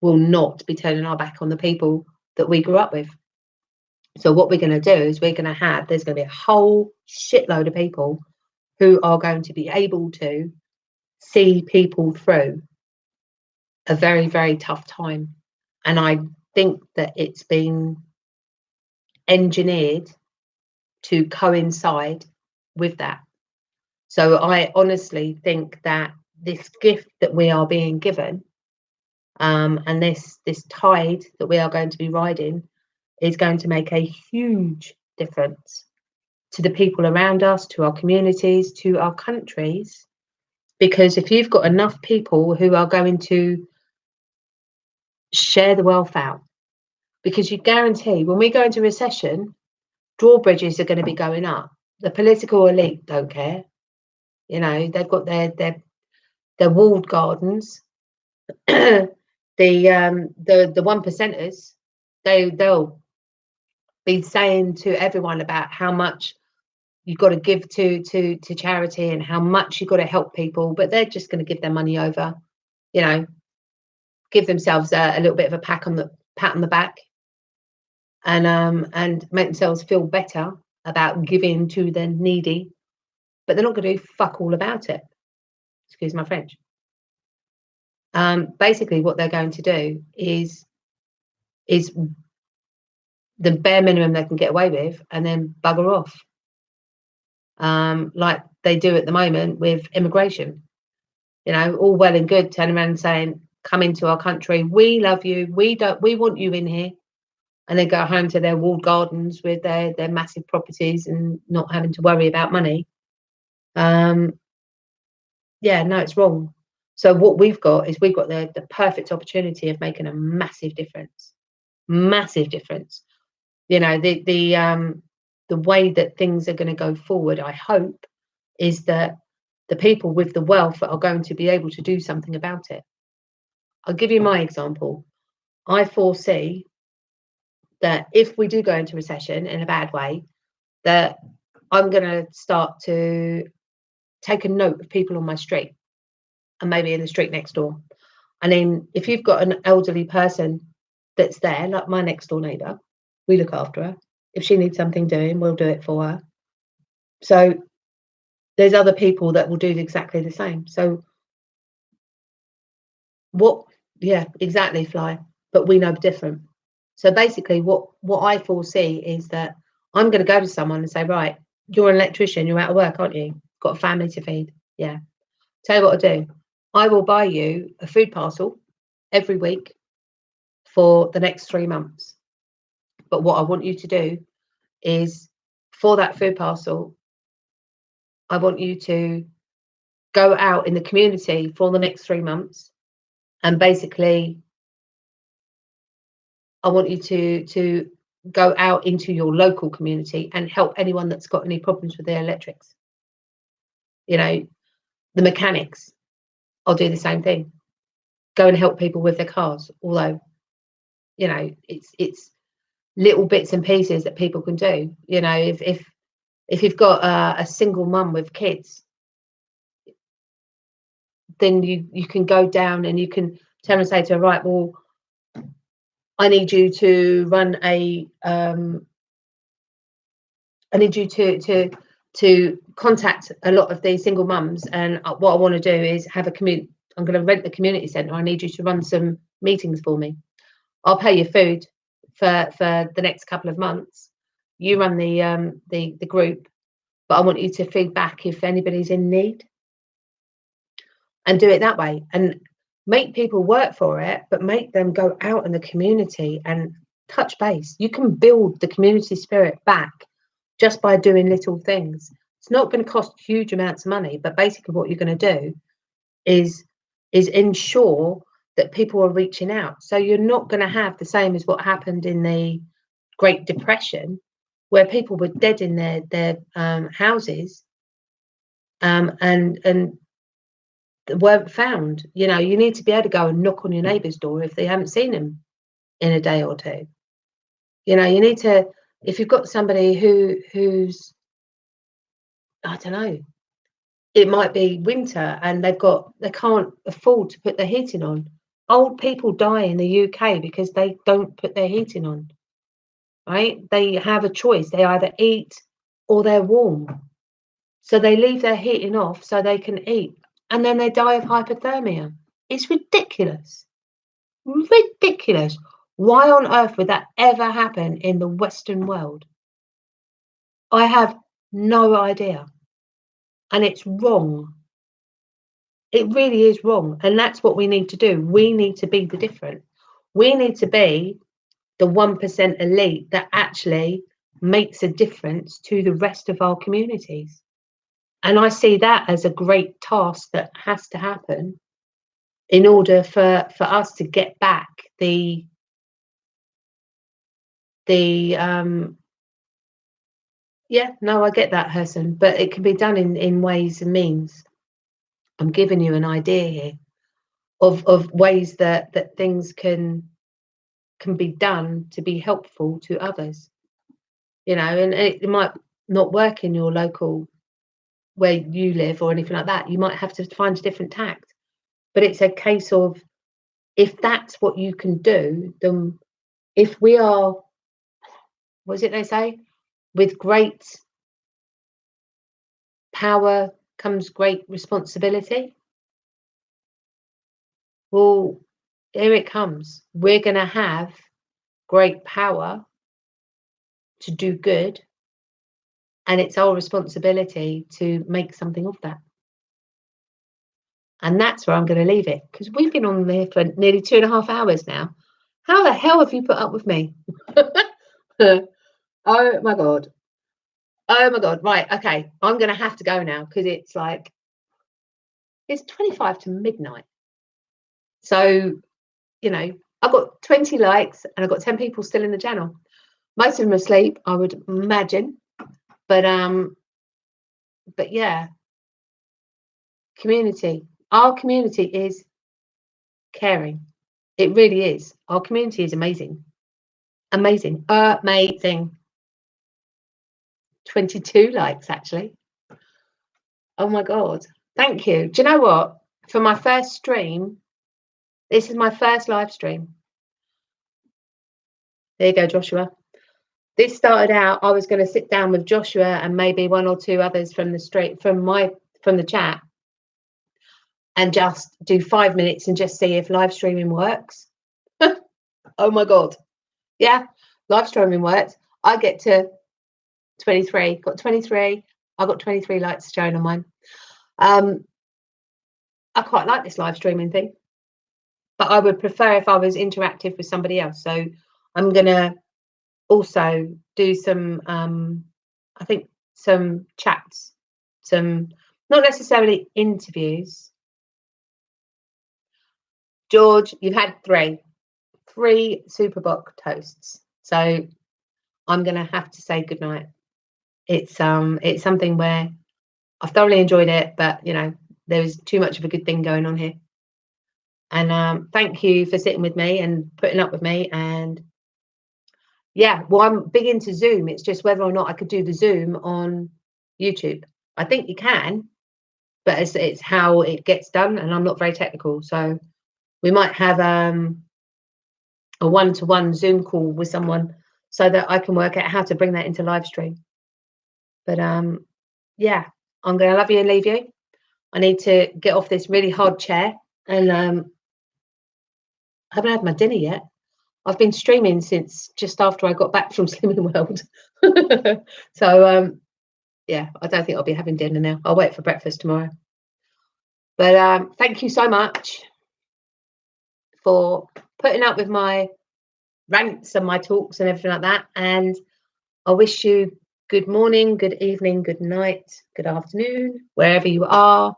will not be turning our back on the people that we grew up with. So what we're going to do is there's going to be a whole shitload of people who are going to be able to see people through a very, very tough time. And I think that it's been engineered to coincide with that. So I honestly think that this gift that we are being given, and this tide that we are going to be riding, is going to make a huge difference to the people around us, to our communities, to our countries. Because if you've got enough people who are going to share the wealth out, because you guarantee when we go into recession, drawbridges are going to be going up. The political elite don't care. You know, they've got their walled gardens. the one percenters, they'll be saying to everyone about how much you've got to give to charity and how much you've got to help people, but they're just going to give their money over, you know, give themselves a little bit of a pat on the back, and make themselves feel better about giving to the needy, but they're not going to do fuck all about it. Excuse my French. Basically, what they're going to do is the bare minimum they can get away with, and then bugger off, like they do at the moment with immigration. You know, all well and good turning around and saying, "Come into our country. We love you. We want you in here," and then go home to their walled gardens with their massive properties and not having to worry about money. Yeah, no, it's wrong. So what we've got is the perfect opportunity of making a massive difference. Massive difference. You know, the way that things are going to go forward, I hope, is that the people with the wealth are going to be able to do something about it. I'll give you my example. I foresee that if we do go into recession in a bad way, that I'm going to start to take a note of people on my street and maybe in the street next door. And then if you've got an elderly person that's there, like my next door neighbour, we look after her. If she needs something doing, we'll do it for her. So there's other people that will do exactly the same. So yeah, exactly, Fly. But we know different. So basically what I foresee is that I'm going to go to someone and say, right, you're an electrician, you're out of work, aren't you? Got a family to feed. Yeah. Tell you what I'll do. I will buy you a food parcel every week for the next 3 months. But what I want you to do is, for that food parcel, I want you to go out in the community for the next 3 months, and basically I want you to go out into your local community and help anyone that's got any problems with their electrics. You know, the mechanics, I'll do the same thing. Go and help people with their cars. Although, you know, it's little bits and pieces that people can do. You know, if you've got a single mum with kids, then you can go down and you can tell and say to her, right, well, I need you to run I need you to contact a lot of these single mums, and what I want to do is have I'm going to rent the community centre. I need you to run some meetings for me. I'll pay you food for the next couple of months. You run the group, but I want you to feed back if anybody's in need, and do it that way, and make people work for it, but make them go out in the community and touch base. You can build the community spirit back just by doing little things. It's not going to cost huge amounts of money, but basically what you're going to do is ensure that people are reaching out. So you're not going to have the same as what happened in the Great Depression, where people were dead in their houses, and weren't found. You know, you need to be able to go and knock on your neighbour's door if they haven't seen him in a day or two. You know, you need to, if you've got somebody who's, I don't know, it might be winter and they can't afford to put the heating on. old people die in the UK because they don't put their heating on, right? They have a choice. They either eat or they're warm. So they leave their heating off so they can eat. And then they die of hypothermia. It's ridiculous. Ridiculous. Why on earth would that ever happen in the Western world? I have no idea. And it's wrong. It really is wrong. And that's what we need to do. We need to be the different. We need to be the 1% elite that actually makes a difference to the rest of our communities. And I see that as a great task that has to happen in order for us to get back the yeah, no, I get that, Herson, but it can be done in ways and means. I'm giving you an idea here of ways that things can be done to be helpful to others, you know, and it might not work in your local where you live or anything like that. You might have to find a different tact, but it's a case of, if that's what you can do, then if we are, what is it they say? With great power comes great responsibility. Well, here it comes. We're going to have great power to do good, and it's our responsibility to make something of that. And that's where I'm going to leave it, because we've been on there for nearly 2.5 hours now. How the hell have you put up with me? Oh my God. Oh my God. Right. Okay. I'm going to have to go now because it's 25 to midnight. So, you know, I've got 20 likes and I've got 10 people still in the channel. Most of them are asleep, I would imagine. But yeah, community. Our community is caring. It really is. Our community is amazing. Amazing. Amazing. 22 likes, actually. Oh my God. Thank you. Do you know what? For my first stream, this is my first live stream. There you go, Joshua. This started out, I was going to sit down with Joshua and maybe 1 or 2 others from the chat and just do 5 minutes and just see if live streaming works. Oh my God. Yeah, live streaming works. I get to 23, got 23. I got 23 likes shown on mine. I quite like this live streaming thing, but I would prefer if I was interactive with somebody else. So I'm going to also do some, I think, some chats, some not necessarily interviews. George, you've had 3 Superboc toasts, so I'm going to have to say goodnight. It's something where I've thoroughly enjoyed it, but you know, there's too much of a good thing going on here. And thank you for sitting with me and putting up with me. And yeah, well, I'm big into Zoom. It's just whether or not I could do the Zoom on YouTube. I think you can, but it's how it gets done, and I'm not very technical. So we might have a one-to-one Zoom call with someone so that I can work out how to bring that into live stream. But yeah, I'm going to love you and leave you. I need to get off this really hard chair, and I haven't had my dinner yet. I've been streaming since just after I got back from Slimming World. So yeah, I don't think I'll be having dinner now. I'll wait for breakfast tomorrow. But thank you so much for putting up with my rants and my talks and everything like that. And I wish you good morning, good evening, good night, good afternoon, wherever you are.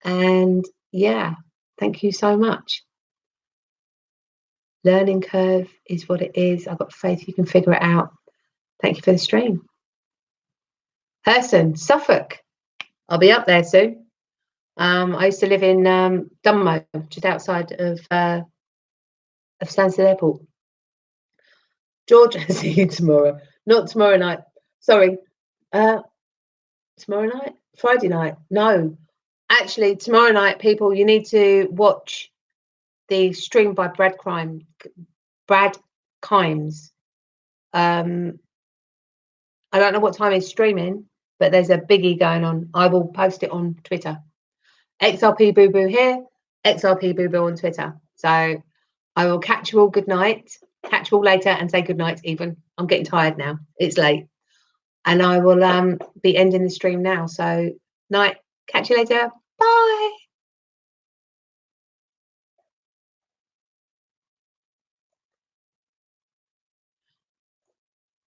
And yeah, thank you so much. Learning curve is what it is. I've got faith you can figure it out. Thank you for the stream. Herson, Suffolk. I'll be up there soon. I used to live in Dunmow, just outside of Stansted Airport. George, I'll see you tomorrow. Not tomorrow night. Sorry. Tomorrow night? Friday night? No. Actually, tomorrow night, people, you need to watch the stream by Brad Kimes. I don't know what time he's streaming, but there's a biggie going on. I will post it on Twitter. XRP Boo Boo here, XRP Boo Boo on Twitter. So I will catch you all good night, catch you all later and say good night even. I'm getting tired now. It's late. And I will be ending the stream now. So night, catch you later. Bye.